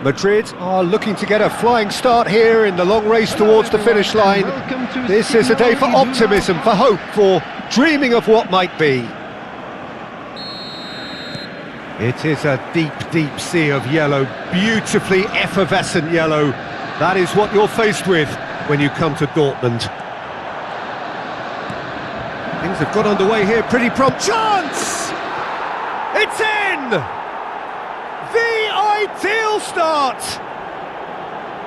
Madrid are looking to get a flying start here in the long race towards the finish line. This is a day for optimism, for hope, for dreaming of what might be. It is a deep, deep sea of yellow, beautifully effervescent yellow. That is what you're faced with when you come to Dortmund. Things have got underway here, pretty prompt. Chance! It's in! The ideal start!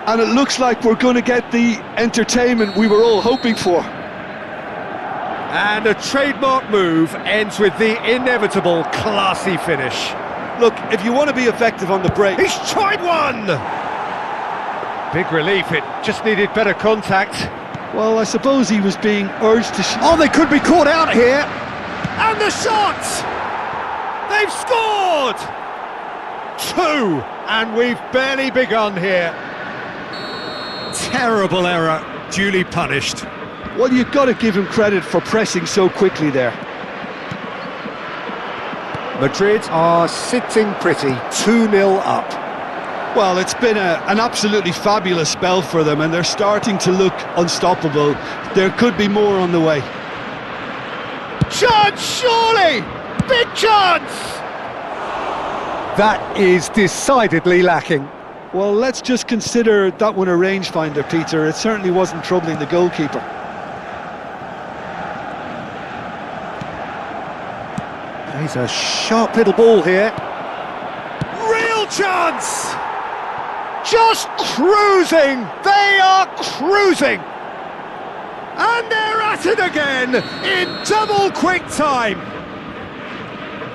And it looks like we're going to get the entertainment we were all hoping for. And a trademark move ends with the inevitable classy finish. Look, if you want to be effective on the break... He's tried one! Big relief, it just needed better contact. Well, I suppose he was being urged to... Oh, they could be caught out here! And the shot! They've scored! 2, and we've barely begun here. Terrible error, duly punished. Well, you've got to give him credit for pressing so quickly there. Madrid are sitting pretty, 2-0 up. Well, it's been an absolutely fabulous spell for them, and they're starting to look unstoppable. There could be more on the way. Chance, surely! Big chance! That is decidedly lacking. Well, let's just consider that one a rangefinder, Peter. It certainly wasn't troubling the goalkeeper. He's a sharp little ball here. Real chance! Just cruising! They are cruising! And they're at it again in double quick time.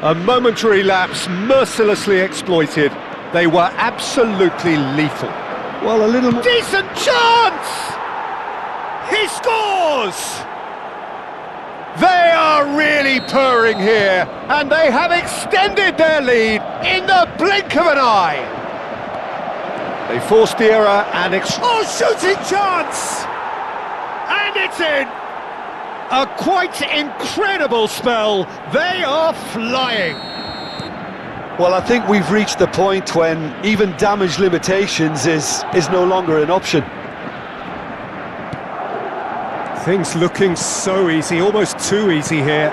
A momentary lapse mercilessly exploited. They were absolutely lethal. Well, a little more... Decent chance! He scores! They are really purring here, and they have extended their lead in the blink of an eye. They forced the error and... Oh, shooting chance! And it's in! A quite incredible spell. They are flying. Well, I think we've reached the point when even damage limitations is no longer an option. Things looking so easy, almost too easy here.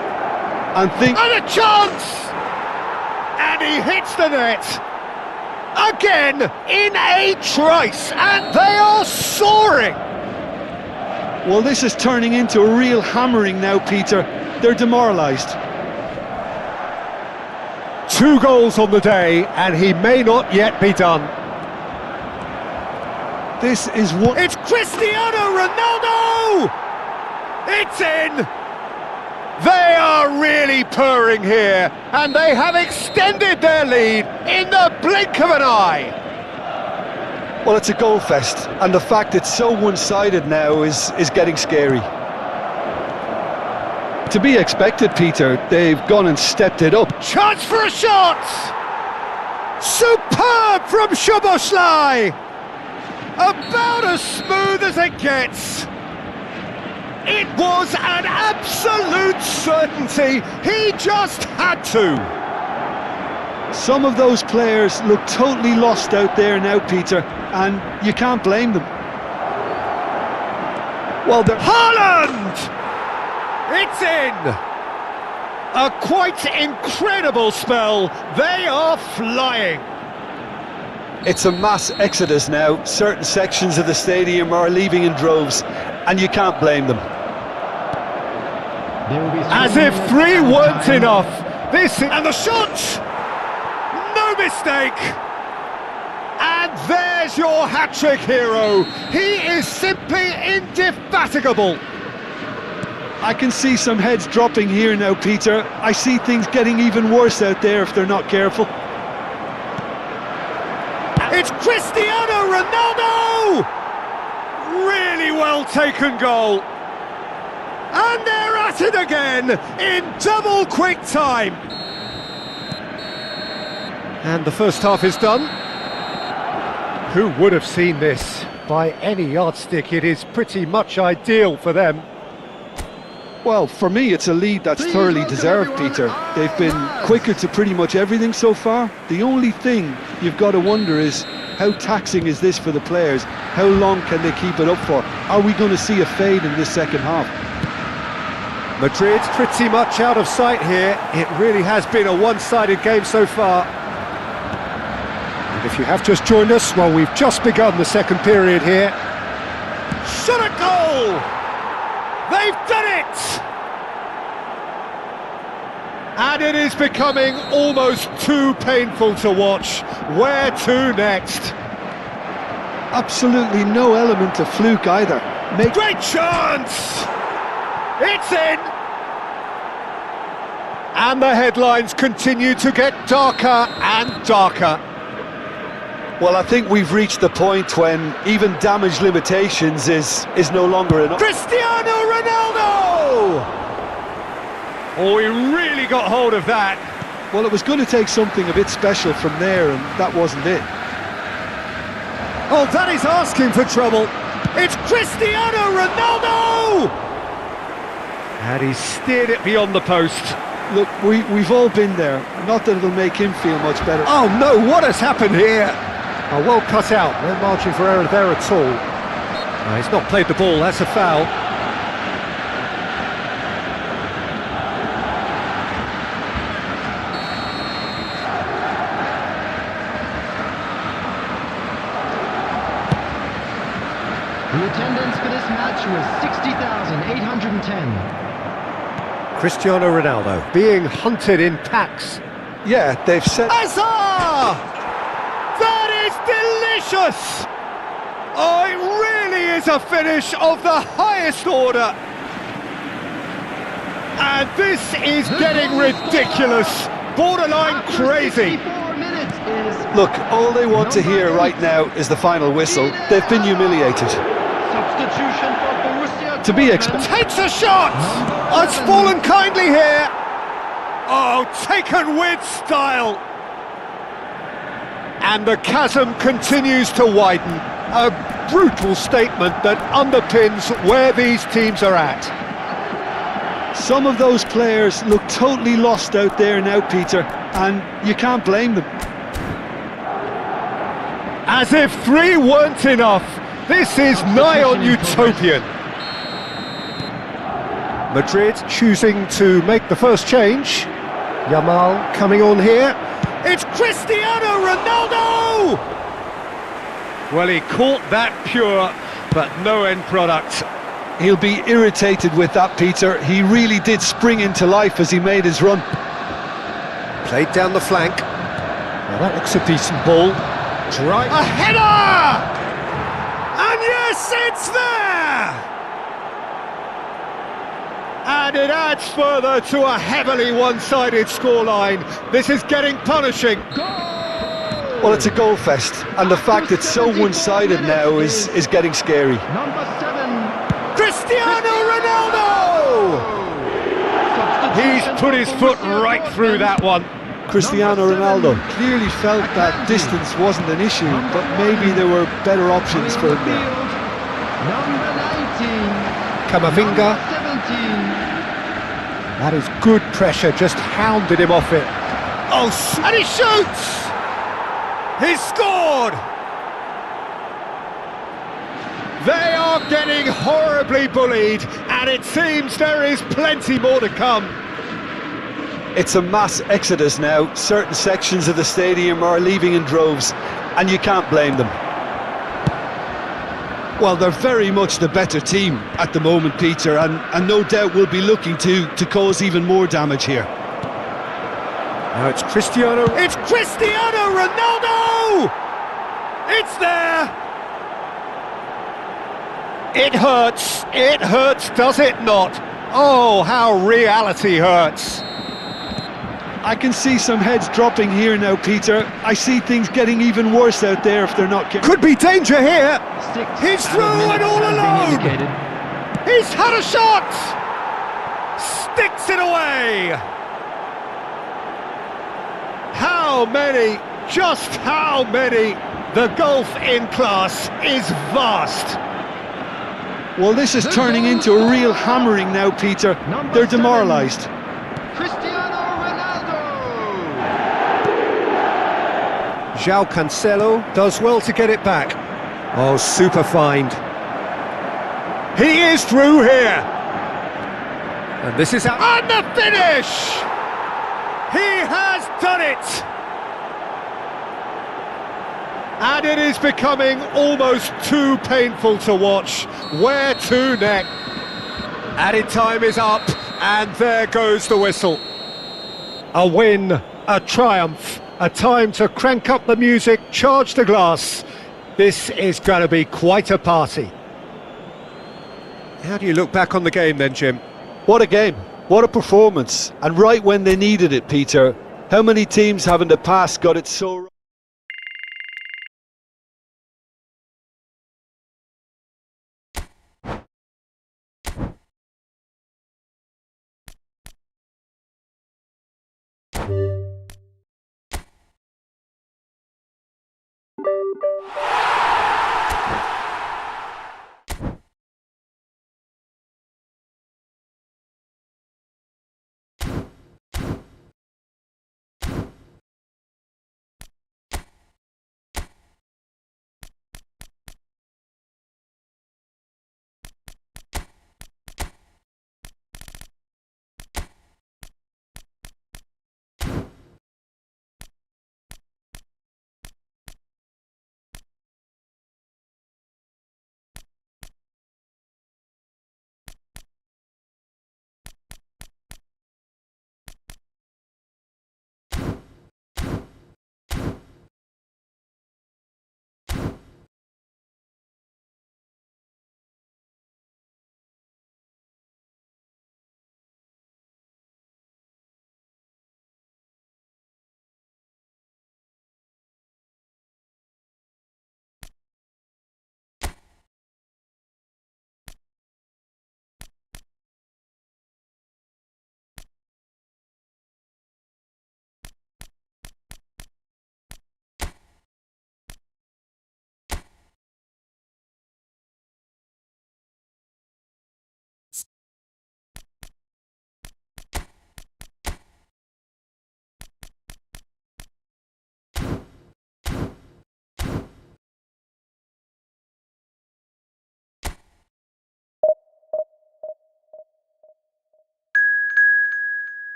And a chance! And he hits the net. Again, in a trice, and they are soaring! Well, this is turning into a real hammering now, Peter. They're demoralised. 2 goals on the day, and he may not yet be done. This is what... It's Cristiano Ronaldo! It's in! They are really purring here, and they have extended their lead in the blink of an eye. Well, it's a goal fest, and the fact it's so one-sided now is getting scary. To be expected, Peter. They've gone and stepped it up. Chance for a shot! Superb from Szoboszlai! About as smooth as it gets. It was an absolute certainty. He just had to. Some of those players look totally lost out there now, Peter, and you can't blame them. Well, they're... Haaland! It's in! A quite incredible spell. They are flying. It's a mass exodus now. Certain sections of the stadium are leaving in droves, and you can't blame them. As if 3 weren't enough. And the shot! No mistake! And there's your hat-trick hero. He is simply indefatigable. I can see some heads dropping here now, Peter. I see things getting even worse out there if they're not careful. It's Cristiano Ronaldo! Really well taken goal. And they're at it again in double quick time. And the first half is done. Who would have seen this? By any yardstick, it is pretty much ideal for them. Well, for me, it's a lead that's thoroughly deserved, Peter. They've been quicker to pretty much everything so far. The only thing you've got to wonder is, How taxing is this for the players? How long can they keep it up for? Are we going to see a fade in this second half? Madrid's pretty much out of sight here. It really has been a one-sided game so far. And if you have just joined us, well, we've just begun the second period here. Shot a goal! They've done it! And it is becoming almost too painful to watch. Where to next? Absolutely no element of fluke either. Great chance! It's in! And the headlines continue to get darker and darker. Well, I think we've reached the point when even damage limitations is no longer enough. Cristiano Ronaldo! Oh, he really got hold of that. Well, it was going to take something a bit special from there, and that wasn't it. Oh, that is asking for trouble. It's Cristiano Ronaldo! And he steered it beyond the post. Look, we've all been there. Not that it'll make him feel much better. Oh no, what has happened here? Oh, well cut out, no margin for error there at all. No, he's not played the ball, that's a foul. The attendance for this match was 60,810. Cristiano Ronaldo being hunted in packs. Yeah, they've said... Hazard! That is delicious! Oh, it really is a finish of the highest order. And this is getting ridiculous, borderline crazy. Look, all they want to hear right now is the final whistle. They've been humiliated. Substitution for Borussia To be Dortmund. expected. Takes a shot! Oh, it's fallen kindly here. Oh, taken with style. And the chasm continues to widen. A brutal statement that underpins where these teams are at. Some of those players look totally lost out there now, Peter, and you can't blame them. As if 3 weren't enough, this is nigh on utopian. Madrid choosing to make the first change. Yamal coming on here. It's Cristiano Ronaldo! Well, he caught that pure, but no end product. He'll be irritated with that, Peter. He really did spring into life as he made his run. Played down the flank. Well, that looks a decent ball. Right. A header! And yes, it's there! And it adds further to a heavily one-sided scoreline. This is getting punishing. Well, it's a goal fest, and the fact it's so one-sided now is getting scary. Number 7. Cristiano Ronaldo! He's put his foot right through that one. Cristiano Ronaldo clearly felt that distance wasn't an issue, but maybe there were better options for him there. Number 19. Camavinga. Number 17. That is good pressure, just hounded him off it. Oh, and he shoots! He's scored! They are getting horribly bullied, and it seems there is plenty more to come. It's a mass exodus now. Certain sections of the stadium are leaving in droves, and you can't blame them. Well, they're very much the better team at the moment, Peter, and no doubt will be looking to cause even more damage here. Now it's Cristiano. It's Cristiano Ronaldo! It's there! It hurts, does it not? Oh, how reality hurts. I can see some heads dropping here now, Peter. I see things getting even worse out there if they're not careful. Could be danger here. 6 He's out of through and minutes all has been alone. indicated. He's had a shot. Sticks it away. How many? Just how many? The gulf in class is vast. Well, this is turning into a real hammering now, Peter. They're demoralised. Cristiano Ronaldo. João Cancelo does well to get it back. Oh, super find. He is through here. And this is how... And the finish! He has done it! And it is becoming almost too painful to watch. Where to next? Added time is up, and there goes the whistle. A win, a triumph, a time to crank up the music, charge the glass. This is going to be quite a party. How do you look back on the game then, Jim? What a game, what a performance, and right when they needed it, Peter. How many teams have in the past got it so wrong?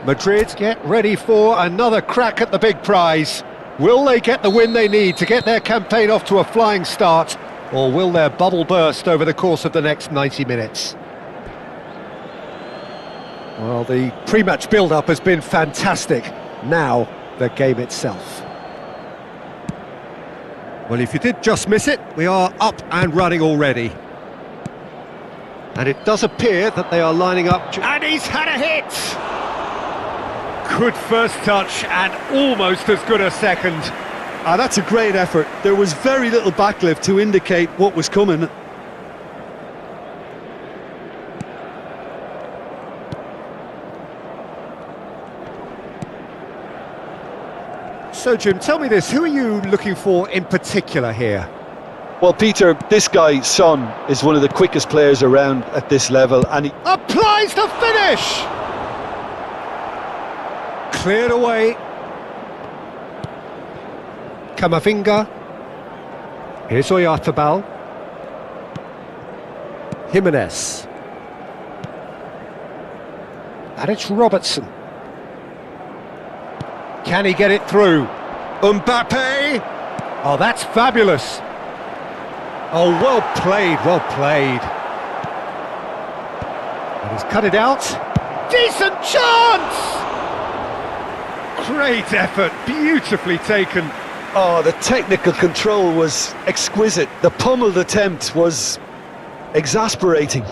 Madrid get ready for another crack at the big prize. Will they get the win they need to get their campaign off to a flying start, or will their bubble burst over the course of the next 90 minutes? Well, the pre-match build-up has been fantastic. Now, the game itself. Well, if you did just miss it, we are up and running already. And it does appear that they are lining up... And he's had a hit! Good first touch and almost as good a second. That's a great effort. There was very little backlift to indicate what was coming. So, Jim, tell me this, who are you looking for in particular here? Well, Peter, this guy, Son, is one of the quickest players around at this level, and he applies the finish! Cleared away. Camavinga. Here's Oyarzabal. Jimenez. And it's Robertson. Can he get it through? Mbappe! Oh, that's fabulous. Oh, well played, well played. And he's cut it out. Decent chance! Great effort, beautifully taken. Oh, the technical control was exquisite. The pummeled attempt was exasperating.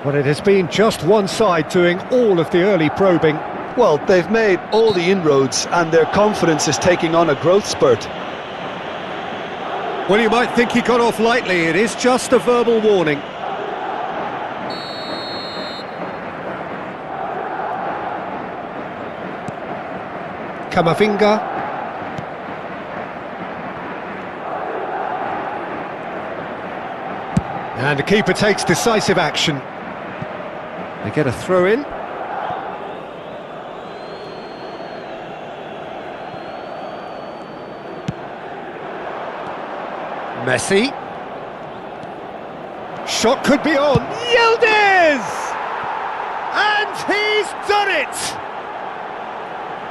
Well, it has been just one side doing all of the early probing. Well, they've made all the inroads and their confidence is taking on a growth spurt. Well, you might think he got off lightly. It is just a verbal warning. Camavinga. And the keeper takes decisive action. They get a throw in. Messi. Shot could be on. Yildiz! And he's done it!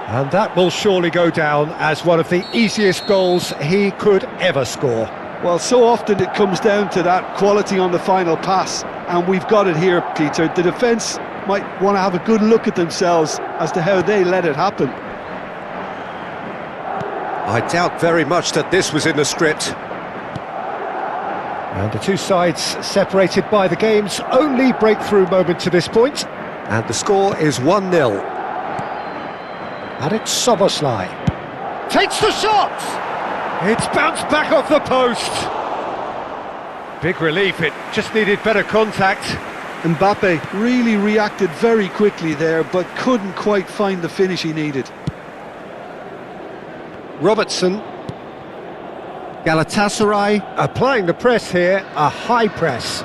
And that will surely go down as one of the easiest goals he could ever score. Well, so often it comes down to that quality on the final pass, and we've got it here, Peter. The defence might want to have a good look at themselves as to how they let it happen. I doubt very much that this was in the script. And the two sides separated by the game's only breakthrough moment to this point. And the score is 1-0. And it's Soboslai. Takes the shot! It's bounced back off the post. Big relief, it just needed better contact. Mbappe really reacted very quickly there, but couldn't quite find the finish he needed. Robertson. Galatasaray applying the press here, a high press.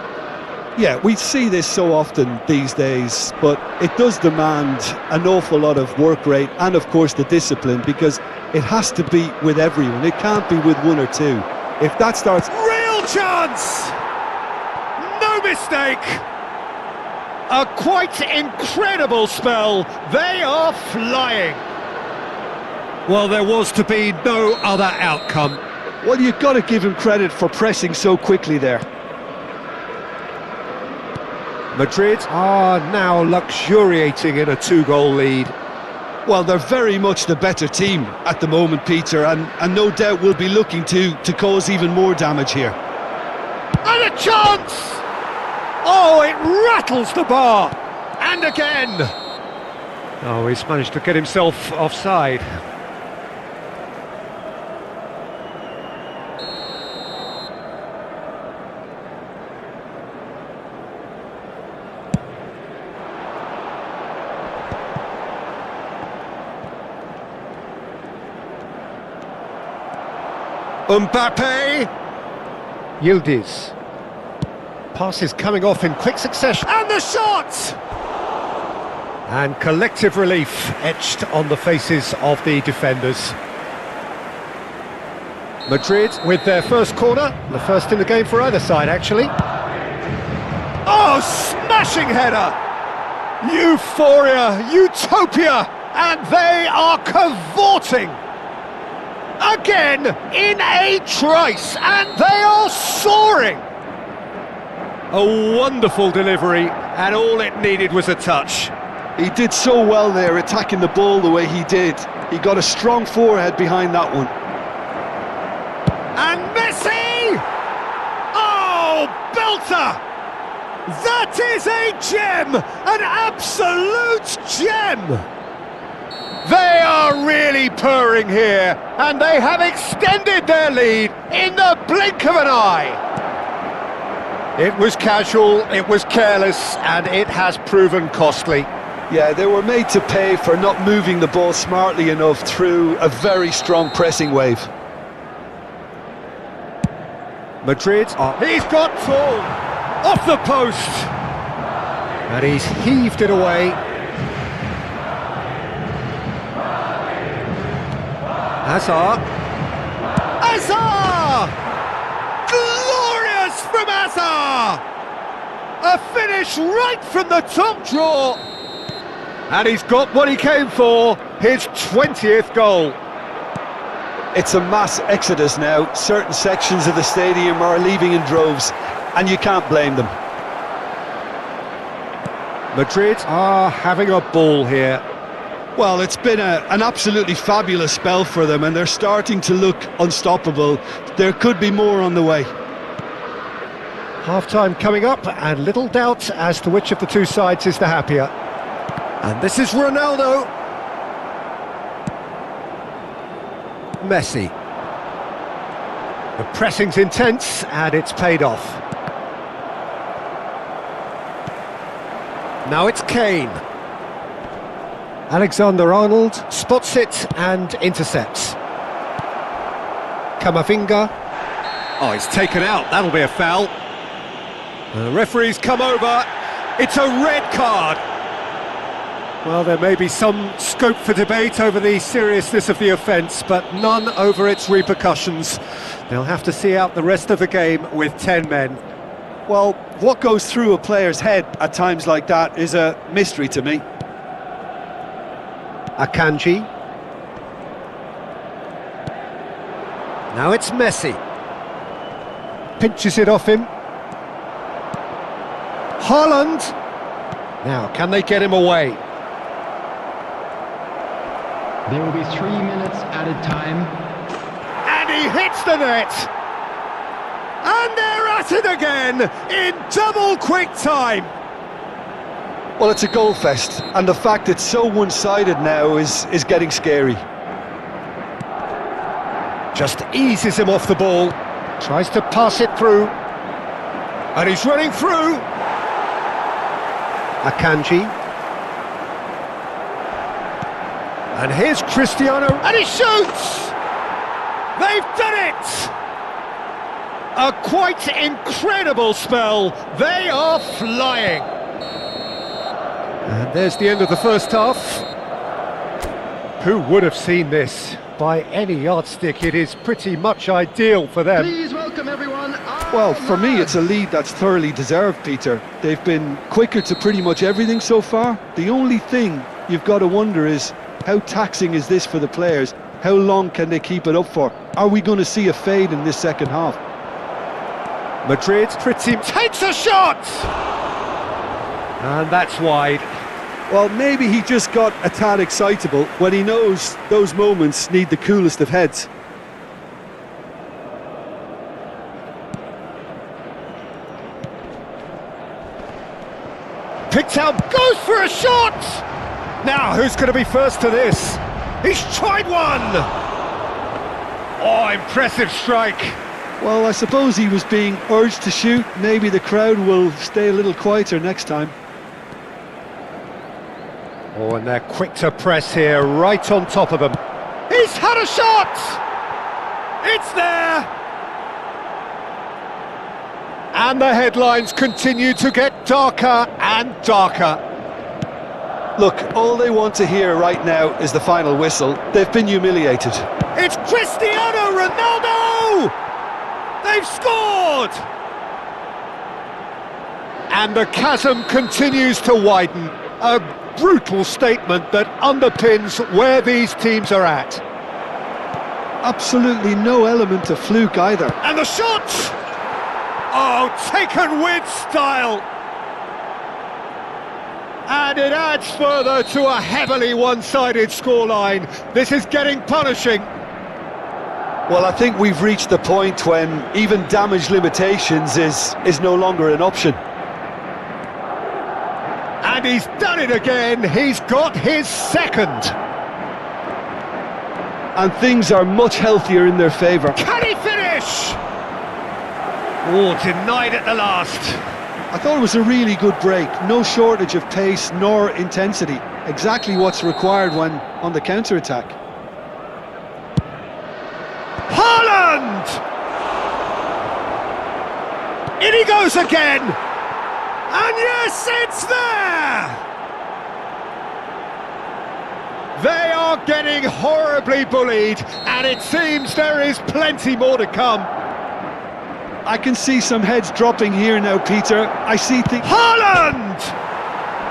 Yeah, we see this so often these days, but it does demand an awful lot of work rate and, of course, the discipline, because it has to be with everyone. It can't be with one or two. If that starts... Real chance! No mistake! A quite incredible spell. They are flying. Well, there was to be no other outcome. Well, you've got to give him credit for pressing so quickly there. Madrid are now luxuriating in a two-goal lead. Well, they're very much the better team at the moment, Peter, and no doubt will be looking to cause even more damage here. And a chance! Oh, it rattles the bar! And again! Oh, he's managed to get himself offside. Mbappe! Yildiz. Passes coming off in quick succession. And the shot! And collective relief etched on the faces of the defenders. Madrid with their first corner, the first in the game for either side, actually. Oh, smashing header! Euphoria, utopia, and they are cavorting! Again, in a trice, and they are soaring! A wonderful delivery, and all it needed was a touch. He did so well there, attacking the ball the way he did. He got a strong forehead behind that one. And Messi! Oh, belter! That is a gem! An absolute gem! They are really purring here, and they have extended their lead in the blink of an eye. It was casual, it was careless, and it has proven costly. Yeah, they were made to pay for not moving the ball smartly enough through a very strong pressing wave. Madrid, he's got full, off the post, and he's heaved it away. Hazard! Glorious from Hazard! A finish right from the top draw! And he's got what he came for, his 20th goal. It's a mass exodus now. Certain sections of the stadium are leaving in droves, and you can't blame them. Madrid are having a ball here. Well, it's been an absolutely fabulous spell for them, and they're starting to look unstoppable. There could be more on the way. Half-time coming up, and little doubt as to which of the two sides is the happier. And this is Ronaldo. Messi. The pressing's intense, and it's paid off. Now it's Kane. Alexander-Arnold spots it and intercepts. Camavinga. Oh, he's taken out. That'll be a foul. The referee's come over. It's a red card. Well, there may be some scope for debate over the seriousness of the offence, but none over its repercussions. They'll have to see out the rest of the game with 10 men. Well, what goes through a player's head at times like that is a mystery to me. Akanji. Now it's Messi. Pinches it off him. Haaland. Now, can they get him away? There will be 3 minutes added time. And he hits the net! And they're at it again in double quick time! Well, it's a goal fest, and the fact it's so one-sided now is getting scary. Just eases him off the ball, tries to pass it through, and he's running through. Akanji. And here's Cristiano, and he shoots! They've done it! A quite incredible spell. They are flying. And there's the end of the first half. Who would have seen this? By any yardstick, it is pretty much ideal for them. Please welcome everyone. Well, for me, it's a lead that's thoroughly deserved, Peter. They've been quicker to pretty much everything so far. The only thing you've got to wonder is, how taxing is this for the players? How long can they keep it up for? Are we going to see a fade in this second half? Madrid takes a shot! And that's wide. Well, maybe he just got a tad excitable when he knows those moments need the coolest of heads. Picked out, goes for a shot! Now, who's going to be first to this? He's tried one! Oh, impressive strike. Well, I suppose he was being urged to shoot. Maybe the crowd will stay a little quieter next time. Oh, and they're quick to press here, right on top of them. He's had a shot! It's there! And the headlines continue to get darker and darker. Look, all they want to hear right now is the final whistle. They've been humiliated. It's Cristiano Ronaldo! They've scored! And the chasm continues to widen. A brutal statement that underpins where these teams are at. Absolutely no element of fluke either. And the shot! Oh, taken with style! And it adds further to a heavily one-sided scoreline. This is getting punishing. Well, I think we've reached the point when even damage limitations is no longer an option. And he's done it again. He's got his second. And things are much healthier in their favour. Can he finish? Oh, denied at the last. I thought it was a really good break. No shortage of pace nor intensity. Exactly what's required when on the counter-attack. Haaland! In he goes again! And yes, it's there! They are getting horribly bullied, and it seems there is plenty more to come. I can see some heads dropping here now, Peter. I see things... Haaland!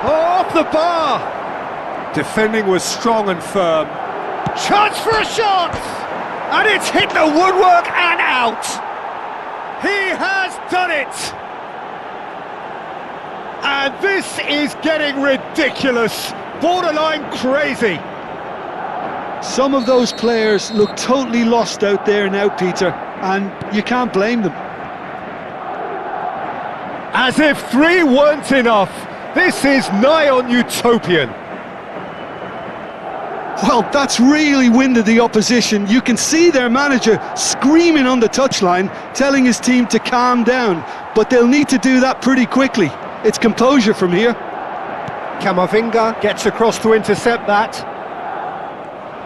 Oh, off the bar! Defending was strong and firm. Chance for a shot! And it's hit the woodwork and out! He has done it! And this is getting ridiculous, borderline crazy. Some of those players look totally lost out there now, Peter, and you can't blame them. As if 3 weren't enough, this is nigh on utopian. Well, that's really winded the opposition. You can see their manager screaming on the touchline, telling his team to calm down, but they'll need to do that pretty quickly. It's composure from here. Camavinga gets across to intercept that.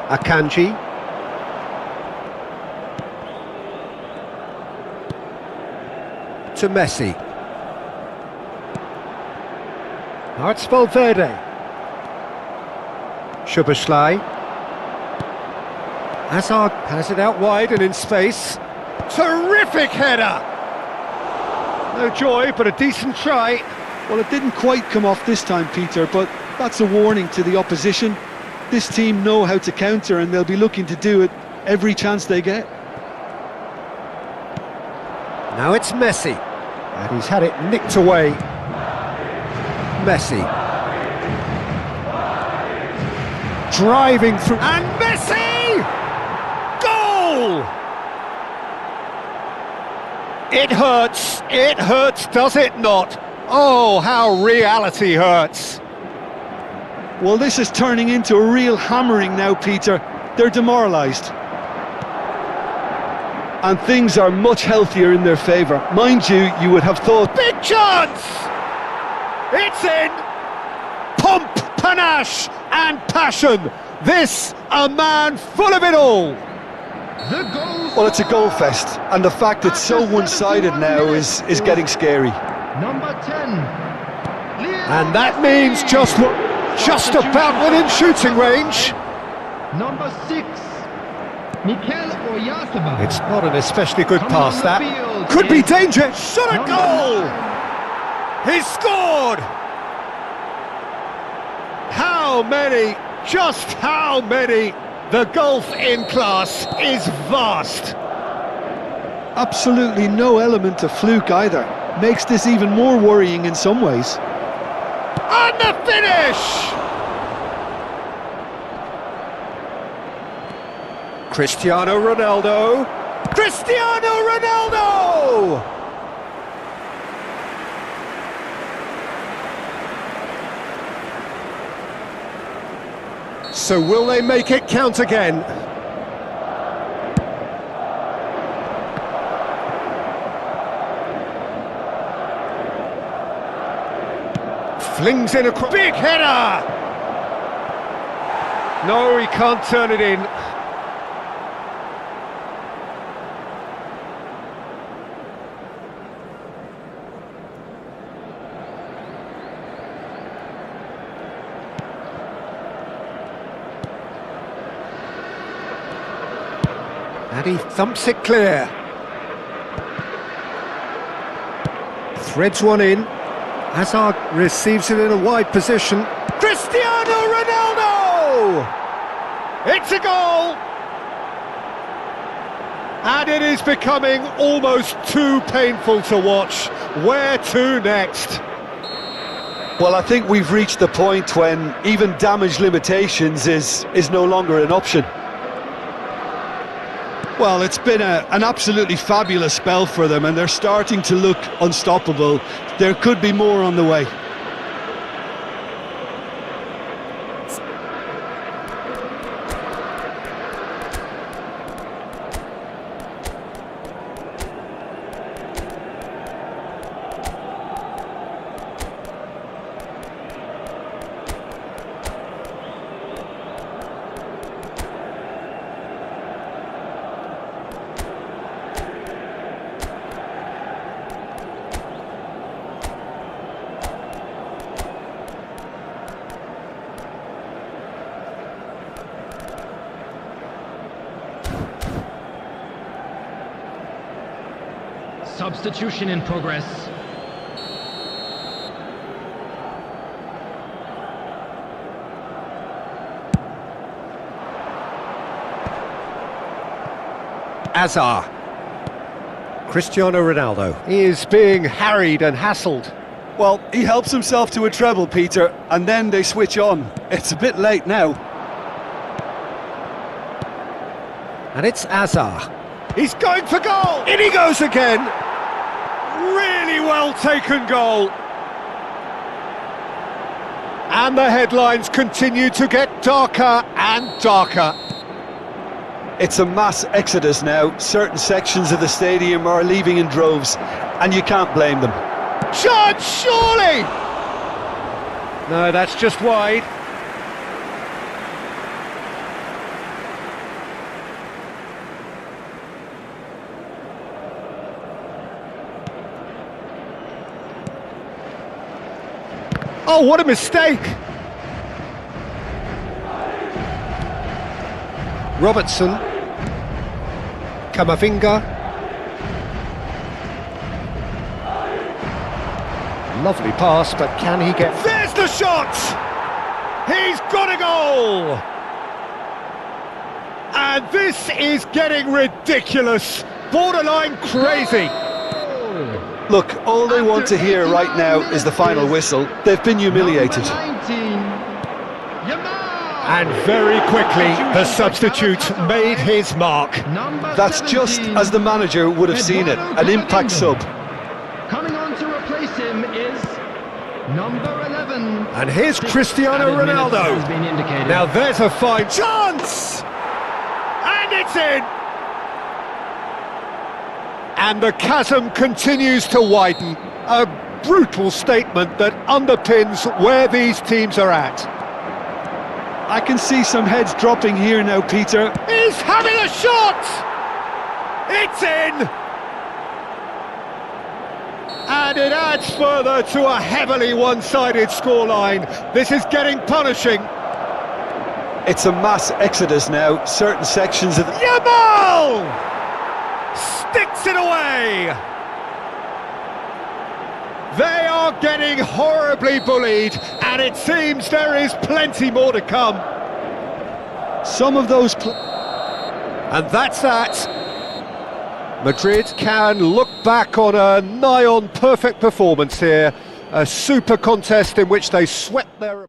Akanji. To Messi. Now it's Valverde. Szoboszlai. Hazard has it out wide and in space. Terrific header! No joy, but a decent try. Well, it didn't quite come off this time, Peter, but that's a warning to the opposition. This team know how to counter and they'll be looking to do it every chance they get. Now it's Messi. And he's had it nicked away. Messi. Driving through. And Messi! Goal! It hurts, does it not? Oh, how reality hurts. Well, this is turning into a real hammering now, Peter. They're demoralised. And things are much healthier in their favour. Mind you, you would have thought... Big chance! It's in! Pomp, panache and passion. This, a man full of it all. The goal. Well, it's a goal fest. And the fact it's so one-sided now is getting scary. Number 10. And that means just about within shooting range. Number 6. Mikel Oyarzabal. It's not an especially good Coming pass, on the that. field Could be is danger. Shot a number goal! 9. He scored! How many? Just how many? The gulf in class is vast. Absolutely no element of fluke either. Makes this even more worrying in some ways. And the finish! Cristiano Ronaldo. Cristiano Ronaldo! So will they make it count again? Flings in a big header! No, he can't turn it in. And he thumps it clear. Threads one in. Hazard receives it in a wide position. Cristiano Ronaldo! It's a goal! And it is becoming almost too painful to watch. Where to next? Well, I think we've reached the point when even damage limitations is no longer an option. Well, it's been an absolutely fabulous spell for them, and they're starting to look unstoppable. There could be more on the way. Substitution in progress. Azar. Cristiano Ronaldo. He is being harried and hassled. Well, he helps himself to a treble, Peter, and then they switch on. It's a bit late now. And it's Azar. He's going for goal! In he goes again! Really well taken goal. And the headlines continue to get darker and darker. It's a mass exodus now. Certain sections of the stadium are leaving in droves, and you can't blame them. Chance, surely! No, that's just wide. Oh, what a mistake! Robertson. Kamavinga. Lovely pass, but can he get... There's the shot! He's got a goal! And this is getting ridiculous, borderline crazy. Look, all they want to hear right now is the final whistle. They've been humiliated. And very quickly, the substitute made his mark. That's just as the manager would have seen it, an impact sub. Coming on to replace him is number 11. And here's Cristiano Ronaldo. Now there's a fine chance! And it's in! And the chasm continues to widen. A brutal statement that underpins where these teams are at. I can see some heads dropping here now, Peter. He's having a shot! It's in! And it adds further to a heavily one-sided scoreline. This is getting punishing. It's a mass exodus now. Certain sections of the... Yamal! Sticks it away! They are getting horribly bullied, and it seems there is plenty more to come. Some of those... And that's that. Madrid can look back on a nigh-on perfect performance here. A super contest in which they swept their...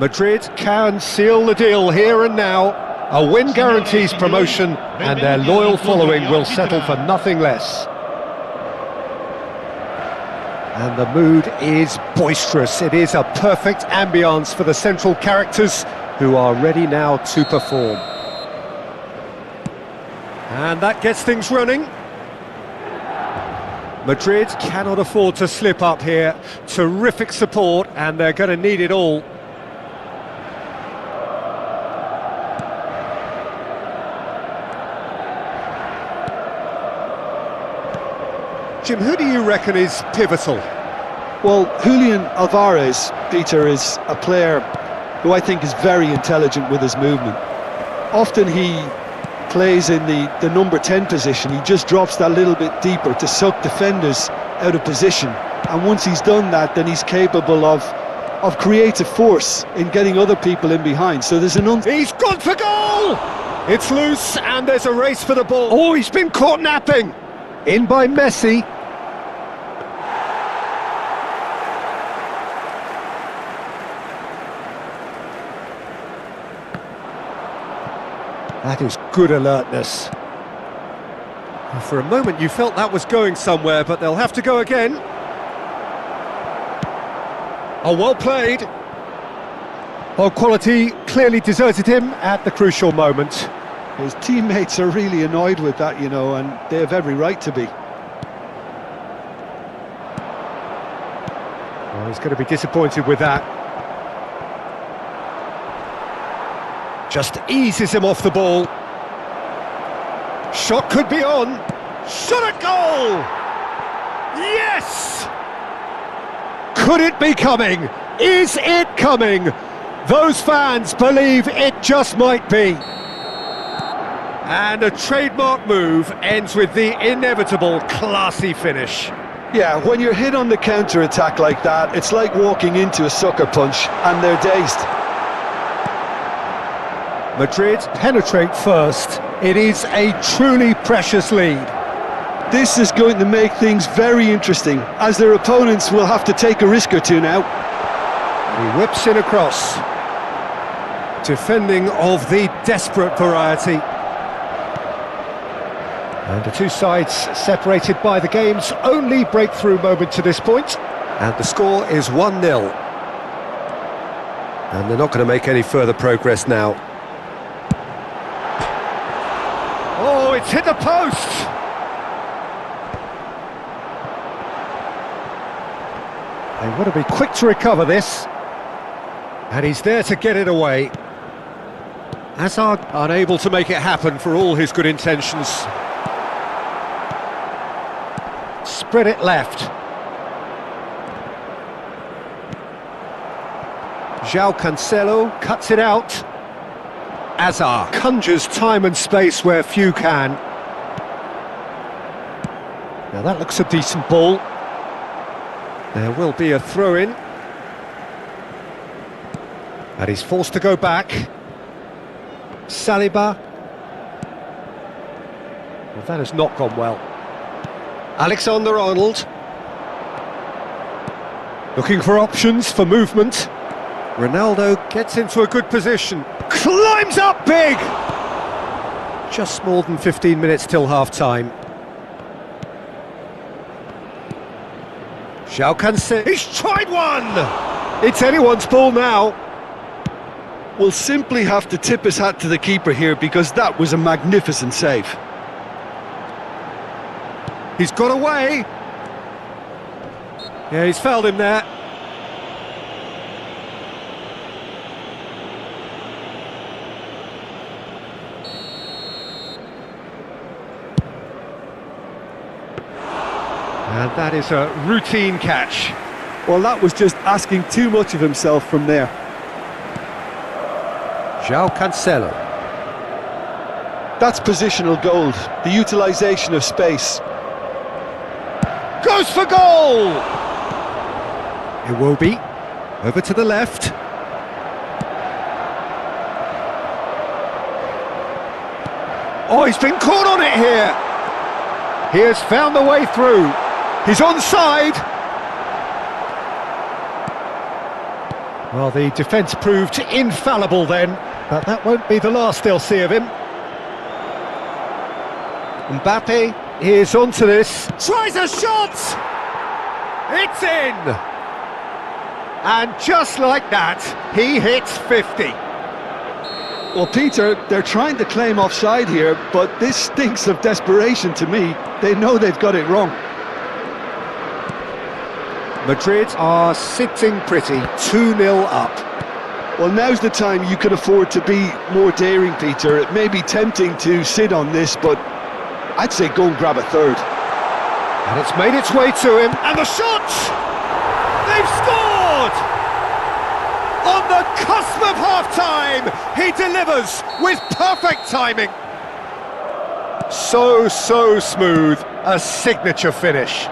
Madrid can seal the deal here and now. A win guarantees promotion, and their loyal following will settle for nothing less. And the mood is boisterous. It is a perfect ambience for the central characters, who are ready now to perform. And that gets things running. Madrid cannot afford to slip up here. Terrific support, and they're going to need it all. Jim, who do you reckon is pivotal? Well, Julian Alvarez, Peter, is a player who I think is very intelligent with his movement. Often he plays in the number 10 position. He just drops that little bit deeper to suck defenders out of position. And once he's done that, then he's capable of creative force in getting other people in behind. So there's He's gone for goal! It's loose, and there's a race for the ball. Oh, he's been caught napping! In by Messi. That is good alertness. For a moment you felt that was going somewhere, but they'll have to go again. Oh, well played. Oh, quality clearly deserted him at the crucial moment. His teammates are really annoyed with that, you know, and they have every right to be. Oh, he's going to be disappointed with that. Just eases him off the ball. Shot could be on. Shot at goal! Yes! Could it be coming? Is it coming? Those fans believe it just might be. And a trademark move ends with the inevitable classy finish. Yeah, when you're hit on the counter-attack like that, it's like walking into a sucker punch and they're dazed. Madrid penetrate first. It is a truly precious lead. This is going to make things very interesting, as their opponents will have to take a risk or two now. He whips in across. Defending of the desperate variety. And the two sides separated by the game's only breakthrough moment to this point. And the score is 1-0. And they're not going to make any further progress now. Oh, it's hit the post! They want to be quick to recover this. And he's there to get it away. Hazard unable to make it happen for all his good intentions. Spread it left. João Cancelo cuts it out. Hazard conjures time and space where few can. Now that looks a decent ball. There will be a throw-in. And he's forced to go back. Saliba. Well, that has not gone well. Alexander-Arnold. Looking for options for movement. Ronaldo gets into a good position. Climbs up big! Just more than 15 minutes till half-time. João Cancelo. He's tried one! It's anyone's ball now. We'll simply have to tip his hat to the keeper here, because that was a magnificent save. He's got away. Yeah, he's fouled him there. And that is a routine catch. Well, that was just asking too much of himself from there. João Cancelo. That's positional gold, the utilisation of space. Goes for goal! Iwobi, over to the left. Oh, he's been caught on it here! He has found the way through. He's onside. Well, the defence proved infallible then, but that won't be the last they'll see of him. Mbappe is onto this, tries a shot! It's in! And just like that, he hits 50. Well, Peter, they're trying to claim offside here, but this stinks of desperation to me. They know they've got it wrong. Madrid are sitting pretty, 2-0 up. Well, now's the time you could afford to be more daring, Peter. It may be tempting to sit on this, but I'd say go and grab a third. And it's made its way to him, and the shot! They've scored! On the cusp of half-time, he delivers with perfect timing. So smooth, a signature finish.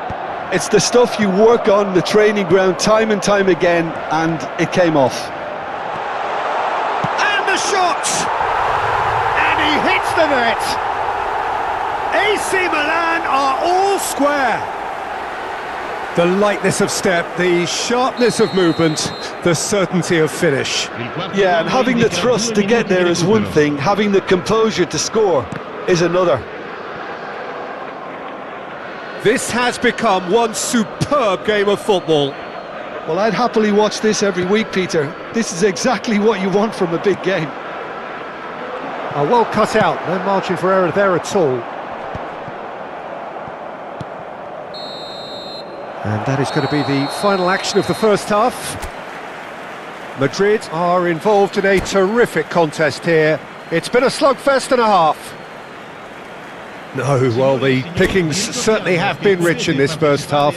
It's the stuff you work on the training ground time and time again, and it came off. And the shot! And he hits the net. AC Milan are all square. The lightness of step, the sharpness of movement, the certainty of finish. Yeah, and having the thrust to get there is one thing, having the composure to score is another. This has become one superb game of football. Well, I'd happily watch this every week, Peter. This is exactly what you want from a big game. Well cut out, no margin for error there at all. And that is going to be the final action of the first half. Madrid are involved in a terrific contest here. It's been a slugfest and a half. No, well, the pickings certainly have been rich in this first half.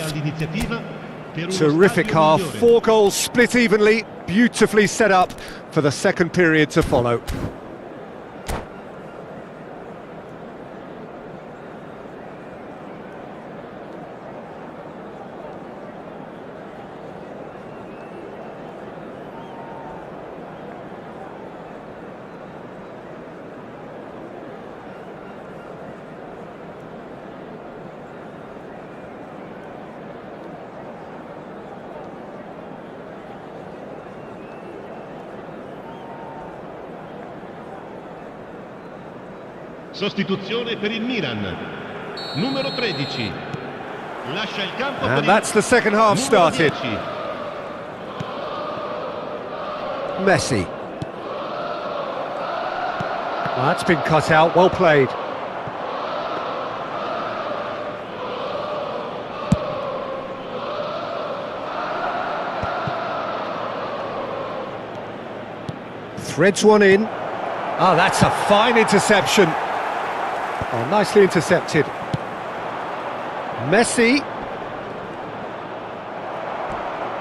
Terrific half, 4 goals split evenly, beautifully set up for the second period to follow. Sostituzione per il Milan. Numero 13. Lascia il campo. And that's the second half started. Messi. Well, that's been cut out, well played. Threads one in. Oh, that's a fine interception. Oh, nicely intercepted. Messi.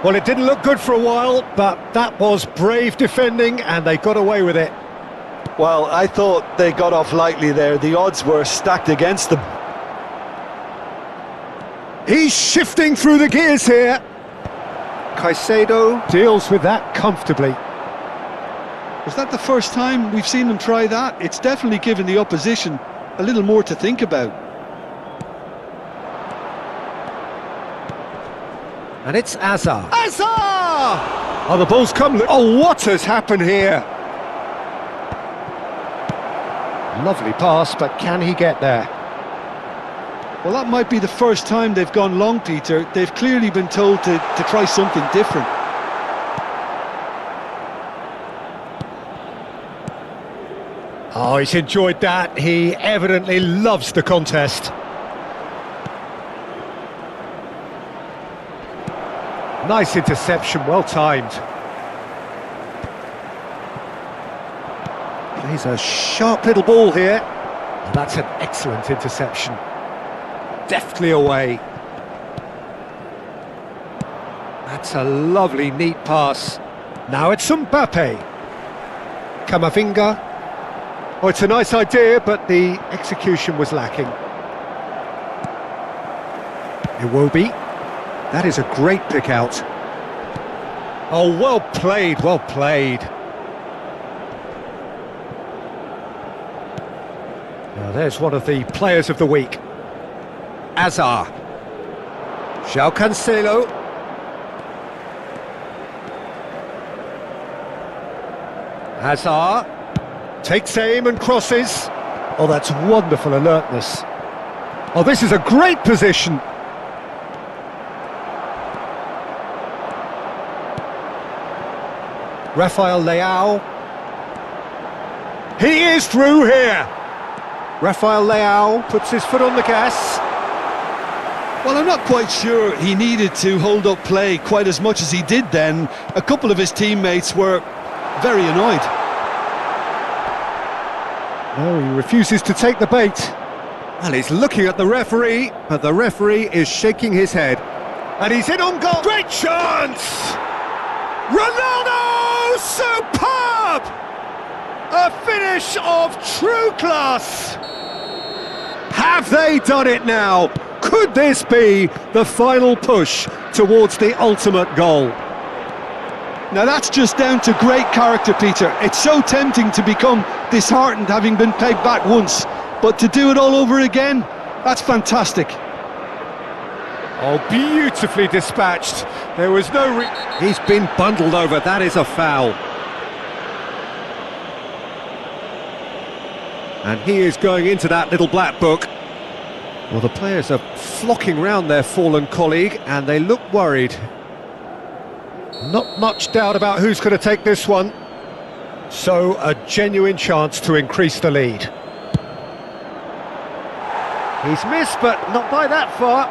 Well, it didn't look good for a while, but that was brave defending, and they got away with it. Well, I thought they got off lightly there. The odds were stacked against them. He's shifting through the gears here. Caicedo deals with that comfortably. Was that the first time we've seen them try that? It's definitely given the opposition a little more to think about. And it's Hazard. Hazard! Oh, the ball's come. Oh, what has happened here? Lovely pass, but can he get there? Well, that might be the first time they've gone long, Peter. They've clearly been told to try something different. Oh, he's enjoyed that. He evidently loves the contest. Nice interception, well timed. Plays a sharp little ball here. And that's an excellent interception. Deftly away. That's a lovely, neat pass. Now it's Mbappe. Camavinga. Oh, it's a nice idea, but the execution was lacking. Iwobi. That is a great pick out. Oh, well played, well played. Now there's one of the players of the week. Hazard. João Cancelo. Hazard takes aim and crosses. Oh, that's wonderful alertness. Oh, this is a great position. Rafael Leao. He is through here. Rafael Leao puts his foot on the gas. Well, I'm not quite sure he needed to hold up play quite as much as he did then. A couple of his teammates were very annoyed. No, he refuses to take the bait. Well, he's looking at the referee, but the referee is shaking his head. And he's in on goal. Great chance! Ronaldo! Superb! A finish of true class! Have they done it now? Could this be the final push towards the ultimate goal? Now that's just down to great character, Peter. It's so tempting to become disheartened having been pegged back once, but to do it all over again, that's fantastic. Oh, beautifully dispatched. There was no He's been bundled over, that is a foul. And he is going into that little black book. Well, the players are flocking round their fallen colleague, and they look worried. Not much doubt about who's going to take this one. So, a genuine chance to increase the lead. He's missed, but not by that far.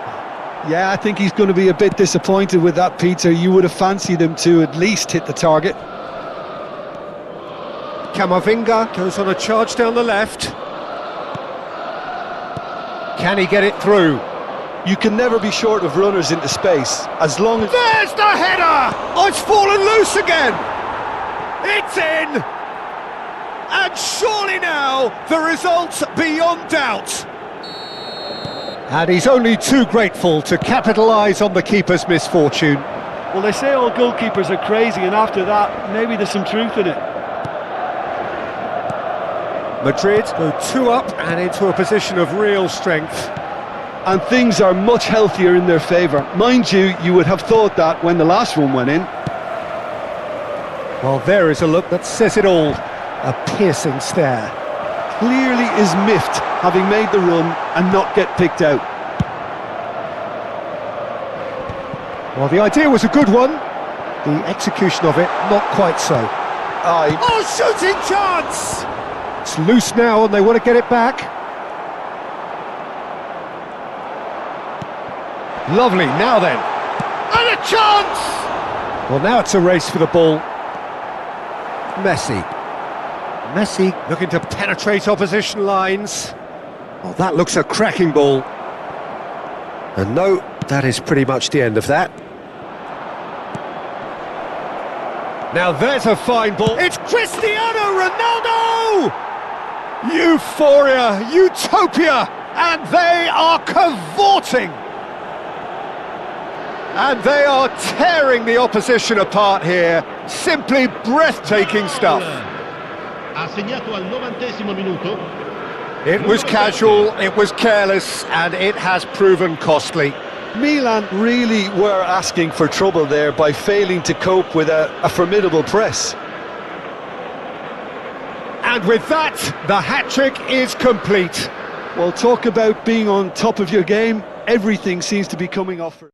Yeah, I think he's going to be a bit disappointed with that, Peter. You would have fancied him to at least hit the target. Camavinga goes on a charge down the left. Can he get it through? You can never be short of runners into space, as long as... There's the header! Oh, it's fallen loose again! It's in! And surely now, the result's beyond doubt. And he's only too grateful to capitalise on the keeper's misfortune. Well, they say all goalkeepers are crazy, and after that, maybe there's some truth in it. Madrid go 2 up and into a position of real strength. And things are much healthier in their favour. Mind you, you would have thought that when the last one went in. Well, there is a look that says it all. A piercing stare. Clearly is miffed, having made the run and not get picked out. Well, the idea was a good one. The execution of it, not quite so. Oh, shooting chance! It's loose now and they want to get it back. Lovely, now then. And a chance! Well, now it's a race for the ball. Messi looking to penetrate opposition lines. Oh, that looks a cracking ball. And no, that is pretty much the end of that. Now there's a fine ball. It's Cristiano Ronaldo! Euphoria, utopia, and they are cavorting. And they are tearing the opposition apart here. Simply breathtaking stuff. Ha segnato al 90° minuto. It was casual, it was careless, and it has proven costly. Milan really were asking for trouble there by failing to cope with a formidable press. And with that, the hat-trick is complete. Well, talk about being on top of your game. Everything seems to be coming off for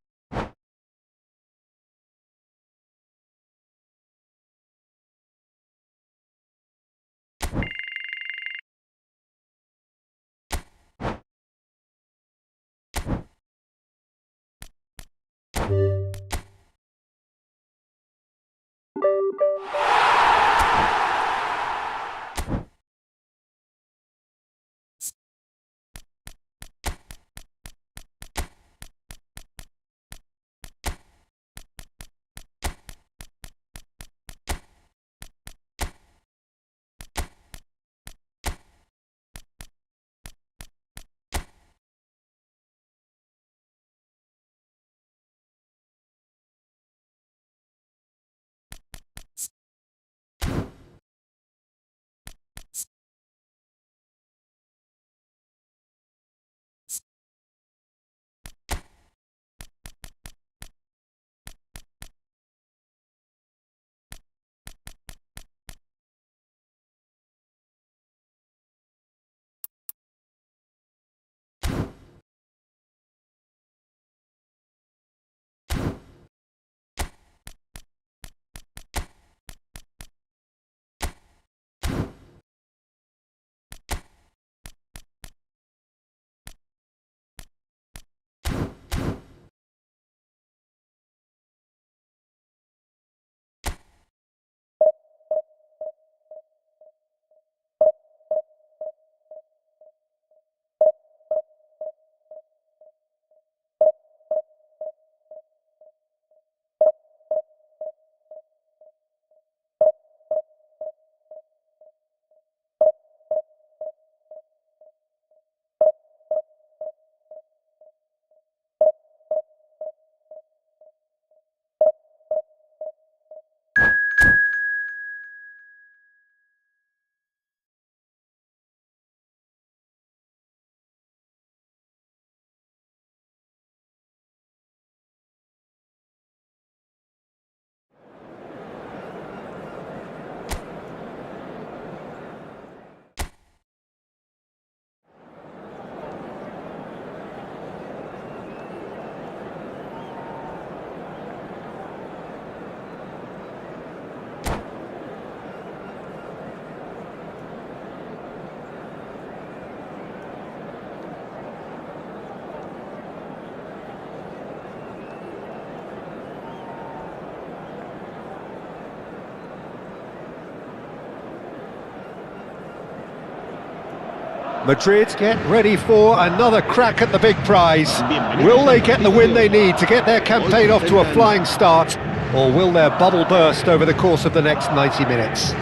Madrid get ready for another crack at the big prize. Will they get the win they need to get their campaign off to a flying start, or will their bubble burst over the course of the next 90 minutes?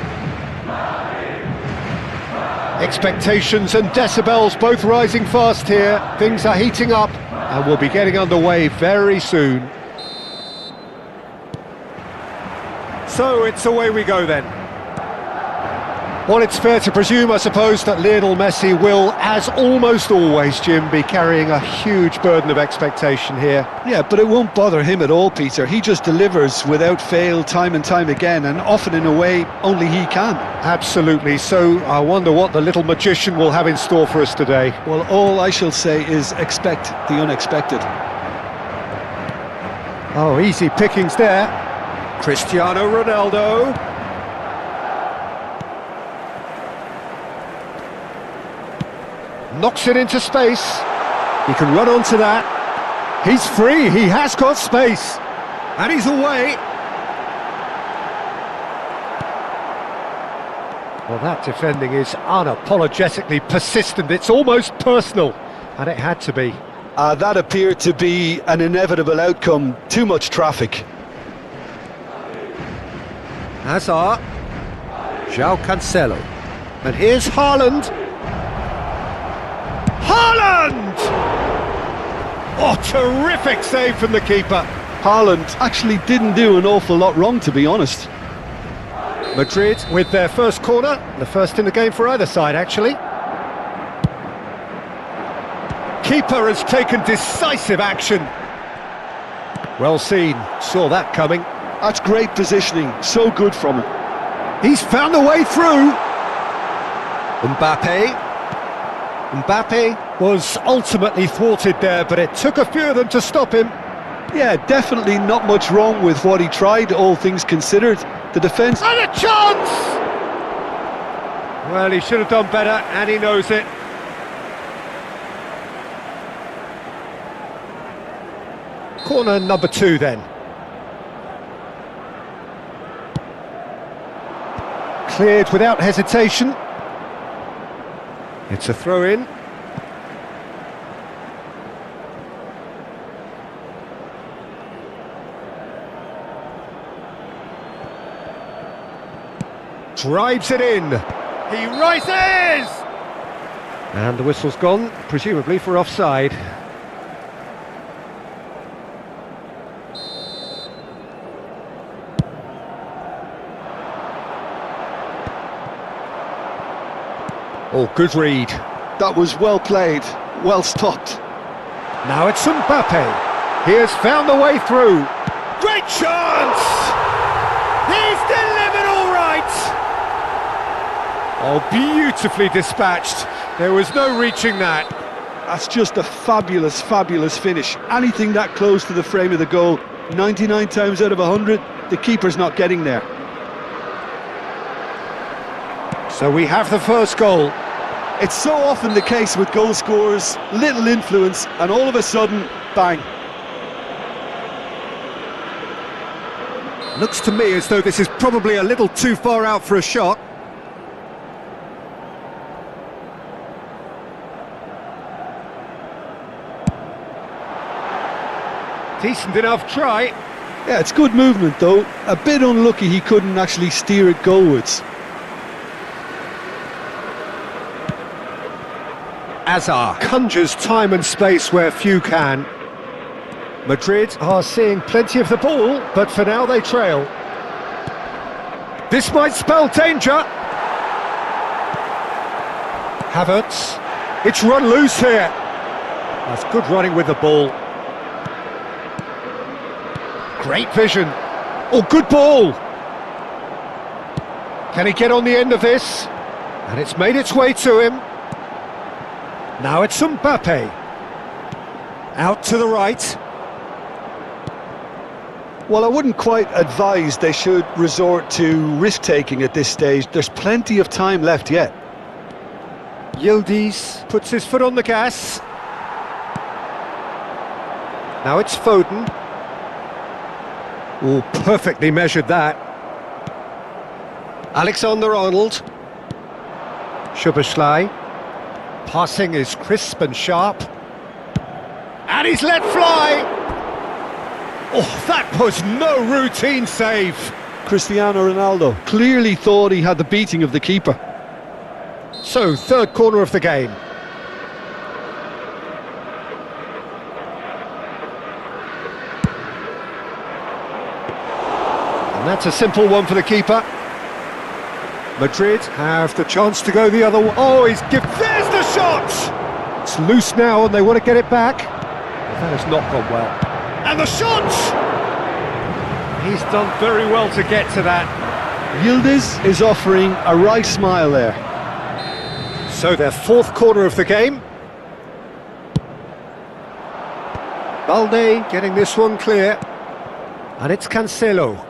Expectations and decibels both rising fast here. Things are heating up and we'll be getting underway very soon. So it's away we go then. Well, it's fair to presume, I suppose, that Lionel Messi will, as almost always, Jim, be carrying a huge burden of expectation here. Yeah, but it won't bother him at all, Peter. He just delivers without fail time and time again, and often in a way only he can. Absolutely. So I wonder what the little magician will have in store for us today. Well, all I shall say is expect the unexpected. Oh, easy pickings there. Cristiano Ronaldo. Knocks it into space. He can run onto that. He's free, he has got space. And he's away. Well, that defending is unapologetically persistent. It's almost personal. And it had to be. That appeared to be an inevitable outcome. Too much traffic. Hazard. João Cancelo. And here's Haaland. Haaland! Oh, terrific save from the keeper. Haaland actually didn't do an awful lot wrong, to be honest. Madrid with their first corner, the first in the game for either side, actually. Keeper has taken decisive action. Well seen, saw that coming. That's great positioning, so good from him. He's found a way through. Mbappe was ultimately thwarted there, but it took a few of them to stop him. Yeah, definitely not much wrong with what he tried, all things considered. The defence... And a chance! Well, he should have done better, and he knows it. Corner number 2 then. Cleared without hesitation. It's a throw-in. Drives it in. He rises! And the whistle's gone, presumably for offside. Oh, good read. That was well played, well stopped. Now it's Mbappe. He has found the way through. Great chance! He's delivered all right! Oh, beautifully dispatched. There was no reaching that. That's just a fabulous, fabulous finish. Anything that close to the frame of the goal, 99 times out of 100, the keeper's not getting there. So we have the first goal. It's so often the case with goal scorers, little influence, and all of a sudden, bang. Looks to me as though this is probably a little too far out for a shot. Decent enough try. Yeah, it's good movement though. A bit unlucky he couldn't actually steer it goalwards. Hazard conjures time and space where few can. Madrid are seeing plenty of the ball, but for now they trail. This might spell danger. Havertz. It's run loose here. That's good running with the ball. Great vision. Oh, good ball. Can he get on the end of this? And it's made its way to him. Now it's Mbappe. Out to the right. Well, I wouldn't quite advise they should resort to risk-taking at this stage. There's plenty of time left yet. Yildiz puts his foot on the gas. Now it's Foden. Oh, perfectly measured that. Alexander-Arnold. Szoboszlai. Passing is crisp and sharp. And he's let fly! Oh, that was no routine save. Cristiano Ronaldo clearly thought he had the beating of the keeper. So, third corner of the game. And that's a simple one for the keeper. Madrid have the chance to go the other way. Oh, there's the shot! It's loose now and they want to get it back. That has not gone well. And the shot! He's done very well to get to that. Yildiz is offering a wry smile there. So their fourth corner of the game. Balde getting this one clear. And it's Cancelo.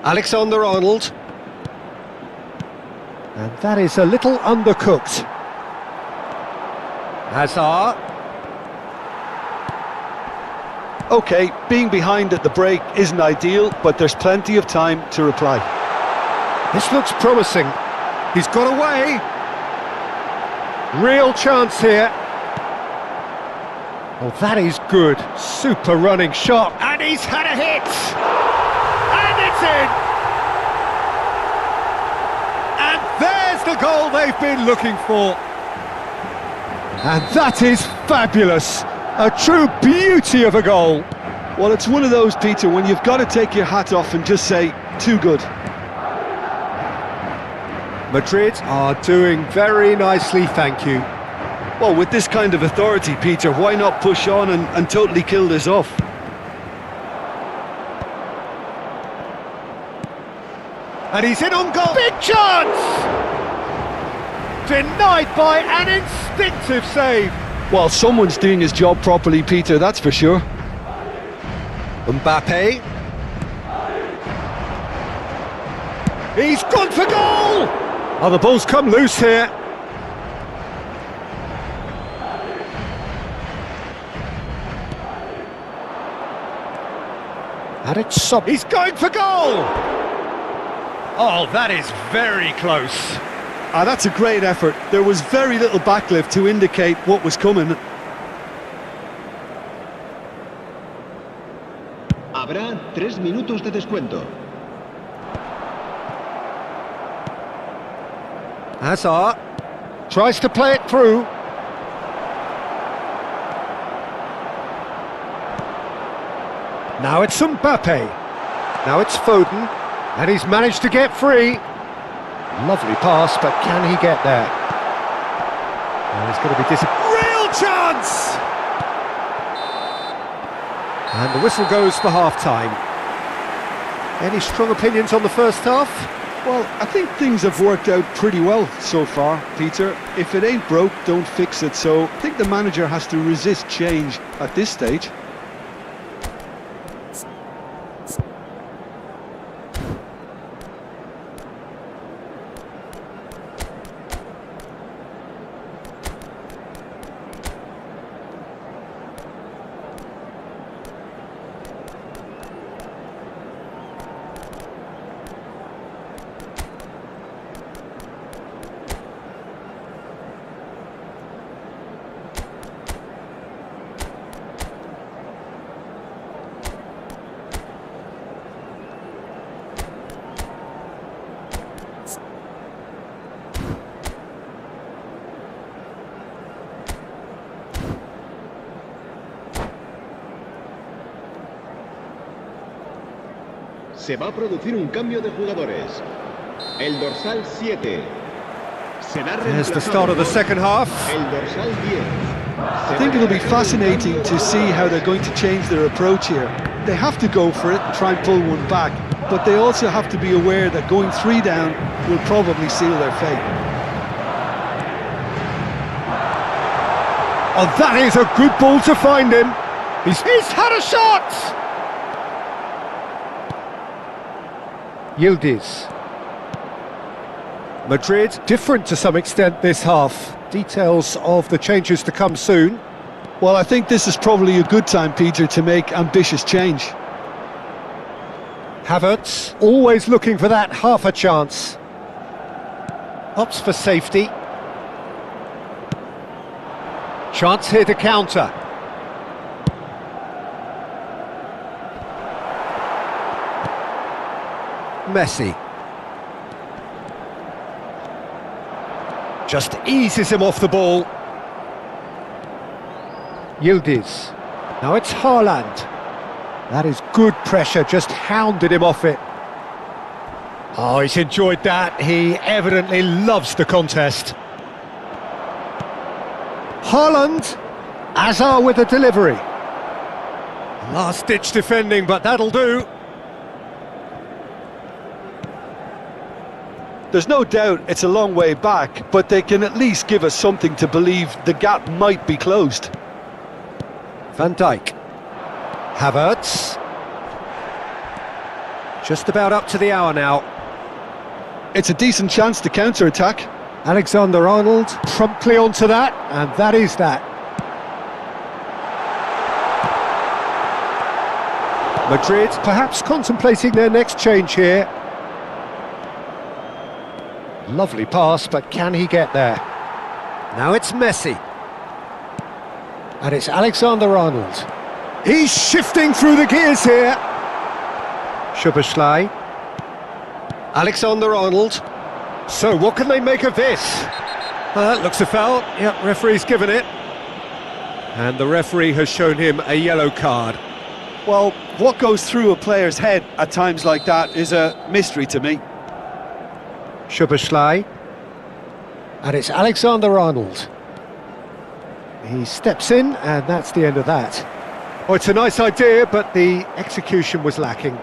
Alexander-Arnold. And that is a little undercooked. Hazard. Okay, being behind at the break isn't ideal, but there's plenty of time to reply. This looks promising. He's got away. Real chance here. Oh, that is good. Super running shot. And he's had a hit. And it's in. And there's the goal they've been looking for. And that is fabulous. A true beauty of a goal. Well, it's one of those, Peter, when you've got to take your hat off and just say, too good. Madrid are doing very nicely, thank you. Well, with this kind of authority, Peter, why not push on and totally kill this off? And he's in on goal. Big chance! Denied by an instinctive save. Well, someone's doing his job properly, Peter, that's for sure. Mbappe. He's gone for goal! Oh, the ball's come loose here. And it's up. He's going for goal! Oh, that is very close. Ah, that's a great effort. There was very little backlift to indicate what was coming. Habrá 3 minutos de descuento. Hazard tries to play it through. Now it's Mbappe. Now it's Foden. And he's managed to get free. Lovely pass, but can he get there? Oh, he's going to be real chance! And the whistle goes for half-time. Any strong opinions on the first half? Well, I think things have worked out pretty well so far, Peter. If it ain't broke, don't fix it. So I think the manager has to resist change at this stage. Se va a producir un cambio de jugadores. El dorsal 7 será There's the start of the second half. El dorsal 10. I think it'll be fascinating to see how they're going to change their approach here. They have to go for it and try and pull one back, but they also have to be aware that going 3 down will probably seal their fate. Oh, that is a good ball to find him. He's had a shot! Yildiz. Madrid different to some extent this half. Details of the changes to come soon. Well, I think this is probably a good time, Peter, to make ambitious change. Havertz always looking for that half a chance. Opts for safety. Chance here to counter. Messi. Just eases him off the ball. Yildiz. Now it's Haaland. That is good pressure, just hounded him off it. Oh, he's enjoyed that. He evidently loves the contest. Haaland. Azar with the delivery. Last-ditch defending, but that'll do. There's no doubt it's a long way back, but they can at least give us something to believe the gap might be closed. Van Dijk. Havertz. Just about up to the hour now. It's a decent chance to counter-attack. Alexander-Arnold promptly onto that, and that is that. Madrid perhaps contemplating their next change here. Lovely pass, but can he get there? Now it's Messi. And it's Alexander-Arnold. He's shifting through the gears here. Szoboszlai. Alexander-Arnold. So what can they make of this? That looks a foul. Yep, referee's given it. And the referee has shown him a yellow card. Well, what goes through a player's head at times like that is a mystery to me. Szoboszlai. And it's Alexander-Arnold. He steps in, and that's the end of that. Oh, it's a nice idea, but the execution was lacking.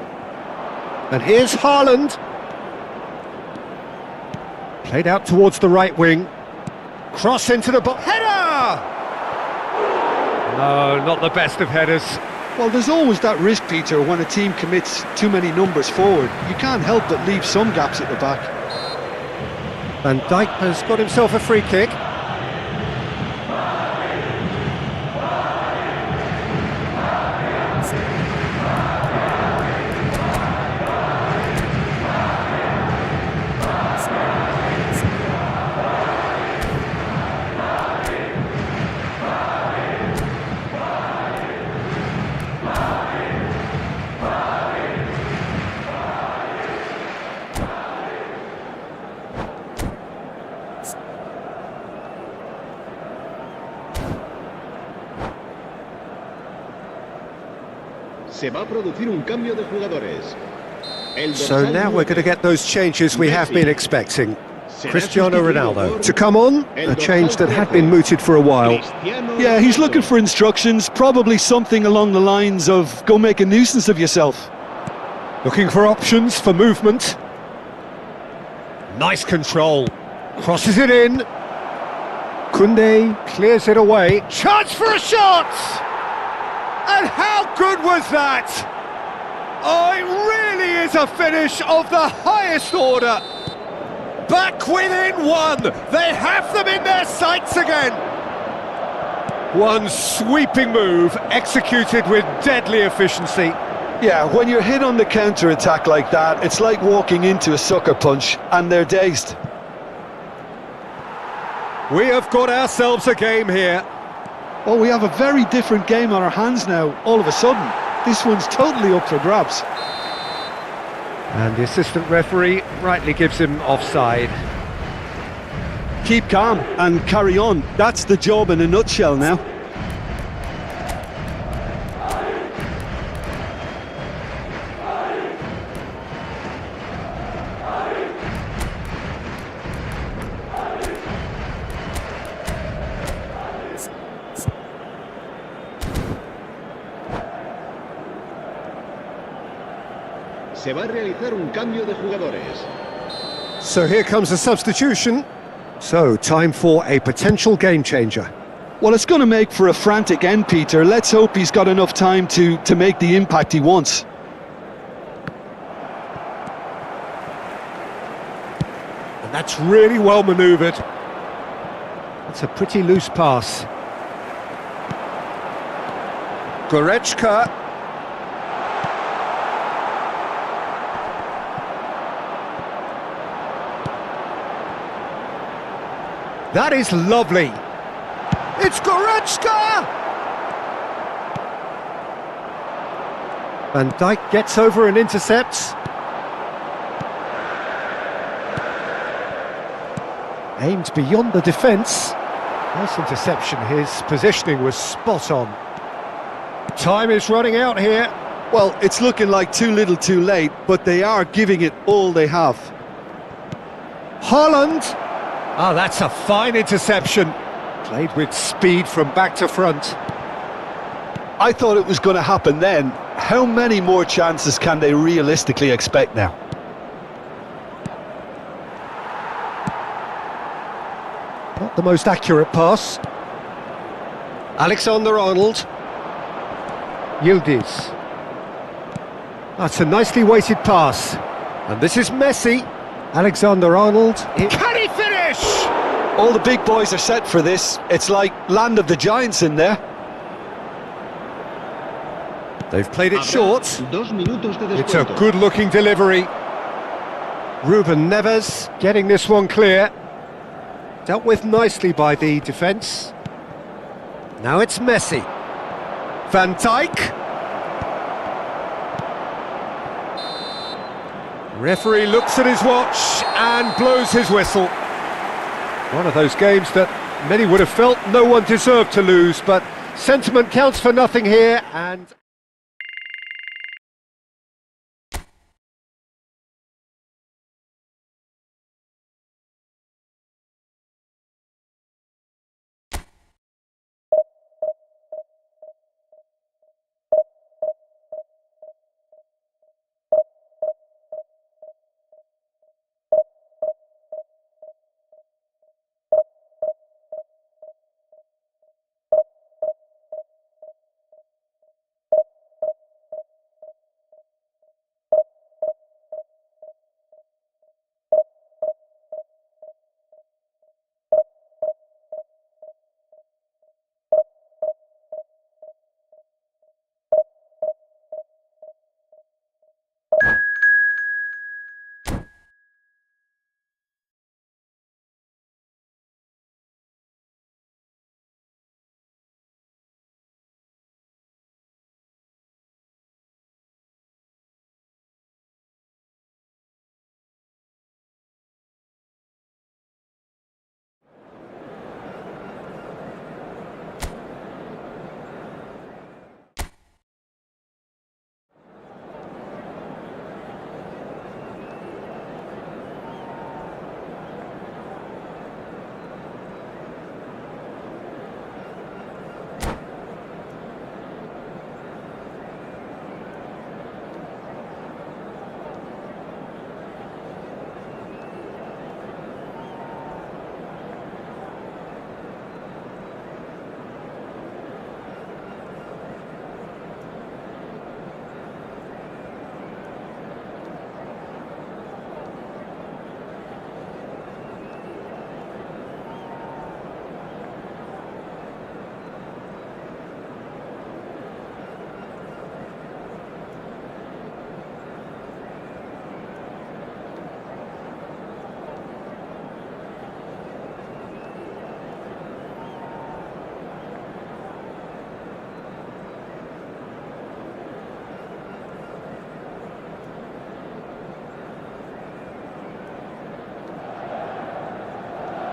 And here's Haaland. Played out towards the right wing. Cross into the box. Header! No, not the best of headers. Well, there's always that risk, Peter, when a team commits too many numbers forward. You can't help but leave some gaps at the back. Van Dijk has got himself a free kick. Se va a producir un cambio de jugadores. So now we're going to get those changes we have been expecting. Cristiano Ronaldo to come on, a change that had been mooted for a while. Yeah, he's looking for instructions, probably something along the lines of go make a nuisance of yourself. Looking for options for movement. Nice control. Crosses it in. Koundé clears it away. Chance for a shot! And how good was that? Oh, it really is a finish of the highest order. Back within one. They have them in their sights again. One sweeping move executed with deadly efficiency. Yeah, when you're hit on the counter-attack like that, it's like walking into a sucker punch and they're dazed. We have got ourselves a game here. Well, we have a very different game on our hands now, all of a sudden. This one's totally up for grabs. And the assistant referee rightly gives him offside. Keep calm and carry on. That's the job in a nutshell now. Se va a realizar un cambio de jugadores. So here comes a substitution. So, time for a potential game changer. Well, it's going to make for a frantic end, Peter. Let's hope he's got enough time to make the impact he wants. And that's really well manoeuvred. It's a pretty loose pass. Goretzka. That is lovely. It's Goretzka! Van Dijk gets over and intercepts. Aimed beyond the defence. Nice interception, his positioning was spot on. Time is running out here. Well, it's looking like too little too late, but they are giving it all they have. Haaland! Ah, that's a fine interception. Played with speed from back to front. I thought it was going to happen then. How many more chances can they realistically expect now? Not the most accurate pass. Alexander-Arnold. Yildiz. That's a nicely weighted pass. And this is Messi. Alexander-Arnold. Can he finish? All the big boys are set for this. It's like land of the giants in there. They've played it short. 2 minutos de It's a descuento. good-looking delivery. Ruben Neves getting this one clear. Dealt with nicely by the defence. Now it's Messi. Van Dijk. Referee looks at his watch and blows his whistle. One of those games that many would have felt no one deserved to lose, but sentiment counts for nothing here, and...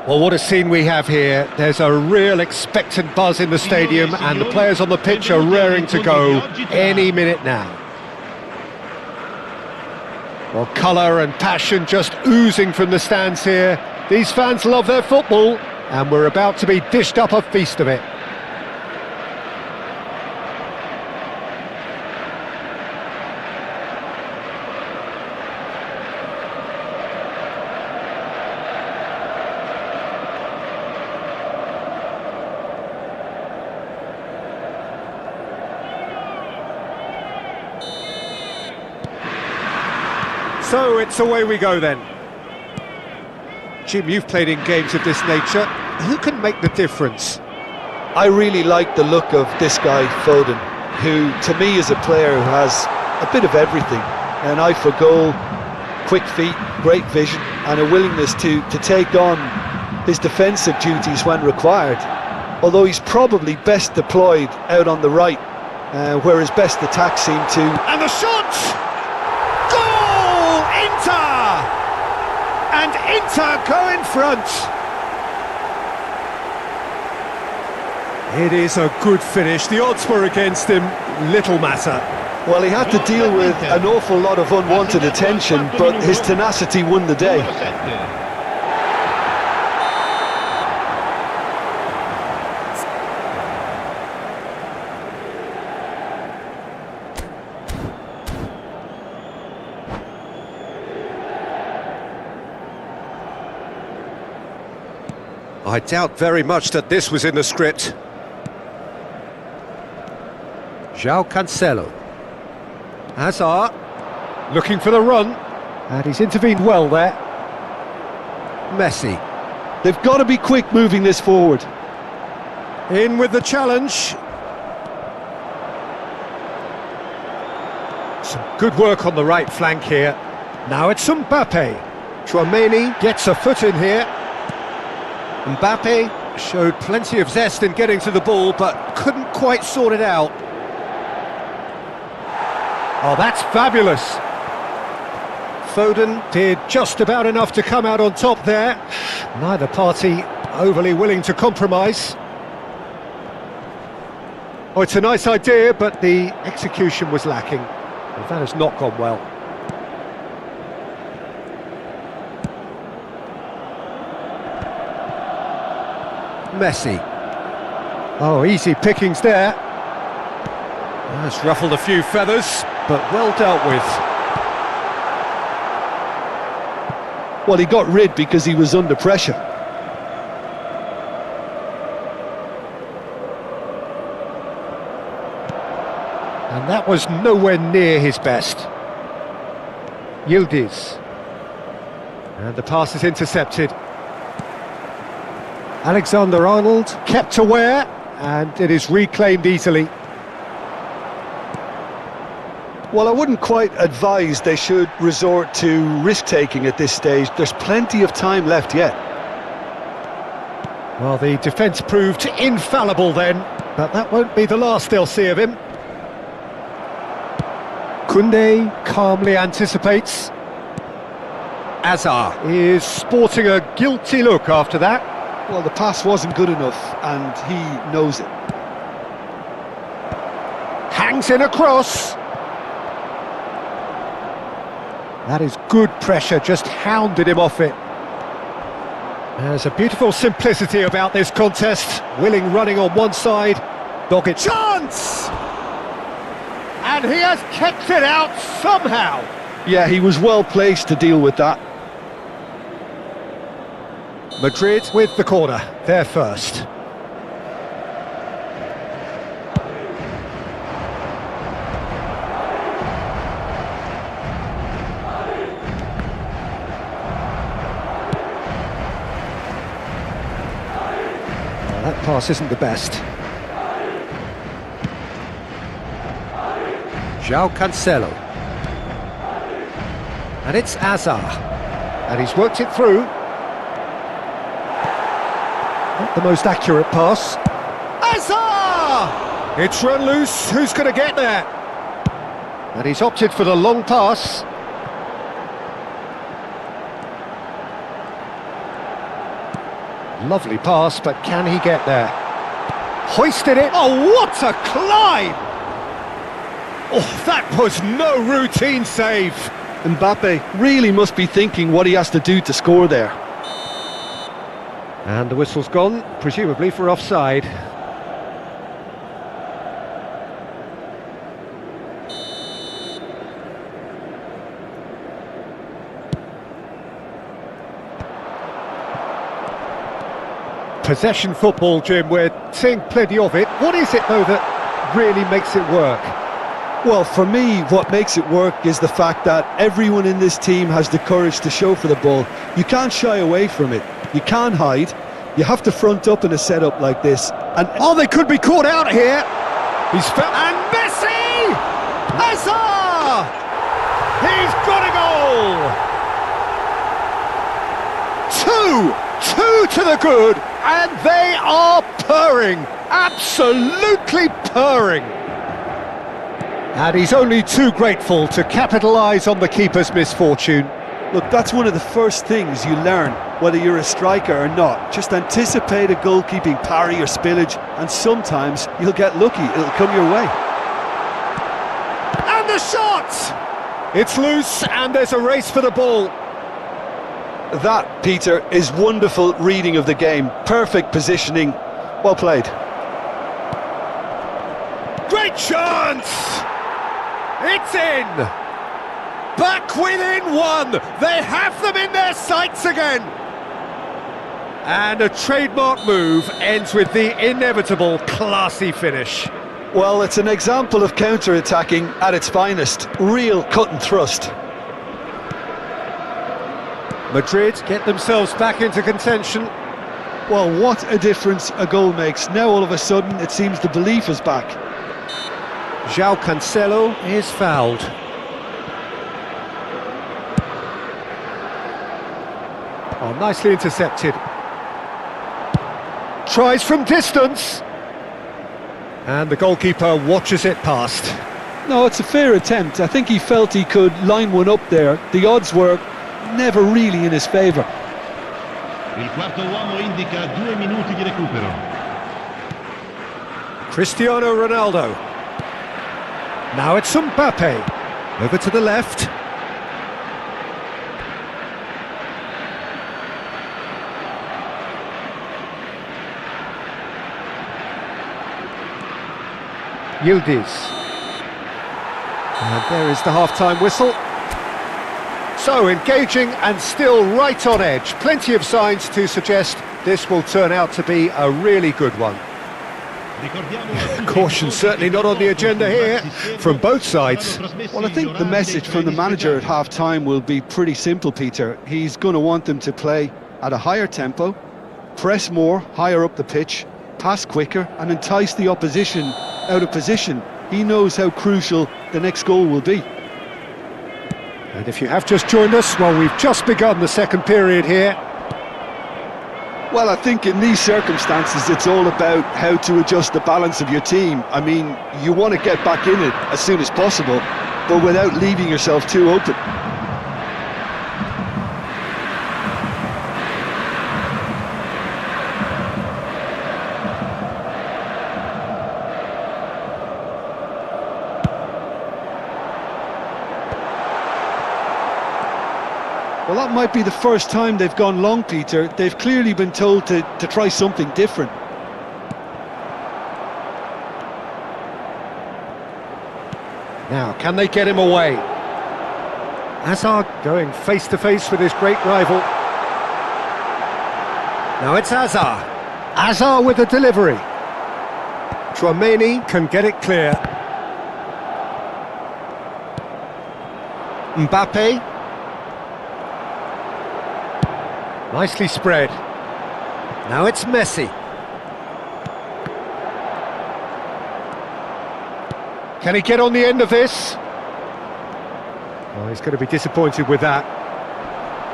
Well, what a scene we have here. There's a real expectant buzz in the stadium and the players on the pitch are raring to go any minute now. Well, colour and passion just oozing from the stands here. These fans love their football and we're about to be dished up a feast of it. So it's away we go then. Jim, you've played in games of this nature. Who can make the difference? I really like the look of this guy, Foden, who to me is a player who has a bit of everything. An eye for goal, quick feet, great vision and a willingness to take on his defensive duties when required, although he's probably best deployed out on the right, where his best attacks seem to... And the shot! Goal! Inter! And Inter go in front. It is a good finish. The odds were against him. Little matter. Well, he had to deal with an awful lot of unwanted attention, but his tenacity won the day. I doubt very much that this was in the script. João Cancelo. Hazard, looking for the run, and he's intervened well there. Messi. They've got to be quick moving this forward. In with the challenge. Some good work on the right flank here. Now it's Mbappe. Chouameni gets a foot in here. Mbappe showed plenty of zest in getting to the ball, but couldn't quite sort it out. Oh, that's fabulous. Foden did just about enough to come out on top there. Neither party overly willing to compromise. Oh, it's a nice idea, but the execution was lacking. And that has not gone well. Messi. Oh, easy pickings there. That's ruffled a few feathers, but well dealt with. Well, he got rid because he was under pressure. And that was nowhere near his best. Yildiz. And the pass is intercepted. Alexander-Arnold kept aware, and it is reclaimed easily. Well, I wouldn't quite advise they should resort to risk-taking at this stage. There's plenty of time left yet. Well, the defence proved infallible then, but that won't be the last they'll see of him. Koundé calmly anticipates. Hazard is sporting a guilty look after that. Well, the pass wasn't good enough, and he knows it. Hangs in a cross. That is good pressure, just hounded him off it. There's a beautiful simplicity about this contest. Willing running on one side, dogged chance! And he has kept it out somehow. Yeah, he was well placed to deal with that. Madrid with the corner, they're first. That pass isn't the best. João Cancelo. And it's Hazard. And he's worked it through. Not the most accurate pass. Hazard! It's run loose. Who's going to get there? And he's opted for the long pass. Lovely pass, but can he get there? Hoisted it. Oh, what a climb! Oh, that was no routine save. Mbappe really must be thinking what he has to do to score there. And the whistle's gone, presumably for offside. Possession football, Jim, we're seeing plenty of it. What is it, though, that really makes it work? Well, for me, what makes it work is the fact that everyone in this team has the courage to show for the ball. You can't shy away from it. You can't hide. You have to front up in a setup like this. And oh, they could be caught out here. He's and Messi! Hazard! He's got a goal! Two to the good, and they are purring, absolutely purring. And he's only too grateful to capitalise on the keeper's misfortune. Look, that's one of the first things you learn, whether you're a striker or not. Just anticipate a goalkeeping parry or spillage, and sometimes you'll get lucky, it'll come your way. And the shot! It's loose, and there's a race for the ball. That, Peter, is wonderful reading of the game. Perfect positioning. Well played. Great chance! It's in! Back within one! They have them in their sights again! And a trademark move ends with the inevitable classy finish. Well, it's an example of counter-attacking at its finest. Real cut and thrust. Madrid get themselves back into contention. Well, what a difference a goal makes. Now all of a sudden it seems the belief is back. João Cancelo is fouled. Oh, nicely intercepted. Tries from distance. And the goalkeeper watches it past. No, it's a fair attempt. I think he felt he could line one up there. The odds were never really in his favour. Il quarto uomo indica 2 minuti di recupero. Cristiano Ronaldo. Now it's Mbappe. Over to the left. Yildiz. And there is the half-time whistle. So engaging and still right on edge. Plenty of signs to suggest this will turn out to be a really good one. Caution certainly not on the agenda here from both sides. Well, I think the message from the manager at half-time will be pretty simple, Peter. He's going to want them to play at a higher tempo, press more, higher up the pitch, pass quicker and entice the opposition out of position. He knows how crucial the next goal will be. And if you have just joined us, well, we've just begun the second period here. Well, I think in these circumstances it's all about how to adjust the balance of your team. I mean, you want to get back in it as soon as possible, but without leaving yourself too open. Well, that might be the first time they've gone long, Peter. They've clearly been told to try something different. Now, can they get him away? Hazard going face-to-face with his great rival. Now it's Hazard. Hazard with the delivery. Tchouaméni can get it clear. Mbappe. Nicely spread. Now it's Messi. Can he get on the end of this? Oh, he's going to be disappointed with that.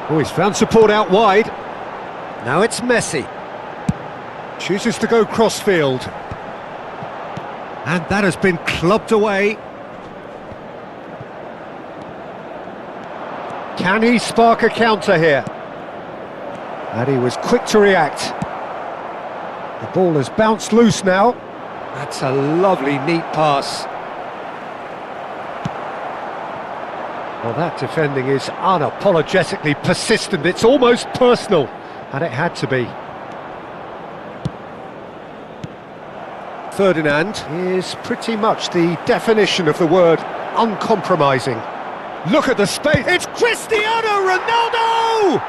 Oh, he's found support out wide. Now it's Messi. Chooses to go cross-field. And that has been clubbed away. Can he spark a counter here? And he was quick to react. The ball has bounced loose now. That's a lovely, neat pass. Well, that defending is unapologetically persistent. It's almost personal, and it had to be. Ferdinand is pretty much the definition of the word uncompromising. Look at the space. It's Cristiano Ronaldo!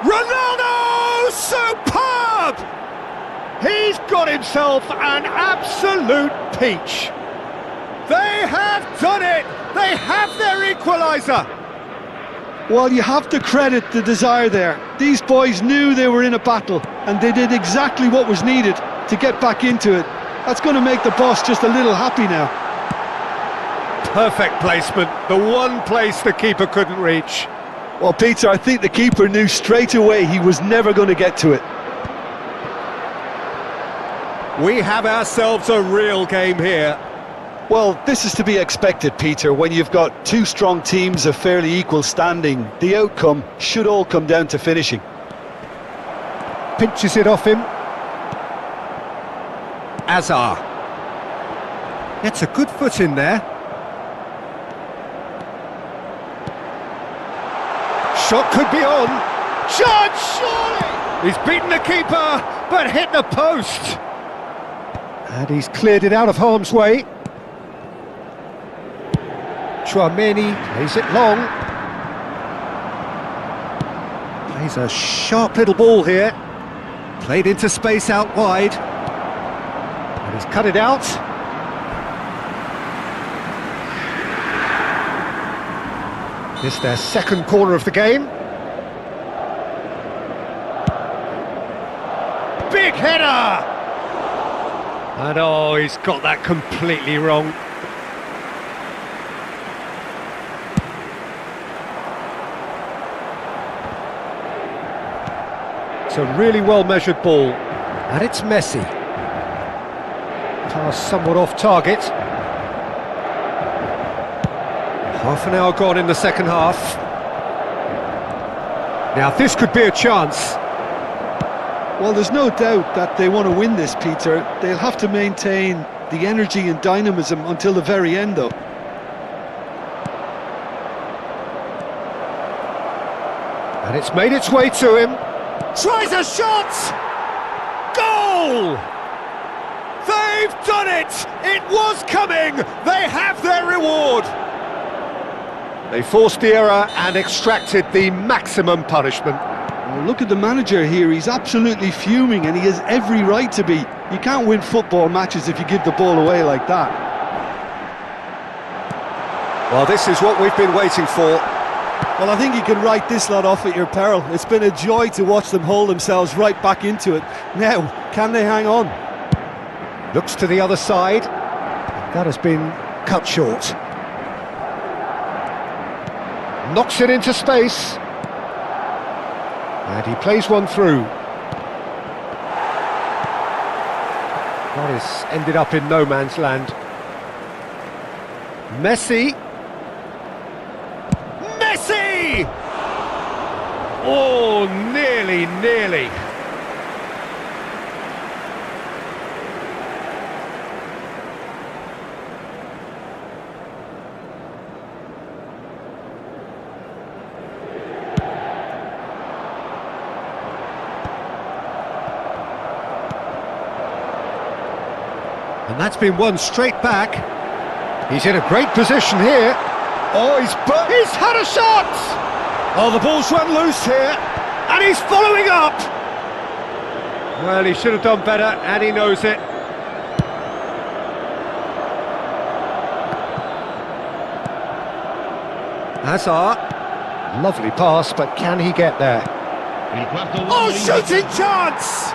Ronaldo! Superb! He's got himself an absolute peach. They have done it! They have their equaliser! Well, you have to credit the desire there. These boys knew they were in a battle, and they did exactly what was needed to get back into it. That's going to make the boss just a little happy now. Perfect placement, the one place the keeper couldn't reach. Well, Peter, I think the keeper knew straight away he was never going to get to it. We have ourselves a real game here. Well, this is to be expected, Peter. When you've got two strong teams of fairly equal standing, the outcome should all come down to finishing. Pinches it off him. Azar. Gets a good foot in there. Shot could be on. Chance, surely! He's beaten the keeper, but hit the post. And he's cleared it out of harm's way. Chouameni plays it long. Plays a sharp little ball here. Played into space out wide. And he's cut it out. This is their second corner of the game. Big header! And oh, he's got that completely wrong. It's a really well-measured ball. And it's Messi. Pass somewhat off target. Half an hour gone in the second half. Now this could be a chance. Well, there's no doubt that they want to win this, Peter. They'll have to maintain the energy and dynamism until the very end, though. And it's made its way to him. Tries a shot! Goal! They've done it! It was coming! They have their reward! They forced the error and extracted the maximum punishment. Well, look at the manager here. He's absolutely fuming, and he has every right to be. You can't win football matches if you give the ball away like that. Well, this is what we've been waiting for. Well, I think you can write this lot off at your peril. It's been a joy to watch them hold themselves right back into it. Now, can they hang on? Looks to the other side. That has been cut short. Knocks it into space. And he plays one through. That has ended up in no man's land. Messi. Messi! Oh, nearly, nearly. And that's been won straight back. He's in a great position here. Oh, he's had a shot! Oh, the ball's run loose here. And he's following up! Well, he should have done better, and he knows it. Hazard. Lovely pass, but can he get there? Oh, shooting chance!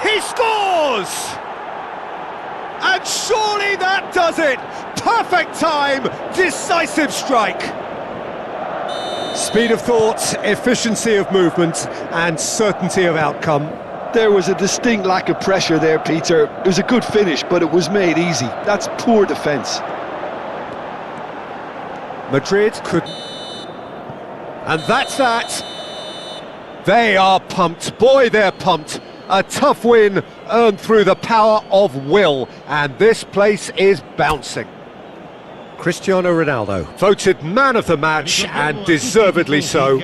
He scores! And surely that does it! Perfect time, decisive strike! Speed of thought, efficiency of movement, and certainty of outcome. There was a distinct lack of pressure there, Peter. It was a good finish, but it was made easy. That's poor defence. Madrid could... And that's that! They are pumped, boy they're pumped. A tough win earned through the power of will, and this place is bouncing. Cristiano Ronaldo, voted man of the match, and deservedly so.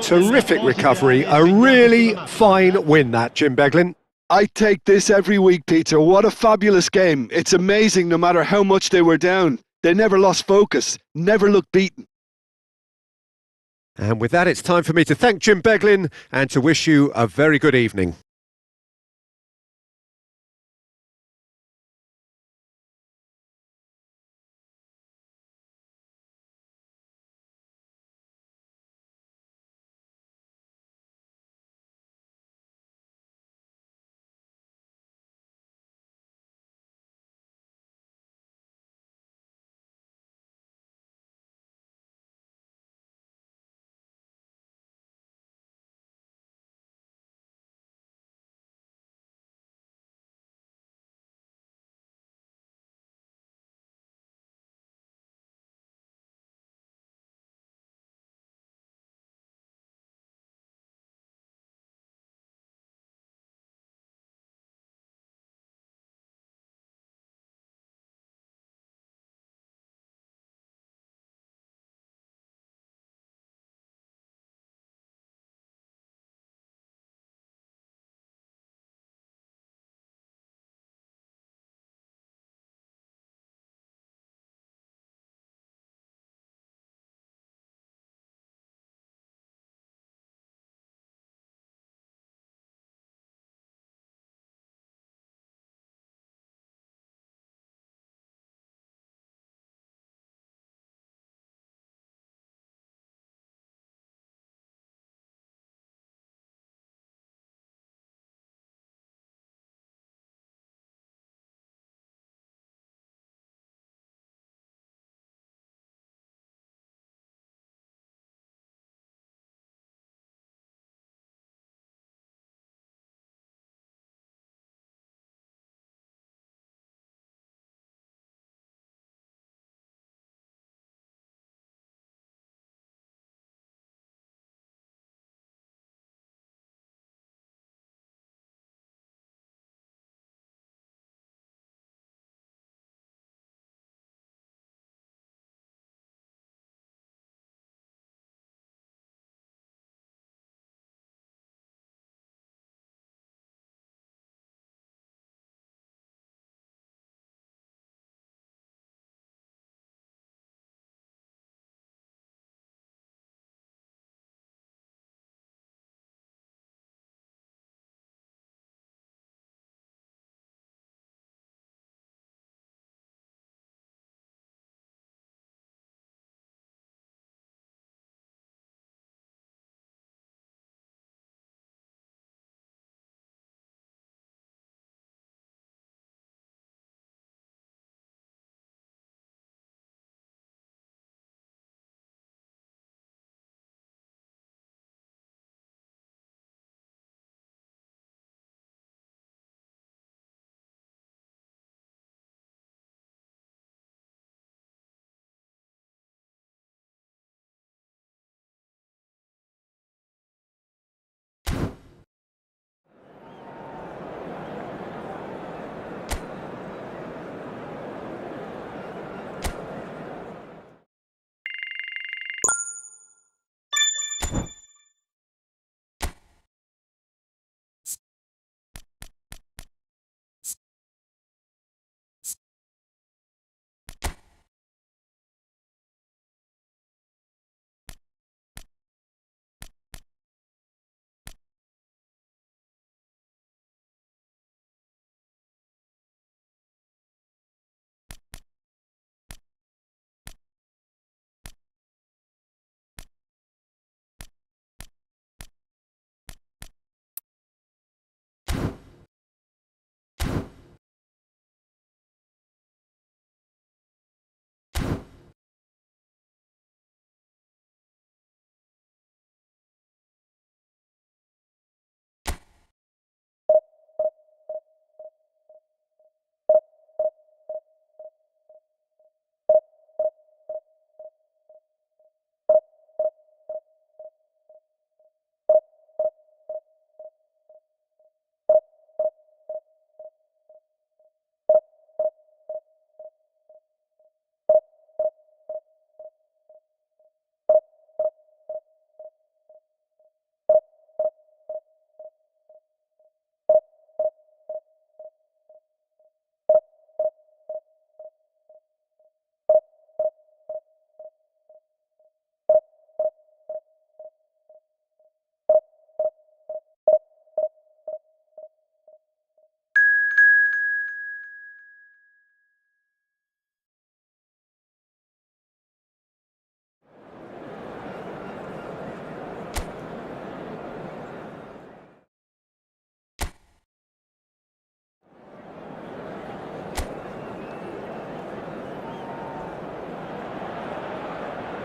Terrific recovery, a really fine win that, Jim Beglin. I take this every week, Peter. What a fabulous game. It's amazing no matter how much they were down. They never lost focus, never looked beaten. And with that, it's time for me to thank Jim Beglin and to wish you a very good evening.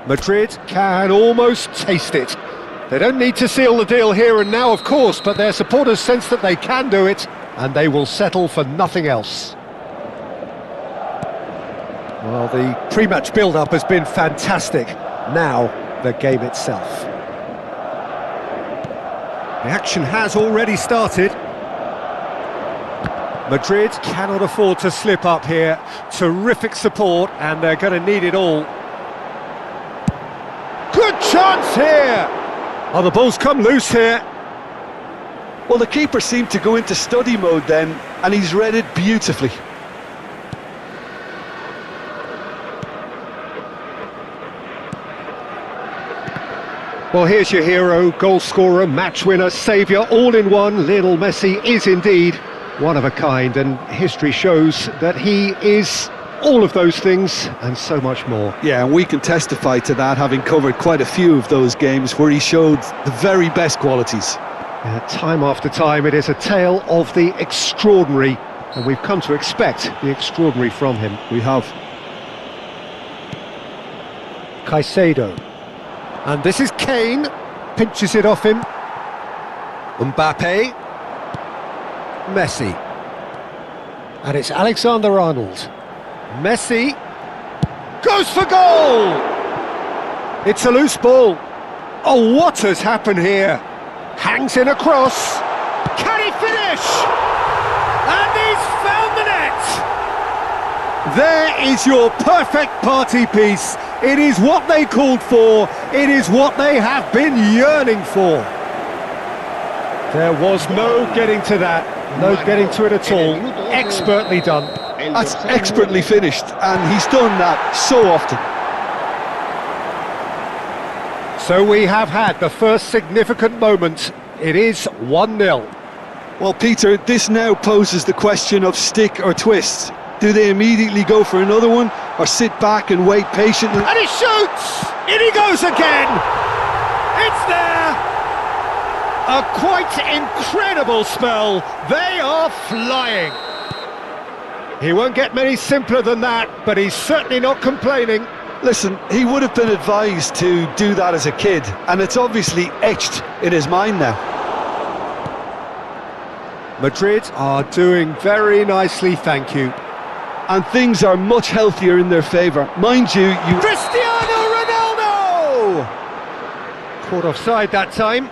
Madrid can almost taste it. They don't need to seal the deal here and now, of course, but their supporters sense that they can do it, and they will settle for nothing else. Well, the pre-match build-up has been fantastic. Now, the game itself. The action has already started. Madrid cannot afford to slip up here. Terrific support, and they're going to need it all. Good chance here! Oh, the ball's come loose here. Well, the keeper seemed to go into study mode then, and he's read it beautifully. Well, here's your hero, goal scorer, match winner, saviour, all in one. Lionel Messi is indeed one of a kind, and history shows that he is all of those things and so much more. Yeah, and we can testify to that, having covered quite a few of those games where he showed the very best qualities. Time after time, it is a tale of the extraordinary, and we've come to expect the extraordinary from him. We have. Caicedo. And this is Kane, pinches it off him. Mbappe. Messi. And it's Alexander-Arnold. Messi goes for goal! It's a loose ball. Oh, what has happened here? Hangs in a cross. Can he finish? And he's found the net! There is your perfect party piece. It is what they called for. It is what they have been yearning for. There was no getting to that. No getting to it at all. Expertly done. That's expertly finished, and he's done that so often. So we have had the first significant moment. It is 1-0. Well, Peter, this now poses the question of stick or twist. Do they immediately go for another one, or sit back and wait patiently? And he shoots! In he goes again! It's there! A quite incredible spell. They are flying. He won't get many simpler than that, but he's certainly not complaining. Listen, he would have been advised to do that as a kid, and it's obviously etched in his mind now. Madrid are doing very nicely, thank you. And things are much healthier in their favour. Mind you, Cristiano Ronaldo! Caught offside that time.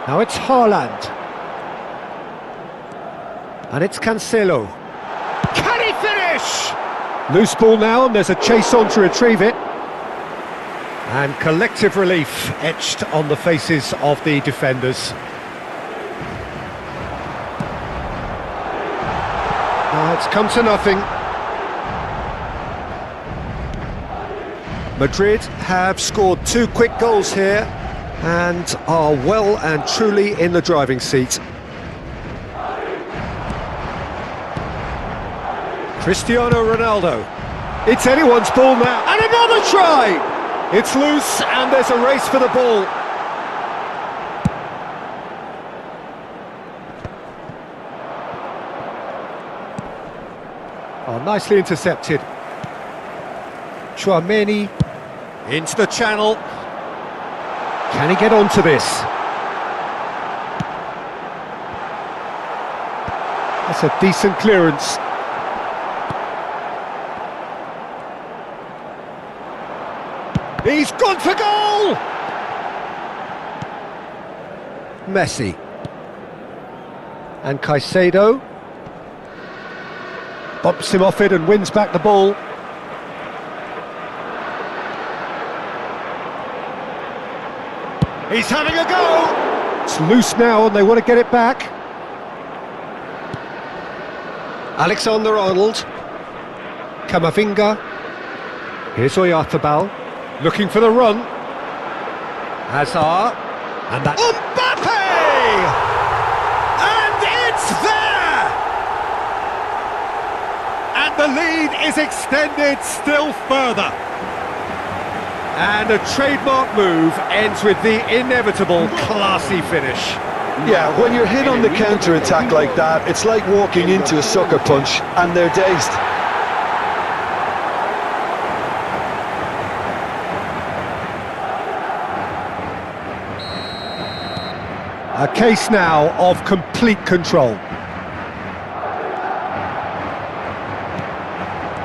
Now it's Haaland. And it's Cancelo. Can he finish? Loose ball now, and there's a chase on to retrieve it. And collective relief etched on the faces of the defenders. Now it's come to nothing. Madrid have scored 2 quick goals here and are well and truly in the driving seat. Cristiano Ronaldo. It's anyone's ball now. And another try! It's loose and there's a race for the ball. Oh, nicely intercepted. Tchouaméni into the channel. Can he get onto this? That's a decent clearance. He's gone for goal! Messi. And Caicedo bumps him off it and wins back the ball. He's having a go! It's loose now and they want to get it back. Alexander-Arnold. Camavinga. Here's Oyarzabal. Looking for the run. Hazard. And that... Mbappe! And it's there! And the lead is extended still further. And a trademark move ends with the inevitable classy finish. Yeah, when you're hit on the counter-attack like that, it's like walking into a sucker punch and they're dazed. A case now of complete control.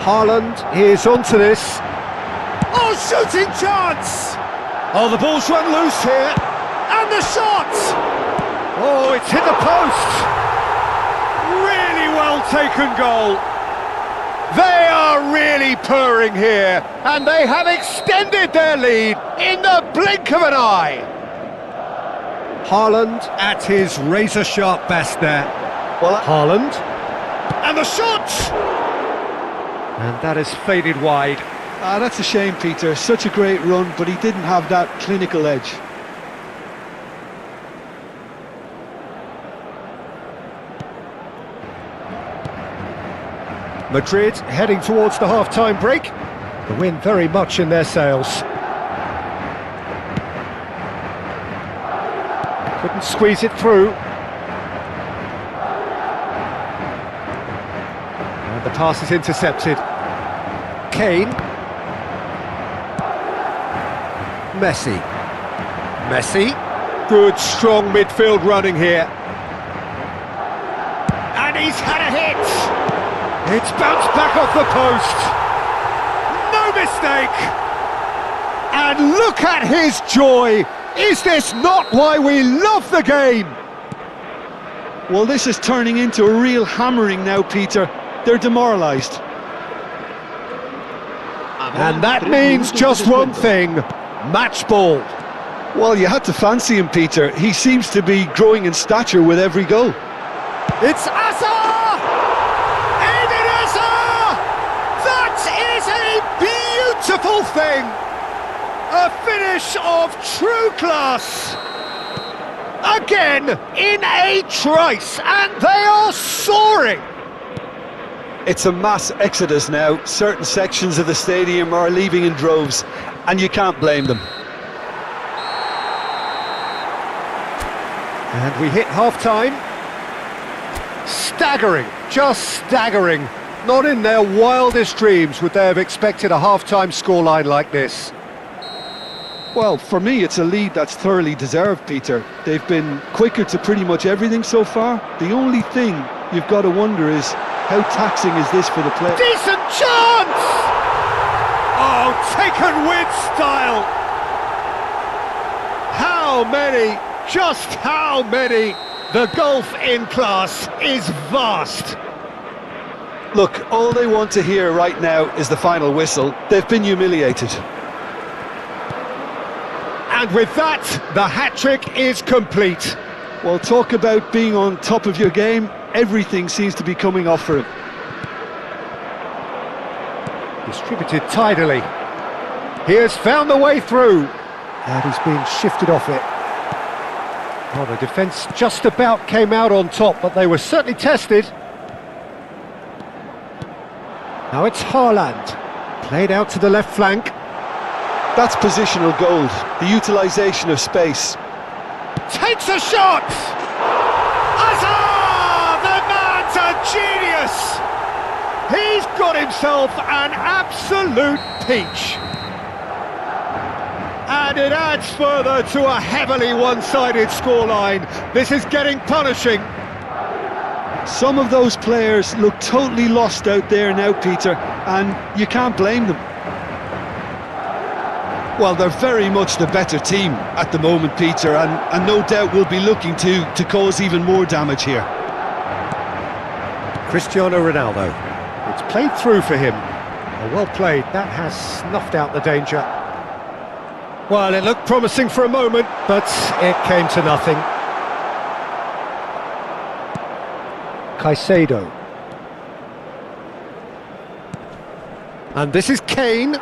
Haaland is onto this. Oh, shooting chance! Oh, the ball's run loose here. And the shot! Oh, it's hit the post. Really well taken goal. They are really purring here, and they have extended their lead in the blink of an eye. Haaland at his razor-sharp best there. Well, Haaland. And the shot! And that has faded wide. that's a shame, Peter. Such a great run, but he didn't have that clinical edge. Madrid heading towards the half-time break. The wind very much in their sails. Couldn't squeeze it through. And the pass is intercepted. Kane. Messi. Messi. Good, strong midfield running here. And he's had a hit! It's bounced back off the post. No mistake! And look at his joy! Is this not why we love the game? Well, this is turning into a real hammering now, Peter. They're demoralised. And that means just one thing, match ball. Well, you had to fancy him, Peter. He seems to be growing in stature with every goal. It's Azar! Eden Hazard! That is a beautiful thing! A finish of true class! Again, in a trice, and they are soaring! It's a mass exodus now. Certain sections of the stadium are leaving in droves, and you can't blame them. And we hit half-time. Staggering, just staggering. Not in their wildest dreams would they have expected a half-time scoreline like this. Well, for me, it's a lead that's thoroughly deserved, Peter. They've been quicker to pretty much everything so far. The only thing you've got to wonder is, how taxing is this for the player? Decent chance! Oh, taken with style! How many, just how many? The gulf in class is vast. Look, all they want to hear right now is the final whistle. They've been humiliated. And with that, the hat-trick is complete. Well, talk about being on top of your game. Everything seems to be coming off for him. Distributed tidily. He has found the way through. And he's been shifted off it. Well, the defence just about came out on top, but they were certainly tested. Now it's Haaland. Played out to the left flank. That's positional gold, the utilisation of space. Takes a shot! Hazard! The man's a genius! He's got himself an absolute peach. And it adds further to a heavily one-sided scoreline. This is getting punishing. Some of those players look totally lost out there now, Peter, and you can't blame them. Well, they're very much the better team at the moment, Peter, and no doubt will be looking to cause even more damage here. Cristiano Ronaldo. It's played through for him. Well played. That has snuffed out the danger. Well, it looked promising for a moment, but it came to nothing. Caicedo. And this is Kane.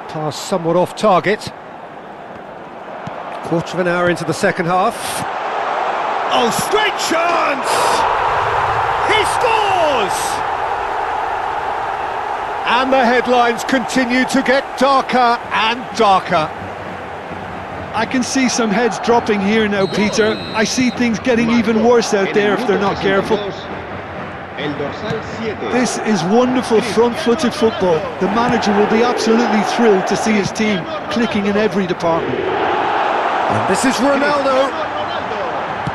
Pass somewhat off target. Quarter of an hour into the second half. Oh, straight chance! He scores! And the headlines continue to get darker and darker. I can see some heads dropping here now, Peter. I see things getting even worse out there if they're not careful. El dorsal 7. This is wonderful front-footed football. The manager will be absolutely thrilled to see his team clicking in every department. And this is Ronaldo.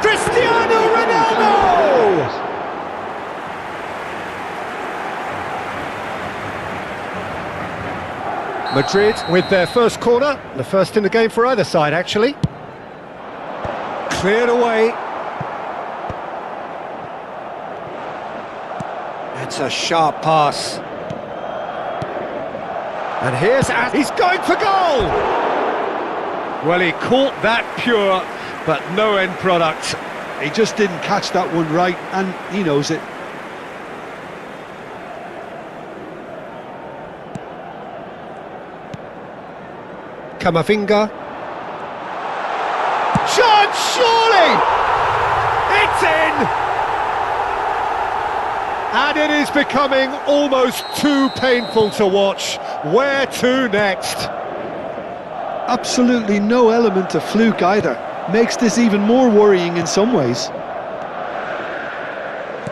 Cristiano Ronaldo! Madrid with their first corner, the first in the game for either side actually. Cleared away. It's a sharp pass. And he's going for goal! Well, he caught that pure, but no end product. He just didn't catch that one right, and he knows it. Camavinga. Chance, surely! It's in! And it is becoming almost too painful to watch. Where to next? Absolutely no element of fluke either. Makes this even more worrying in some ways.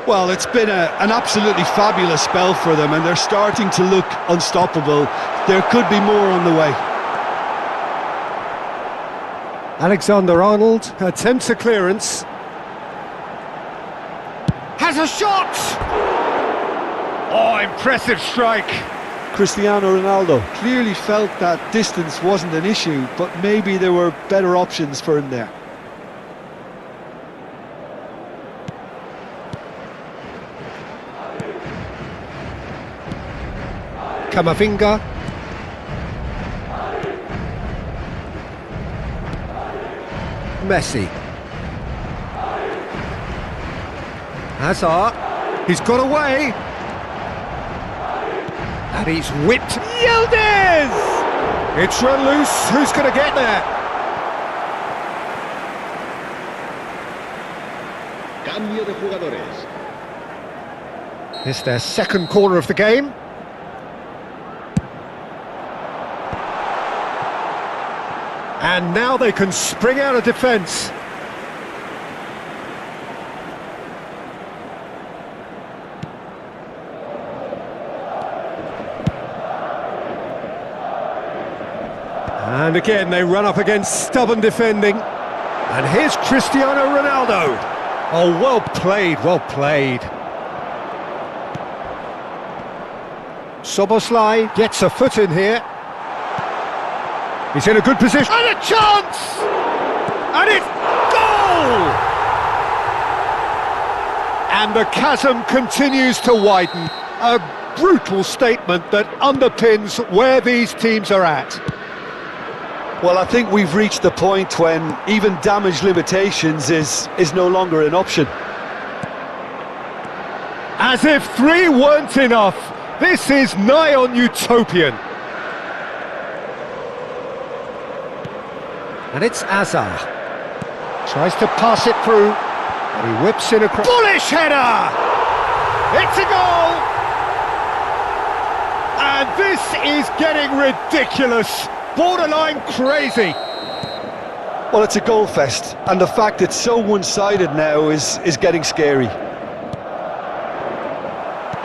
Well, it's been an absolutely fabulous spell for them, and they're starting to look unstoppable. There could be more on the way. Alexander-Arnold attempts a clearance. Has a shot! Oh, impressive strike. Cristiano Ronaldo clearly felt that distance wasn't an issue, but maybe there were better options for him there. Camavinga. Messi. Hazard. He's got away. And he's whipped. Yildiz! It's run loose. Who's going to get there? Cambio de jugadores. It's their second corner of the game. And now they can spring out of defence. And again they run up against stubborn defending. And here's Cristiano Ronaldo. Oh, well played, well played. Szoboszlai gets a foot in here. He's in a good position. And a chance! And it's goal! And the chasm continues to widen. A brutal statement that underpins where these teams are at. Well, I think we've reached the point when even damage limitations is no longer an option. As if 3 weren't enough, this is nigh on utopian. And it's Hazard. Tries to pass it through. And he whips in across. Bullish header! It's a goal! And this is getting ridiculous. Borderline crazy. Well, it's a goal fest, and the fact it's so one-sided now is getting scary.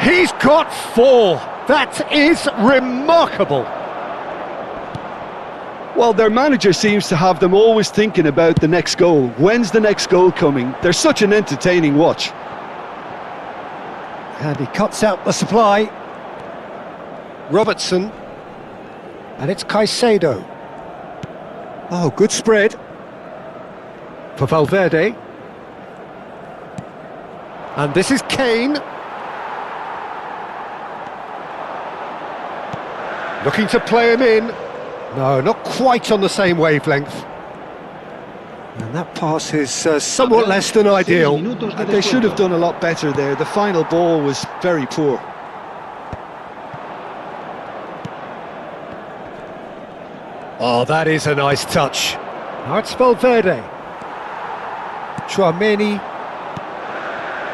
He's got 4. That is remarkable. Well, their manager seems to have them always thinking about the next goal. When's the next goal coming? They're such an entertaining watch. And he cuts out the supply. Robertson. And it's Caicedo. Oh, good spread. For Valverde. And this is Kane. Looking to play him in. No, not quite on the same wavelength. And that pass is somewhat less than ideal. They should have done a lot better there. The final ball was very poor. Oh, that is a nice touch. Now it's Valverde. Tchouaméni.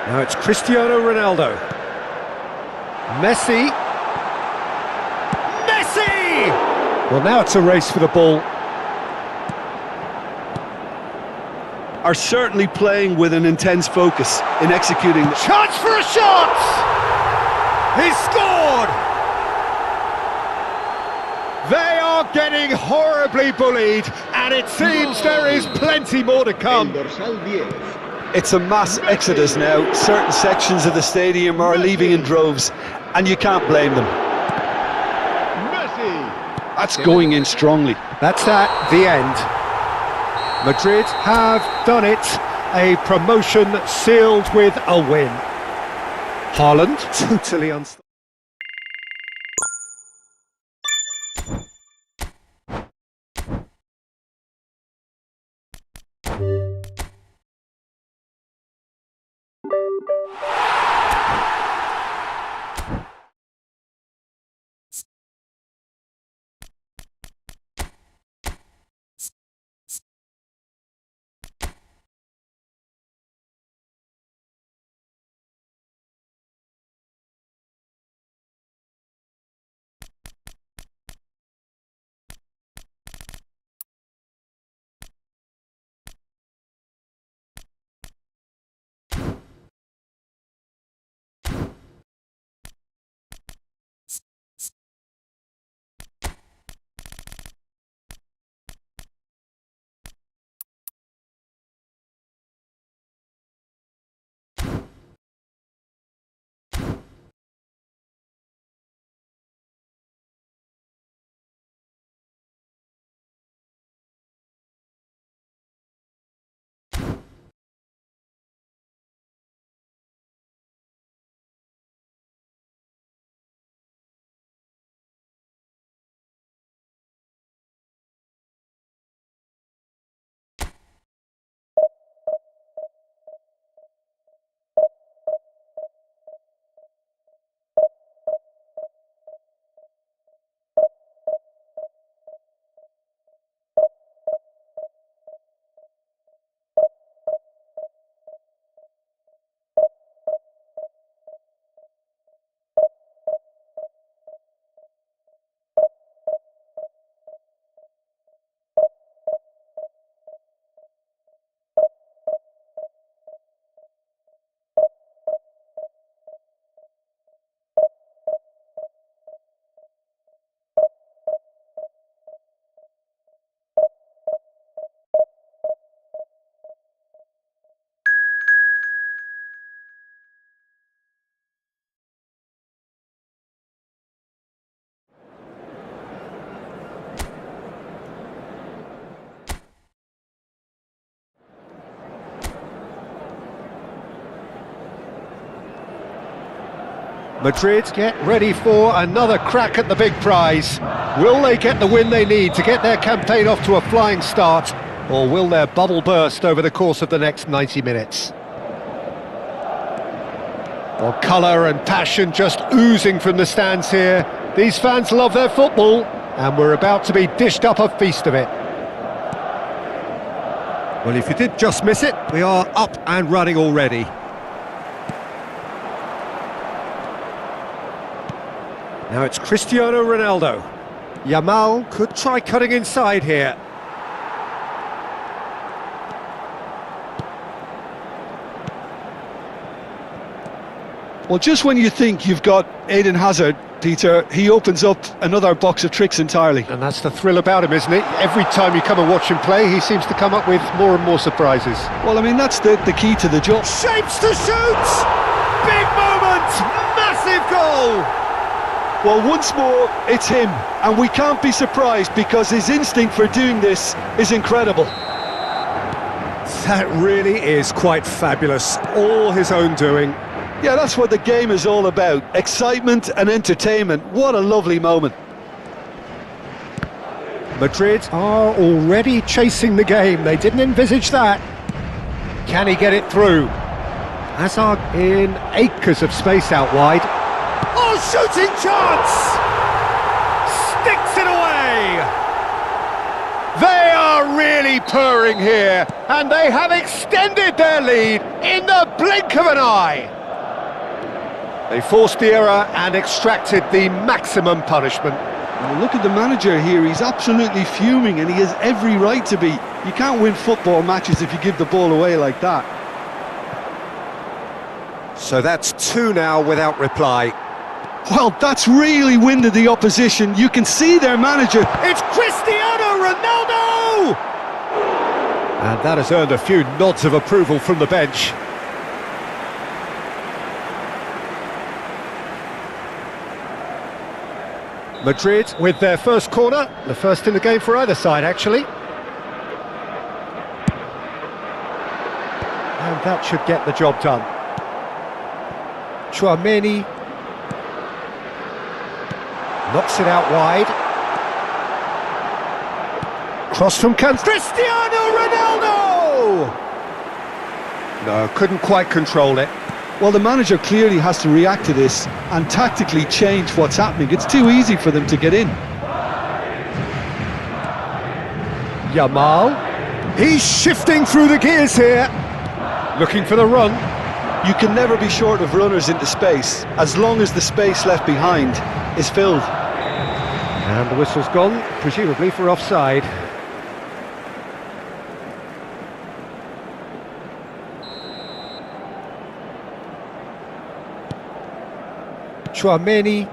Now it's Cristiano Ronaldo. Messi. Well, now it's a race for the ball. Are certainly playing with an intense focus in executing the Chance for a shot! He's scored! They are getting horribly bullied, and it seems there is plenty more to El come. dorsal 10. It's a mass exodus now. Certain sections of the stadium are leaving in droves, and you can't blame them. Messi. That's going in strongly. That's at the end. Madrid have done it. A promotion sealed with a win. Haaland totally unstoppable. Madrid get ready for another crack at the big prize. Will they get the win they need to get their campaign off to a flying start, or will their bubble burst over the course of the next 90 minutes? Well, colour and passion just oozing from the stands here. These fans love their football, and we're about to be dished up a feast of it. Well, if you did just miss it, we are up and running already. Now it's Cristiano Ronaldo. Yamal could try cutting inside here. Well, just when you think you've got Eden Hazard, Peter, he opens up another box of tricks entirely. And that's the thrill about him, isn't it? Every time you come and watch him play, he seems to come up with more and more surprises. Well, I mean, that's the key to the job. Shapes to shoot! Big moment! Massive goal! Well, once more, it's him, and we can't be surprised because his instinct for doing this is incredible. That really is quite fabulous. All his own doing. Yeah, that's what the game is all about. Excitement and entertainment. What a lovely moment. Madrid are already chasing the game. They didn't envisage that. Can he get it through? Hazard in acres of space out wide. Oh, shooting chance! Sticks it away! They are really purring here, and they have extended their lead in the blink of an eye. They forced the error and extracted the maximum punishment. Well, look at the manager here, he's absolutely fuming and he has every right to be. You can't win football matches if you give the ball away like that. So that's 2 now without reply. Well, that's really winded the opposition. You can see their manager. It's Cristiano Ronaldo! And that has earned a few nods of approval from the bench. Madrid with their first corner, the first in the game for either side actually. And that should get the job done. Tchouaméni knocks it out wide. Cross from Cristiano Ronaldo! No, couldn't quite control it. Well, the manager clearly has to react to this and tactically change what's happening. It's too easy for them to get in. Yamal. He's shifting through the gears here. Looking for the run. You can never be short of runners into space, as long as the space left behind is filled. And the whistle's gone, presumably for offside. Tchouaméni.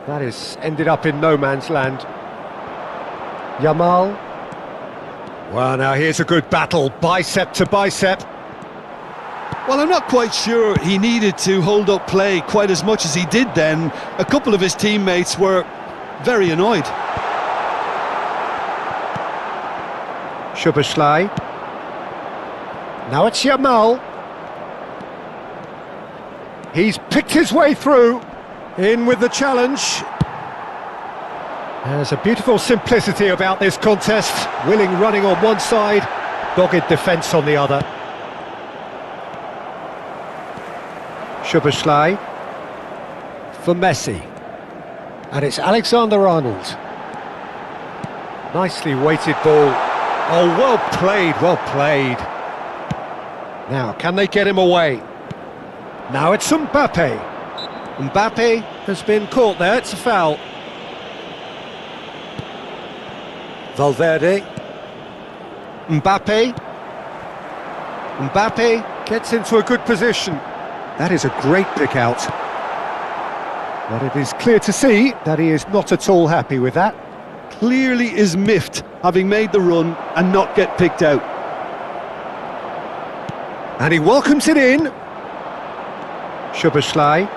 That is ended up in no man's land. Yamal. Well, now here's a good battle, bicep to bicep. Well, I'm not quite sure he needed to hold up play quite as much as he did then. A couple of his teammates were very annoyed. Szoboszlai. Now it's Yamal. He's picked his way through. In with the challenge. There's a beautiful simplicity about this contest. Willing running on one side, dogged defence on the other. Szoboszlai for Messi. And it's Alexander-Arnold. Nicely weighted ball. Oh, well played, well played. Now, can they get him away? Now it's Mbappe. Mbappe has been caught there, it's a foul. Valverde. Mbappe. Mbappe gets into a good position. That is a great pick out. But it is clear to see that he is not at all happy with that. Clearly is miffed, having made the run and not get picked out. And he welcomes it in. Szoboszlai.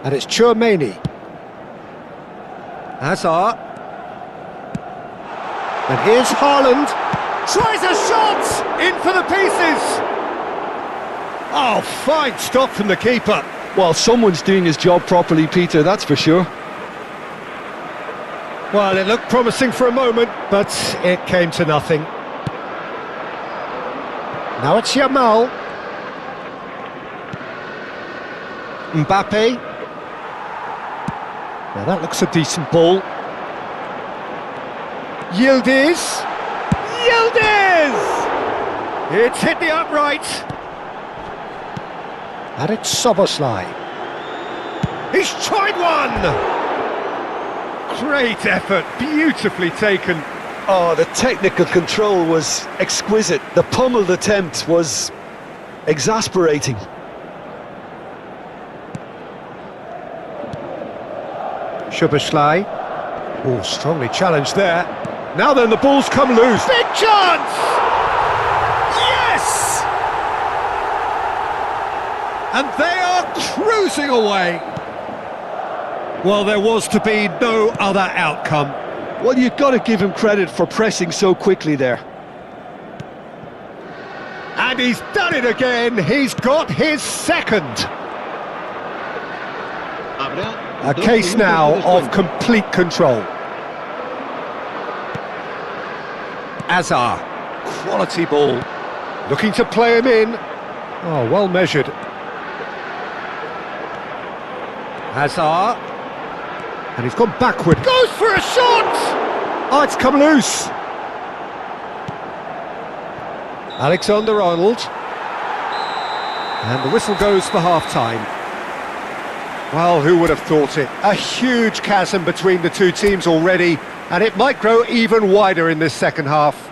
And it's Tchouaméni. Hazard. And here's Haaland. Tries a shot! In for the pieces! Oh, fine stop from the keeper. Well, someone's doing his job properly, Peter, that's for sure. Well, it looked promising for a moment, but it came to nothing. Now it's Yamal. Mbappe. Now that looks a decent ball. Yildiz. Yildiz! It's hit the upright. And it's Szoboszlai. He's tried one! Great effort, beautifully taken. Oh, the technical control was exquisite. The pummeled attempt was exasperating. Szoboszlai. Oh, strongly challenged there. Now then, the ball's come loose. Big chance! Yes! And they are cruising away. Well, there was to be no other outcome. Well, you've got to give him credit for pressing so quickly there. And he's done it again. He's got his second. A case now of complete control. Hazard, quality ball. Looking to play him in. Oh, well measured. Hazard. And he's gone backward. Goes for a shot! Oh, it's come loose. Alexander-Arnold. And the whistle goes for half-time. Well, who would have thought it? A huge chasm between the two teams already, and it might grow even wider in this second half.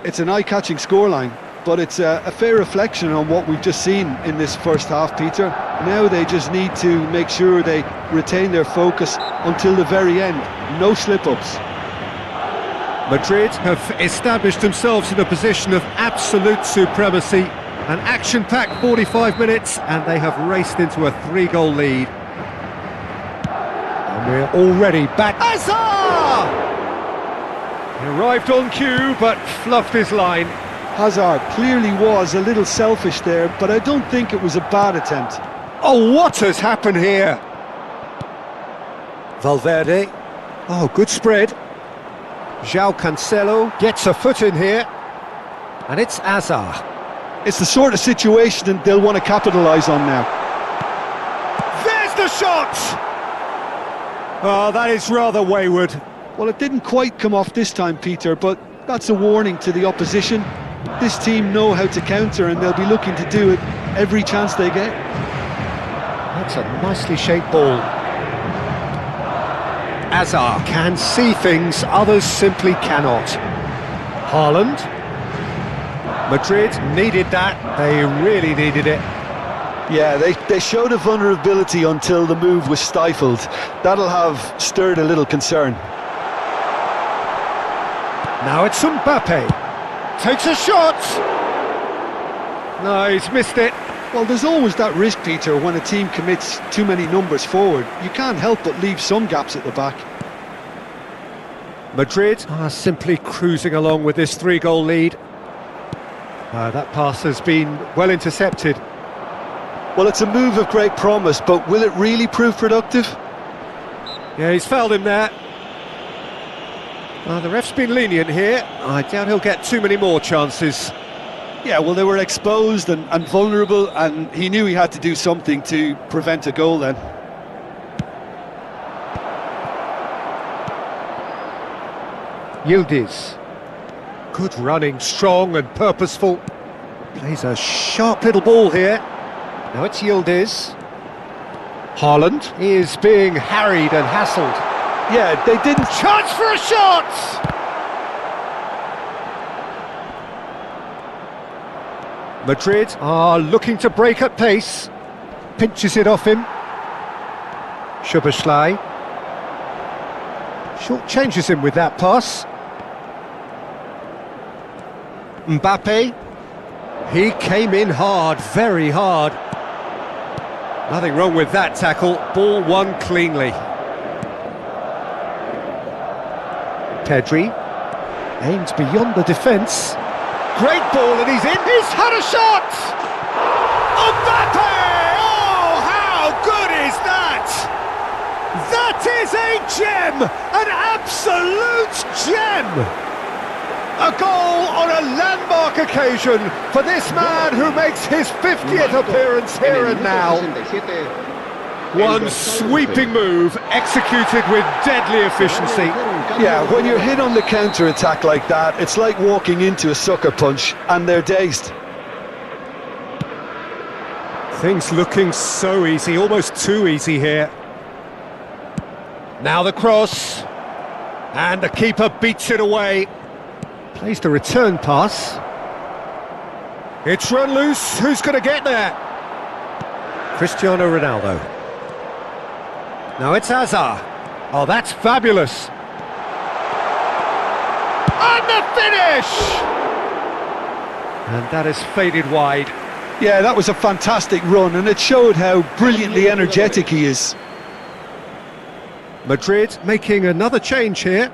It's an eye-catching scoreline, but it's a fair reflection on what we've just seen in this first half, Peter. Now they just need to make sure they retain their focus until the very end. No slip-ups. Madrid have established themselves in a position of absolute supremacy. An action-packed 45 minutes, and they have raced into a 3-goal lead. And we're already back. Hazard! He arrived on cue, but fluffed his line. Hazard clearly was a little selfish there, but I don't think it was a bad attempt. Oh, what has happened here? Valverde. Oh, good spread. João Cancelo gets a foot in here. And it's Hazard. It's the sort of situation they'll want to capitalise on now. There's the shot! Oh, that is rather wayward. Well, it didn't quite come off this time, Peter, but that's a warning to the opposition. This team know how to counter, and they'll be looking to do it every chance they get. That's a nicely shaped ball. Hazard can see things others simply cannot. Haaland. Madrid needed that, they really needed it. Yeah, they showed a vulnerability until the move was stifled. That'll have stirred a little concern. Now it's Mbappe. Takes a shot! No, he's missed it. Well, there's always that risk, Peter, when a team commits too many numbers forward. You can't help but leave some gaps at the back. Madrid are simply cruising along with this 3-goal lead. That pass has been well intercepted. Well, it's a move of great promise, but will it really prove productive? Yeah, he's fouled him there. The ref's been lenient here. I doubt he'll get too many more chances. Yeah, well, they were exposed and vulnerable, and he knew he had to do something to prevent a goal then. Yildiz. Good running, strong and purposeful. Plays a sharp little ball here. Now it's Yildiz. Haaland is being harried and hassled. Yeah, they didn't... Chance for a shot! Madrid are looking to break at pace. Pinches it off him. Szoboszlai. Short changes him with that pass. Mbappe. He came in hard, very hard. Nothing wrong with that tackle. Ball won cleanly. Pedri aims beyond the defence. Great ball and he's in. He's had a shot! Mbappe! Oh, how good is that? That is a gem! An absolute gem! A goal on a landmark occasion for this man who makes his 50th appearance here and now. One sweeping move executed with deadly efficiency. Yeah, when you're hit on the counter-attack like that, it's like walking into a sucker punch, and they're dazed. Things looking so easy, almost too easy here. Now the cross, and the keeper beats it away. Plays the return pass. It's run loose, who's going to get there? Cristiano Ronaldo. Now it's Hazard. Oh, that's fabulous. And the finish! And that has faded wide. Yeah, that was a fantastic run, and it showed how brilliantly energetic he is. Madrid making another change here.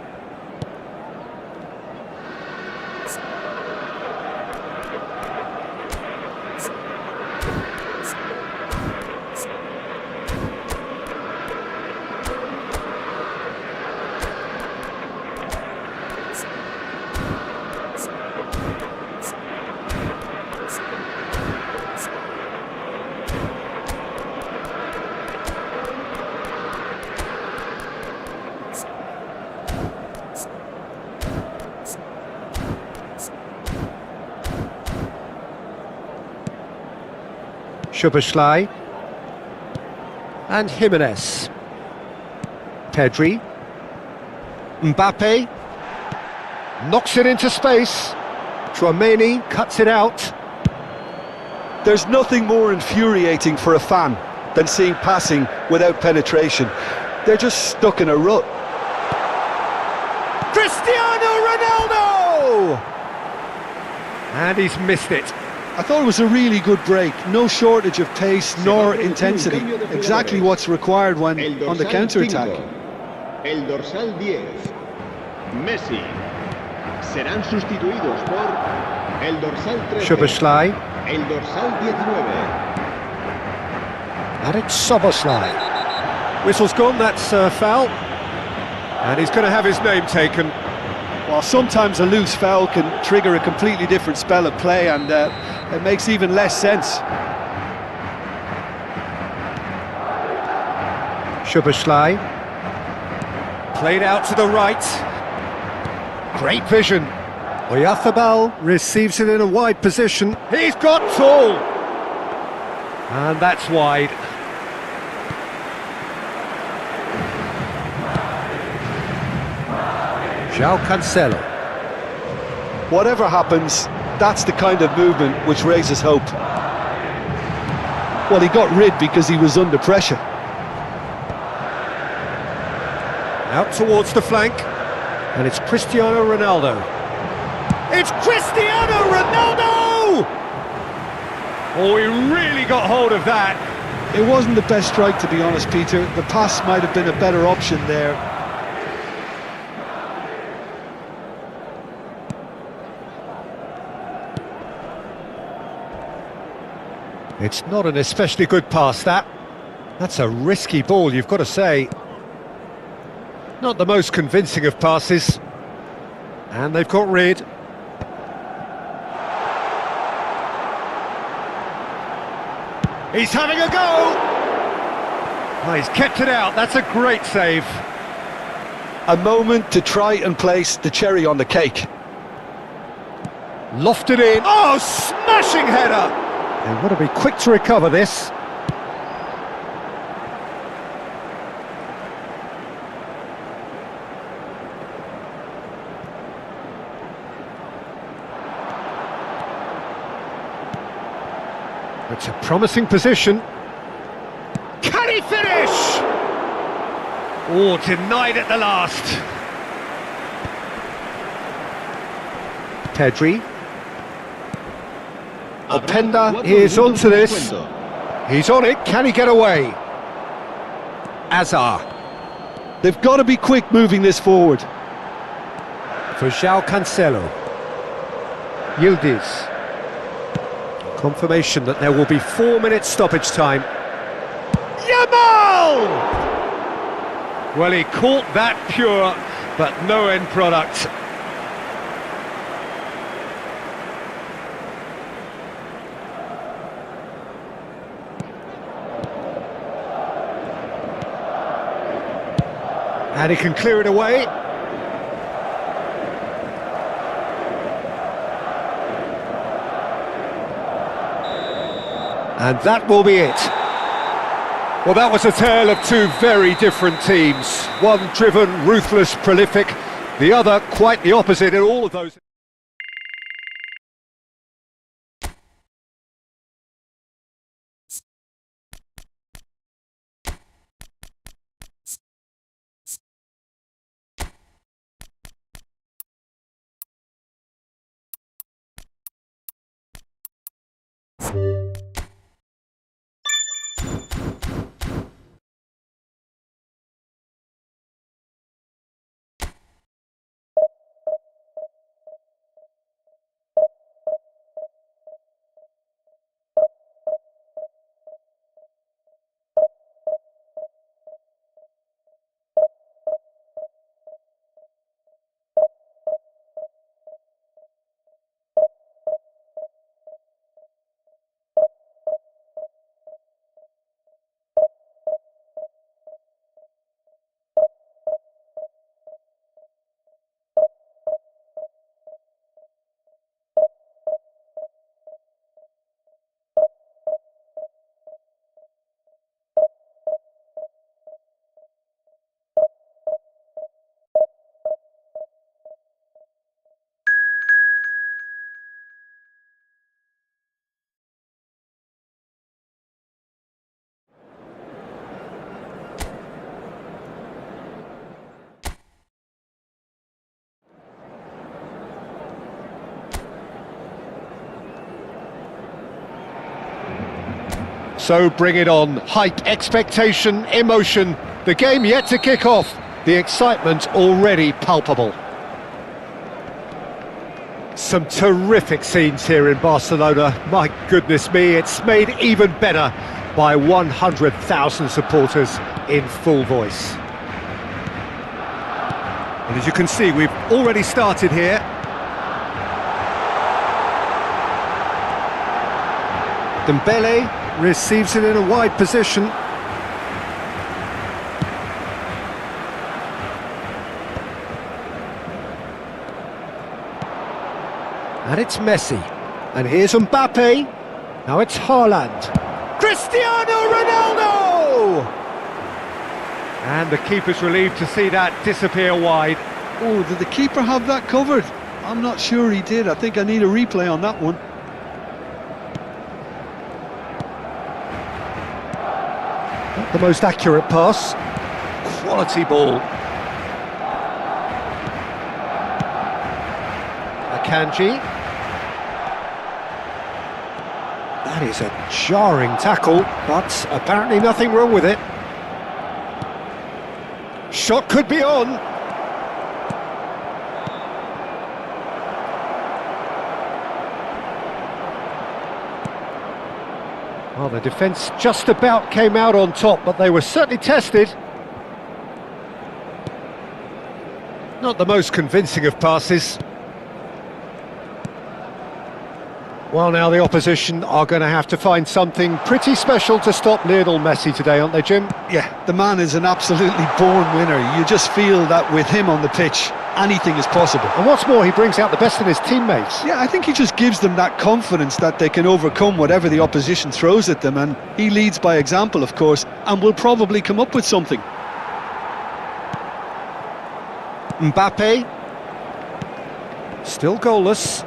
Szoboszlai. And Jimenez. Pedri. Mbappe. Knocks it into space. Tchouaméni cuts it out. There's nothing more infuriating for a fan than seeing passing without penetration. They're just stuck in a rut. Cristiano Ronaldo! And he's missed it. I thought it was a really good break. No shortage of pace nor intensity. Exactly what's required when on the counter-attack. El dorsal 10. Messi. Serán sustituidos por el dorsal 13. Szoboszlai. El dorsal 19. And it's Szoboszlai. Whistle's gone, that's a foul. And he's going to have his name taken. Well, sometimes a loose foul can trigger a completely different spell of play, and it makes even less sense. Szoboszlai. Played out to the right. Great vision. Oyarzabal receives it in a wide position. He's got tall. And that's wide. João Cancelo. Whatever happens, that's the kind of movement which raises hope. Well, he got rid because he was under pressure. Out towards the flank. And it's Cristiano Ronaldo. It's Cristiano Ronaldo! Oh, he really got hold of that. It wasn't the best strike, to be honest, Peter. The pass might have been a better option there. It's not an especially good pass, that. That's a risky ball, you've got to say. Not the most convincing of passes. And they've got rid. He's having a go! Oh, he's kept it out, that's a great save. A moment to try and place the cherry on the cake. Lofted in. Oh, smashing header! They've got to be quick to recover this. It's a promising position. Can he finish? Oh, denied at the last. Pedri. Openda is onto this. He's on it. Can he get away? Azar. They've got to be quick moving this forward. For João Cancelo. Yildiz. Confirmation that there will be 4 minutes stoppage time. Yamal! Well, he caught that pure, but no end product. And he can clear it away. And that will be it. Well, that was a tale of two very different teams. One driven, ruthless, prolific. The other quite the opposite in all of those. So bring it on. Hype, expectation, emotion. The game yet to kick off. The excitement already palpable. Some terrific scenes here in Barcelona. My goodness me, it's made even better by 100,000 supporters in full voice. And as you can see, we've already started here. Dembele receives it in a wide position. And it's Messi. And here's Mbappe. Now it's Haaland. Cristiano Ronaldo! And the keeper's relieved to see that disappear wide. Oh, did the keeper have that covered? I'm not sure he did. I think I need a replay on that one. Not the most accurate pass. Quality ball. Akanji. That is a jarring tackle, but apparently nothing wrong with it. Shot could be on. Well, the defence just about came out on top, but they were certainly tested. Not the most convincing of passes. Well, now the opposition are going to have to find something pretty special to stop Lionel Messi today, aren't they, Jim? Yeah, the man is an absolutely born winner. You just feel that with him on the pitch, anything is possible. And what's more, he brings out the best in his teammates. Yeah, I think he just gives them that confidence that they can overcome whatever the opposition throws at them, and he leads by example, of course, and will probably come up with something. Mbappe. Still goalless.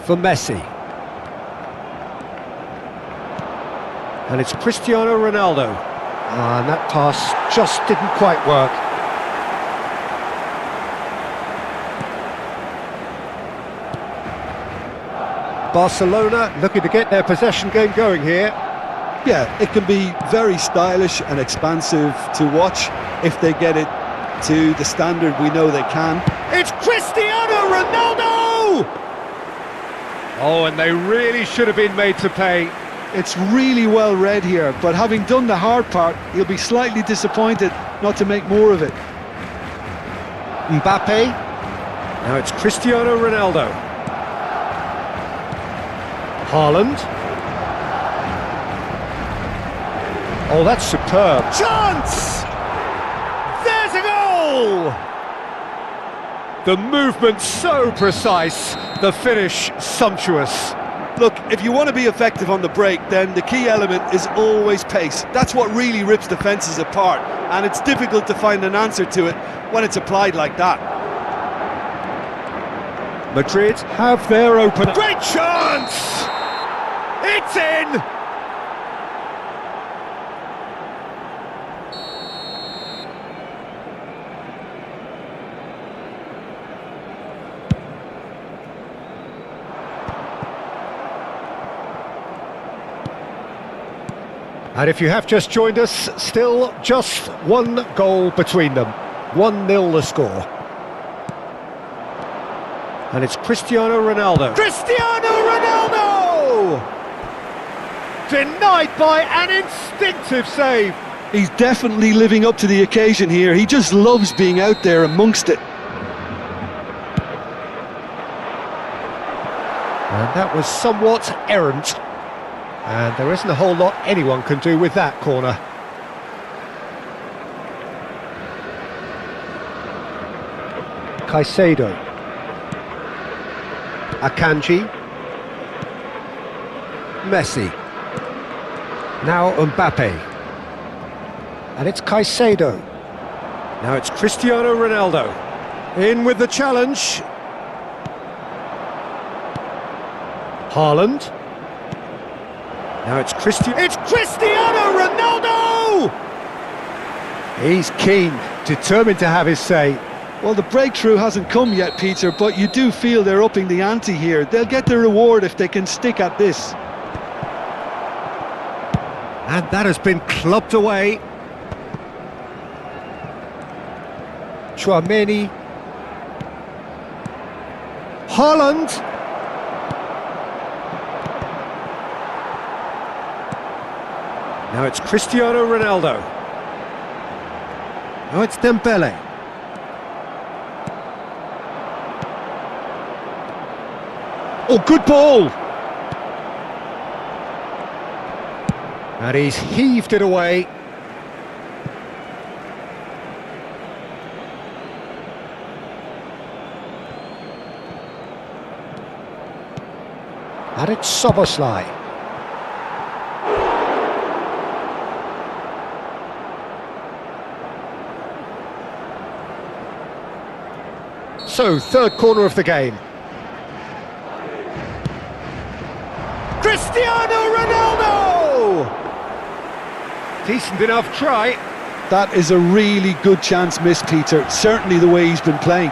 For Messi. And it's Cristiano Ronaldo. And that pass just didn't quite work. Barcelona looking to get their possession game going here. Yeah, it can be very stylish and expansive to watch if they get it to the standard we know they can. It's Cristiano Ronaldo! Oh, and they really should have been made to pay. It's really well read here, but having done the hard part, he'll be slightly disappointed not to make more of it. Mbappe. Now it's Cristiano Ronaldo. Haaland. Oh, that's superb. Chance! There's a goal! The movement so precise, the finish sumptuous. Look, if you want to be effective on the break, then the key element is always pace. That's what really rips defences apart, and it's difficult to find an answer to it when it's applied like that. Madrid have their opener. Great chance! It's in! And if you have just joined us, still just one goal between them. 1-0 the score. And it's Cristiano Ronaldo. Cristiano Ronaldo! Denied by an instinctive save. He's definitely living up to the occasion here. He just loves being out there amongst it. And that was somewhat errant. And there isn't a whole lot anyone can do with that corner. Caicedo. Akanji. Messi. Now Mbappe. And it's Caicedo. Now it's Cristiano Ronaldo. In with the challenge. Haaland. Now it's Cristiano Ronaldo! He's keen, determined to have his say. Well, the breakthrough hasn't come yet, Peter, but you do feel they're upping the ante here. They'll get the reward if they can stick at this. And that has been clubbed away. Chouameni. Haaland. Now it's Cristiano Ronaldo. Now it's Dembele. Oh, good ball! And he's heaved it away. And it's Szoboszlai. So, third corner of the game. Cristiano Ronaldo! Decent enough try. That is a really good chance missed, Peter. Certainly the way he's been playing.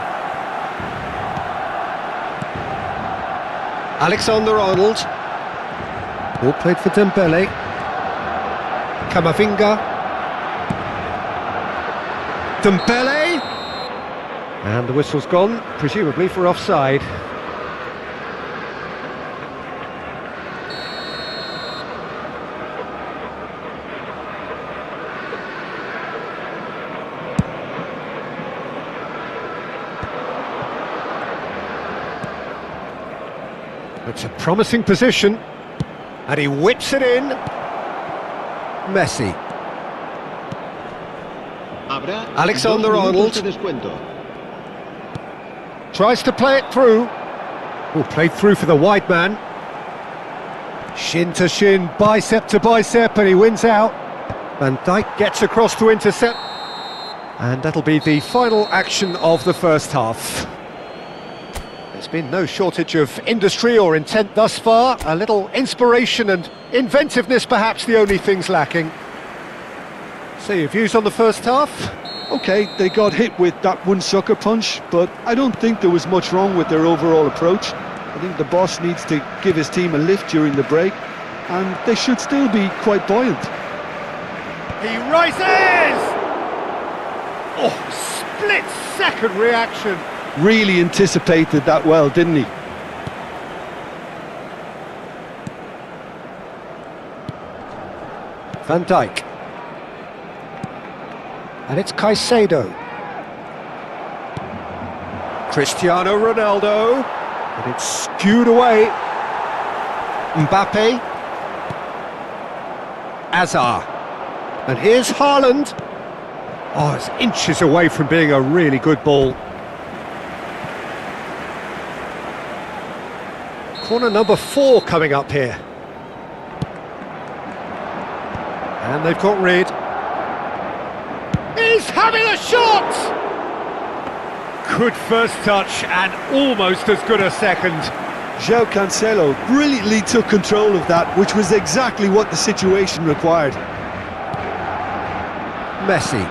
Alexander-Arnold. Ball played for Dembele. Camavinga. Dembele. And the whistle's gone, presumably for offside. It's a promising position, and he whips it in. Messi. Alexander-Arnold tries to play it through. Oh, played through for the wide man. Shin to shin, bicep to bicep, and he wins out. Van Dijk gets across to intercept. And that'll be the final action of the first half. There's been no shortage of industry or intent thus far. A little inspiration and inventiveness perhaps the only things lacking. So your views on the first half? Okay, they got hit with that one sucker punch, but I don't think there was much wrong with their overall approach. I think the boss needs to give his team a lift during the break, and they should still be quite buoyant. He rises! Oh, split-second reaction. Really anticipated that well, didn't he? Van Dijk. And it's Caicedo. Cristiano Ronaldo. And it's skewed away. Mbappe. Hazard. And here's Haaland. Oh, it's inches away from being a really good ball. Corner number 4 coming up here. And they've got rid. He's having a shot! Good first touch and almost as good a second. João Cancelo brilliantly took control of that, which was exactly what the situation required. Messi.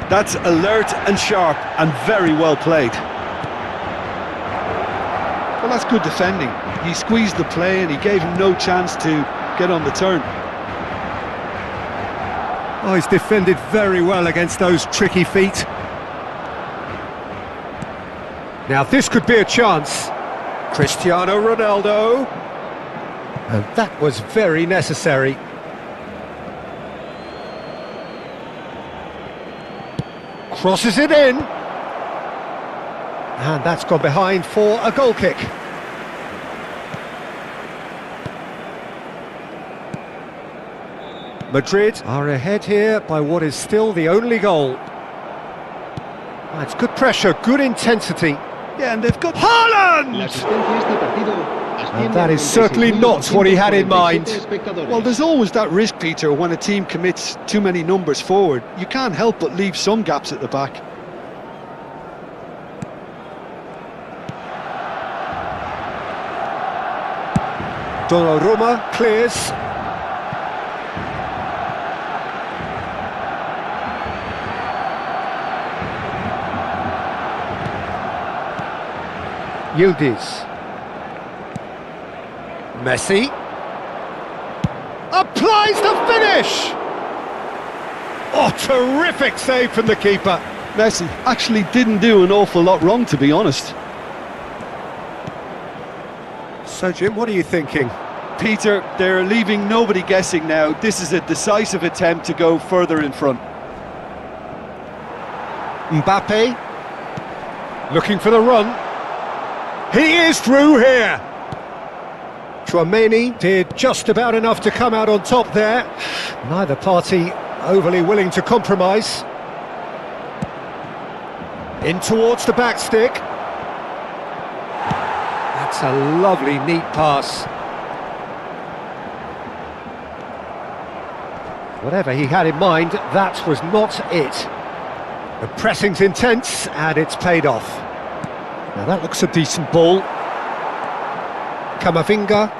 That's alert and sharp and very well played. Well, that's good defending. He squeezed the play and he gave him no chance to get on the turn. Oh, he's defended very well against those tricky feet. Now this could be a chance. Cristiano Ronaldo. And that was very necessary. Crosses it in. And that's gone behind for a goal kick. Madrid are ahead here by what is still the only goal. It's good pressure, good intensity. Yeah, and they've got Haaland! And that is certainly not what he had in mind. Well, there's always that risk, Peter, when a team commits too many numbers forward. You can't help but leave some gaps at the back. Donnarumma clears. Yildiz. Messi. A applies the finish! Oh, terrific save from the keeper. Messi actually didn't do an awful lot wrong, to be honest. So, Jim, what are you thinking? Peter, they're leaving nobody guessing now. This is a decisive attempt to go further in front. Mbappe, looking for the run. He is through here. Chouameni did just about enough to come out on top there. Neither party overly willing to compromise. In towards the back stick. That's a lovely, neat pass. Whatever he had in mind, that was not it. The pressing's intense, and it's paid off. Now that looks a decent ball. Camavinga.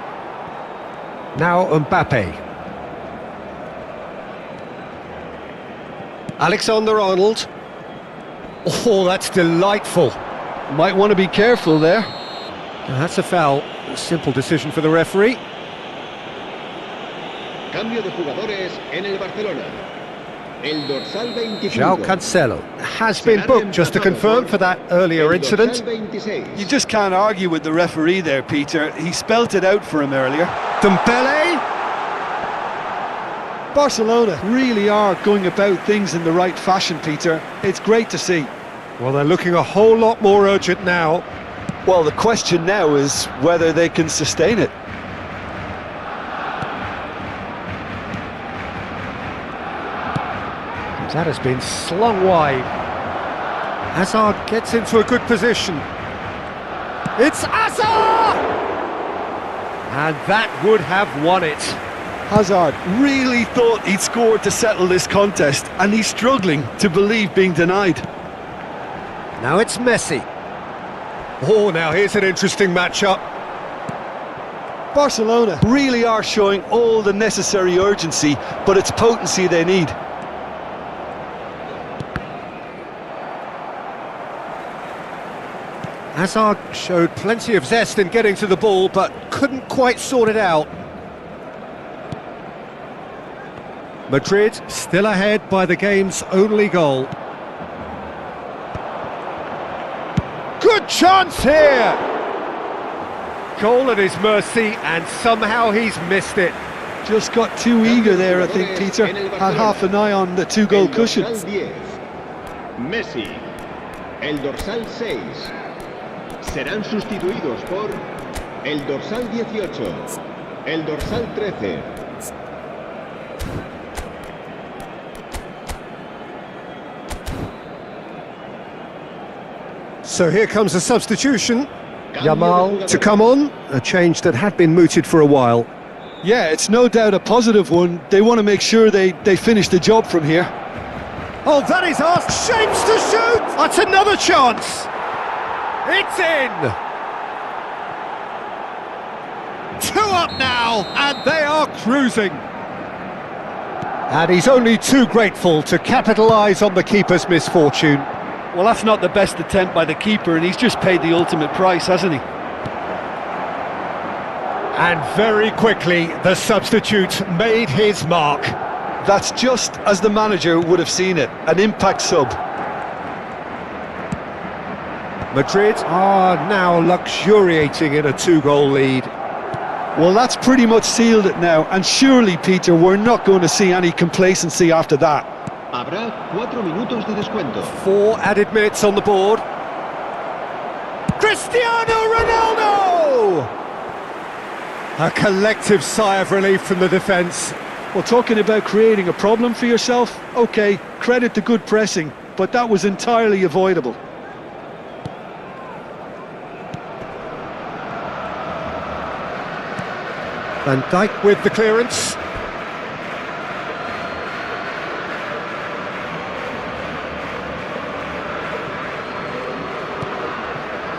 Now Mbappe. Alexander-Arnold. Oh, that's delightful. Might want to be careful there. Now, that's a foul. A simple decision for the referee. Cambio de jugadores en el Barcelona. El dorsal 25. João Cancelo has been booked, just to confirm, for that earlier incident. You just can't argue with the referee there, Peter. He spelt it out for him earlier. Dembele. Barcelona really are going about things in the right fashion, Peter. It's great to see. Well, they're looking a whole lot more urgent now. Well, the question now is whether they can sustain it. That has been slung wide. Hazard gets into a good position. It's Hazard! And that would have won it. Hazard really thought he'd scored to settle this contest, and he's struggling to believe being denied. Now it's Messi. Oh, now here's an interesting matchup. Barcelona really are showing all the necessary urgency, but it's potency they need. Hazard showed plenty of zest in getting to the ball, but couldn't quite sort it out. Madrid still ahead by the game's only goal. Good chance here! Goal at his mercy, and somehow he's missed it. Just got too eager there, I think, Peter. Had half an eye on the two-goal cushion. Messi. El dorsal 6. Serán sustituidos por el dorsal 18, el dorsal 13. So here comes a substitution. Yamal to come on, a change that had been mooted for a while. Yeah, it's no doubt a positive one. They want to make sure they finish the job from here. Oh, that is asked. Shapes to shoot! That's another chance! It's in! 2 up now, and they are cruising. And he's only too grateful to capitalise on the keeper's misfortune. Well, that's not the best attempt by the keeper, and he's just paid the ultimate price, hasn't he? And very quickly, the substitute made his mark. That's just as the manager would have seen it, an impact sub. Madrid are now luxuriating in a 2-goal lead. Well, that's pretty much sealed it now, and surely, Peter, we're not going to see any complacency after that. Habrá 4 minutos de descuento. 4 added minutes on the board. Cristiano Ronaldo! A collective sigh of relief from the defence. Well, talking about creating a problem for yourself, OK, credit to good pressing, but that was entirely avoidable. Van Dijk with the clearance.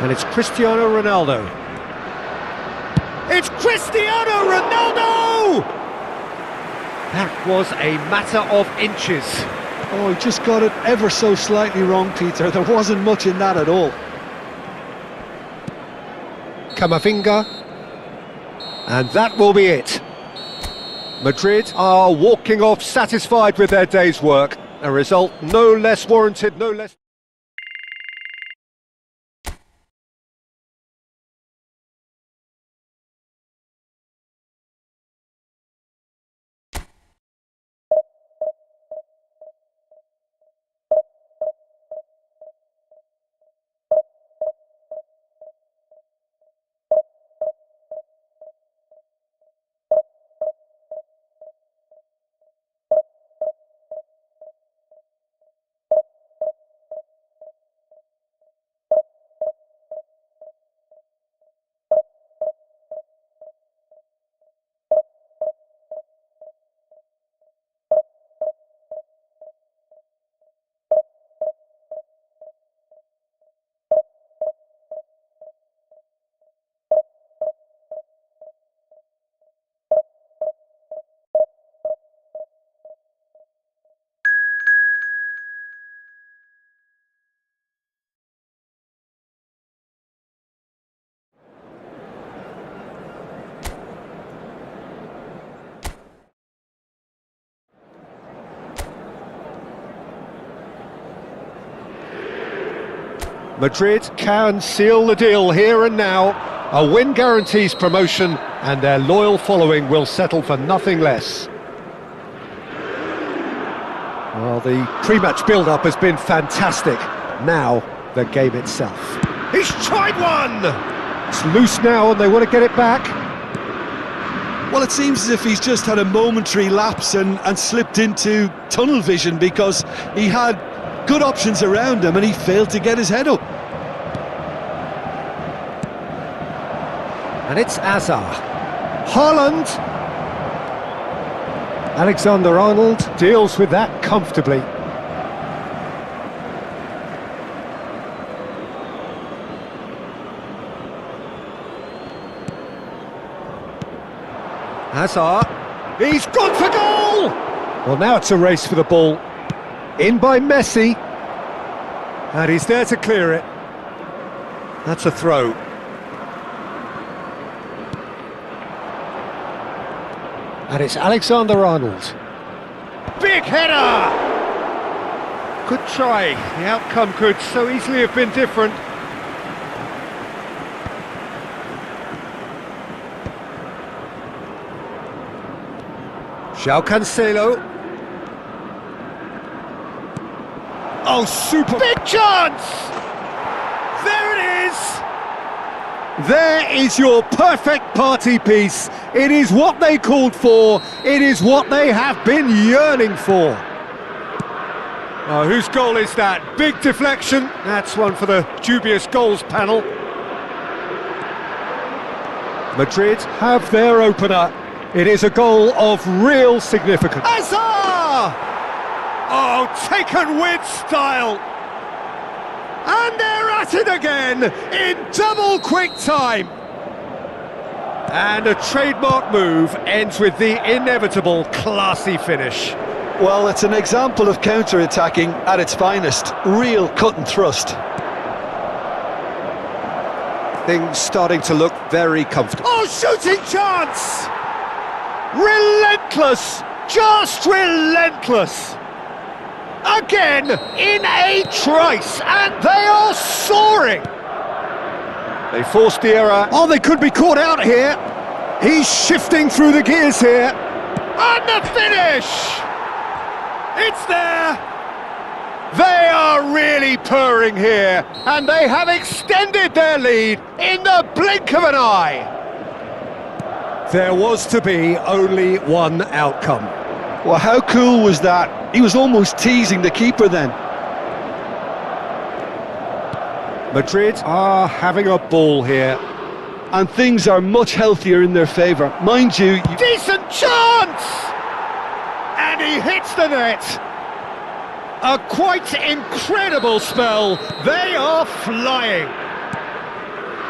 And it's Cristiano Ronaldo. It's Cristiano Ronaldo! That was a matter of inches. Oh, he just got it ever so slightly wrong, Peter. There wasn't much in that at all. Camavinga. And that will be it. Madrid are walking off satisfied with their day's work. A result no less warranted, no less... Madrid can seal the deal here and now. A win guarantees promotion, and their loyal following will settle for nothing less. Well, the pre-match build-up has been fantastic. Now, the game itself. He's tried one! It's loose now and they want to get it back. Well, it seems as if he's just had a momentary lapse and slipped into tunnel vision, because he had good options around him and he failed to get his head up. And it's Hazard. Haaland. Alexander-Arnold deals with that comfortably. Hazard. He's gone for goal! Well, now it's a race for the ball. In by Messi. And he's there to clear it. That's a throw. And it's Alexander-Arnold. Big header! Good try. The outcome could so easily have been different. João Cancelo. Oh, super big chance! There it is! There is your perfect party piece. It is what they called for. It is what they have been yearning for. Oh, whose goal is that? Big deflection. That's one for the dubious goals panel. Madrid have their opener. It is a goal of real significance. Hazard! Oh, taken with style. And they're at it again in double quick time. And a trademark move ends with the inevitable classy finish. Well, it's an example of counter-attacking at its finest. Real cut and thrust. Things starting to look very comfortable. Oh, shooting chance! Relentless! Just relentless! Again, in a trice, and they are soaring! They forced the error. Oh, they could be caught out here. He's shifting through the gears here. And the finish! It's there! They are really purring here, and they have extended their lead in the blink of an eye. There was to be only one outcome. Well, how cool was that? He was almost teasing the keeper then. Madrid are having a ball here. And things are much healthier in their favour. Mind you... Decent chance! And he hits the net. A quite incredible spell. They are flying.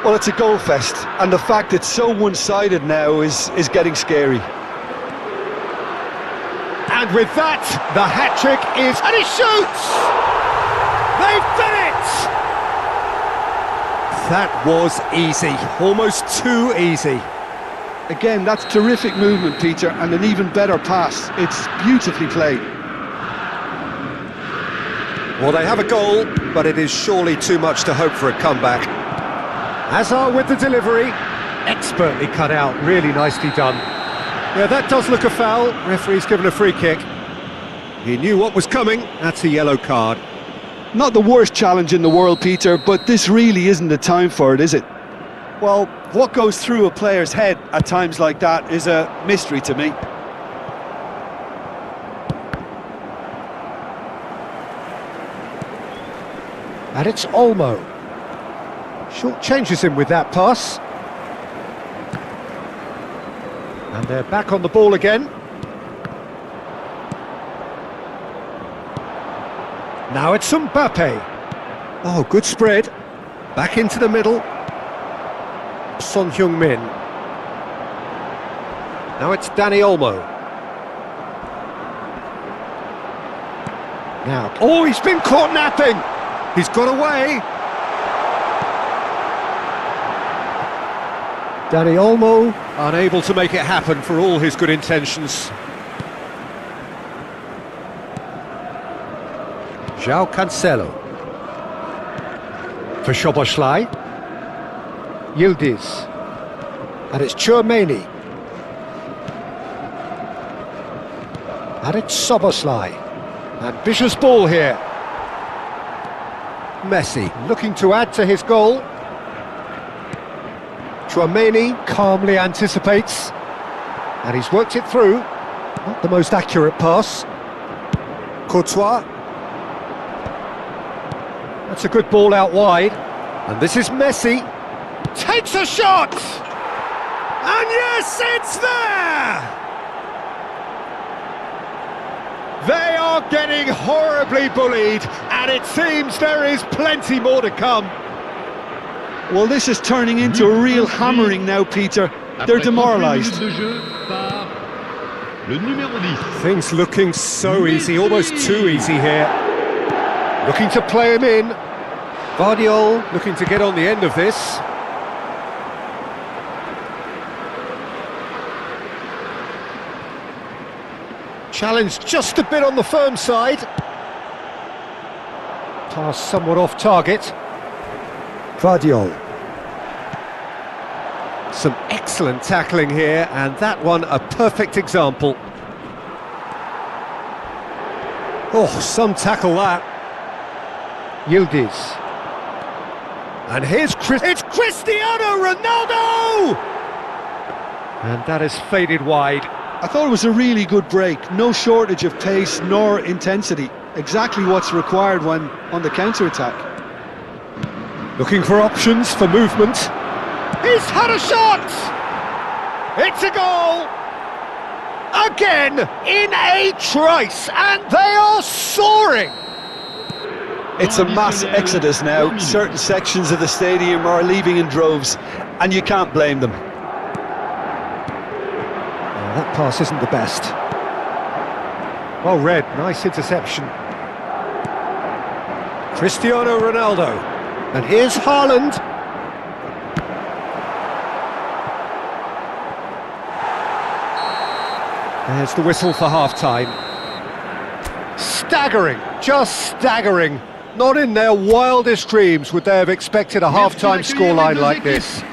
Well, it's a goal fest, and the fact it's so one-sided now is getting scary. And with that, the hat-trick is... And he shoots! They've done it! That was easy, almost too easy. Again, that's terrific movement, Peter, and an even better pass. It's beautifully played. Well, they have a goal, but it is surely too much to hope for a comeback. Hazard with the delivery. Expertly cut out, really nicely done. Yeah, that does look a foul. Referee's given a free kick. He knew what was coming. That's a yellow card. Not the worst challenge in the world, Peter, but this really isn't the time for it, is it? Well, what goes through a player's head at times like that is a mystery to me. And it's Olmo. Short changes him with that pass. And they're back on the ball again. Now it's Mbappe. Oh, good spread. Back into the middle. Son Heung-min. Now it's Dani Olmo. Now, oh, he's been caught napping. He's got away. Dani Olmo unable to make it happen for all his good intentions. João Cancelo. For Szoboszlai. Yildiz. And it's Tchouaméni. And it's Szoboszlai. Ambitious ball here. Messi looking to add to his goal. Tchouaméni calmly anticipates. And he's worked it through. Not the most accurate pass. Courtois. That's a good ball out wide. And this is Messi. Takes a shot! And yes, it's there! They are getting horribly bullied, and it seems there is plenty more to come. Well, this is turning into a real hammering now, Peter. They're demoralised. Things looking so easy, almost too easy here. Looking to play him in. Vardiol looking to get on the end of this. Challenge just a bit on the firm side. Pass somewhat off target. Vardiol. Some excellent tackling here, and that one a perfect example. Oh, some tackle that. Yildiz. And here's it's Cristiano Ronaldo! And that has faded wide. I thought it was a really good break. No shortage of pace nor intensity. Exactly what's required when on the counter-attack. Looking for options for movement. He's had a shot! It's a goal! Again, in a trice, and they are soaring! It's a mass exodus now. Certain sections of the stadium are leaving in droves, and you can't blame them. That pass isn't the best. Well read, nice interception. Cristiano Ronaldo. And here's Haaland. There's the whistle for half-time. Staggering, just staggering. Not in their wildest dreams would they have expected a half-time scoreline like this.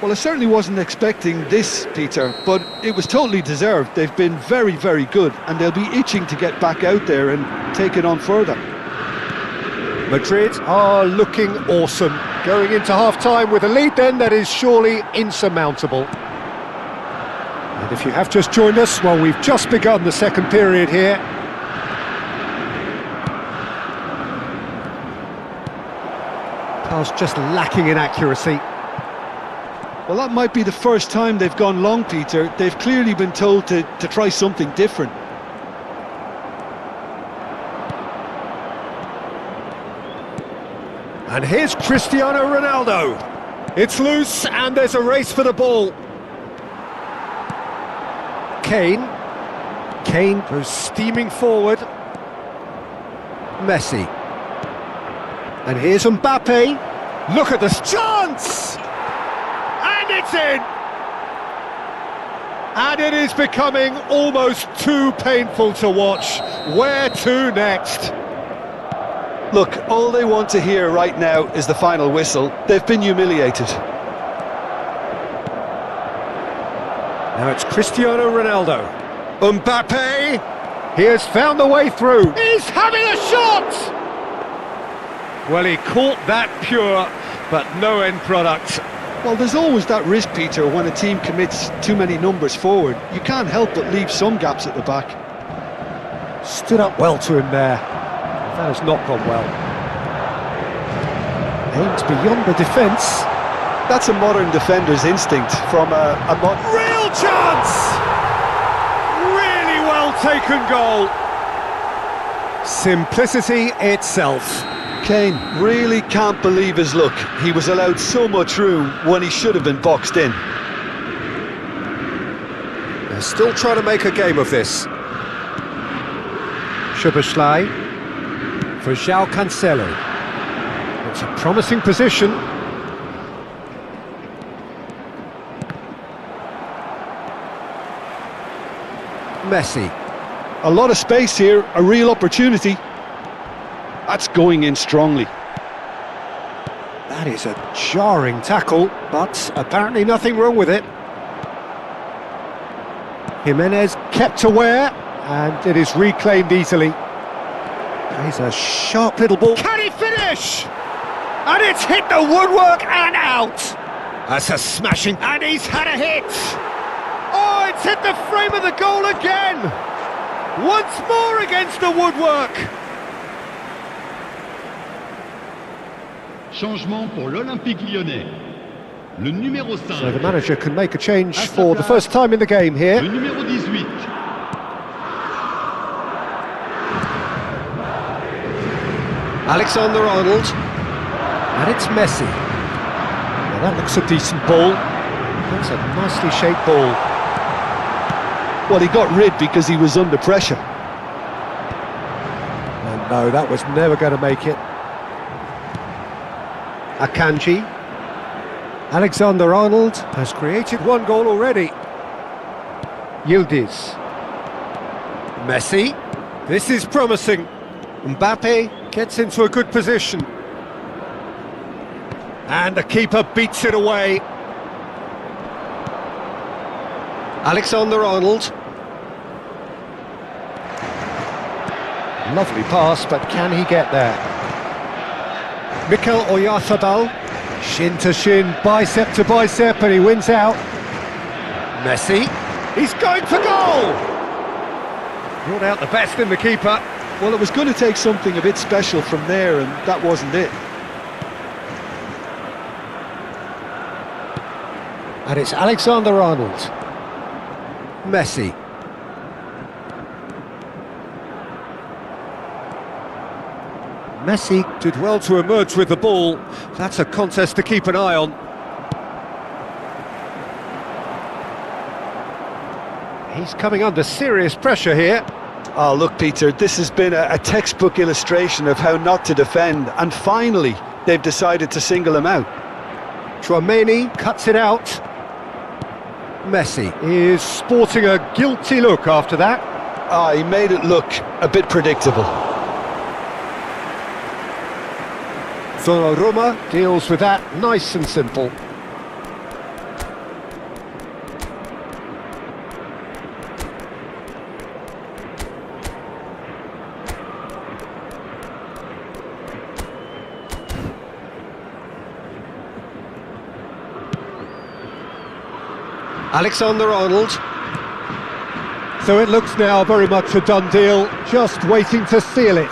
Well, I certainly wasn't expecting this, Peter, but it was totally deserved. They've been very, very good, and they'll be itching to get back out there and take it on further. Madrid are looking awesome. Going into half-time with a lead then that is surely insurmountable. And if you have just joined us, well, we've just begun the second period here. Pass just lacking in accuracy. Well, that might be the first time they've gone long, Peter. They've clearly been told to try something different. And here's Cristiano Ronaldo. It's loose, and there's a race for the ball. Kane goes steaming forward. Messi. And here's Mbappe. Look at this chance! And it's in! And it is becoming almost too painful to watch. Where to next? Look, all they want to hear right now is the final whistle. They've been humiliated. Now it's Cristiano Ronaldo. Mbappe! He has found the way through. He's having a shot! Well, he caught that pure, but no end product. Well, there's always that risk, Peter, when a team commits too many numbers forward. You can't help but leave some gaps at the back. Stood up well to him there. That has not gone well. Aimed beyond the defence. That's a modern defender's instinct from a Real chance! Really well taken goal. Simplicity itself. Kane really can't believe his luck. He was allowed so much room when he should have been boxed in. They're still trying to make a game of this. Szoboszlai for João Cancelo. It's a promising position. Messi. A lot of space here, a real opportunity. That's going in strongly. That is a jarring tackle, but apparently nothing wrong with it. Jimenez kept aware, and it is reclaimed easily. Plays a sharp little ball. Can he finish? And it's hit the woodwork and out. That's a smashing, and he's had a hit. Oh, it's hit the frame of the goal again. Once more against the woodwork. Changement pour l'Olympique Lyonnais. Le numéro 5. So the manager can make a change for the first time in the game here. Le numéro 18. Alexander-Arnold. And it's Messi. Now that looks a decent ball. That's a nicely shaped ball. Well, he got rid because he was under pressure. And no, that was never going to make it. Akanji. Alexander-Arnold has created one goal already. Yildiz. Messi. This is promising. Mbappe gets into a good position. And the keeper beats it away. Alexander-Arnold. Lovely pass, but can he get there? Mikel Oyarzabal, shin to shin, bicep to bicep, and he wins out. Messi, he's going for goal! Brought out the best in the keeper. Well, it was going to take something a bit special from there, and that wasn't it. And it's Alexander-Arnold. Messi. Messi did well to emerge with the ball. That's a contest to keep an eye on. He's coming under serious pressure here. Oh, look, Peter, this has been a textbook illustration of how not to defend, and finally, they've decided to single him out. Tchouameni cuts it out. Messi is sporting a guilty look after that. Ah, he made it look a bit predictable. Donnarumma deals with that nice and simple. Alexander-Arnold. So it looks now very much a done deal, just waiting to seal it.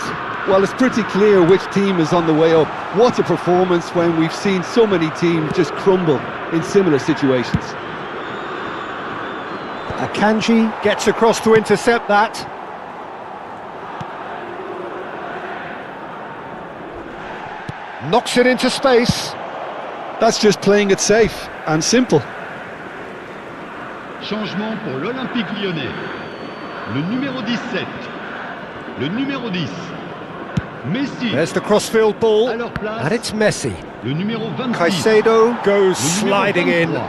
Well, it's pretty clear which team is on the way up. What a performance when we've seen so many teams just crumble in similar situations. Akanji gets across to intercept that. Knocks it into space. That's just playing it safe and simple. Changement pour l'Olympique Lyonnais. Le numéro 17. Le numéro 10. Messi. There's the crossfield ball, À leur place, and it's Messi. le numéro 26. Caicedo goes Le numéro sliding in. 23.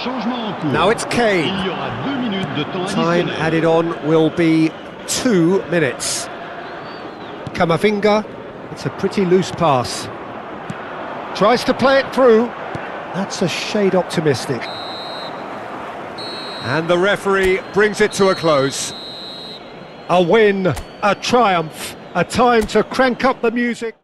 Changement en cours. Now it's Kane. Il y aura 2 minutes de temps Time additionnel. added on will be 2 minutes. Camavinga, it's a pretty loose pass. Tries to play it through. That's a shade optimistic. And the referee brings it to a close. A win, a triumph, a time to crank up the music.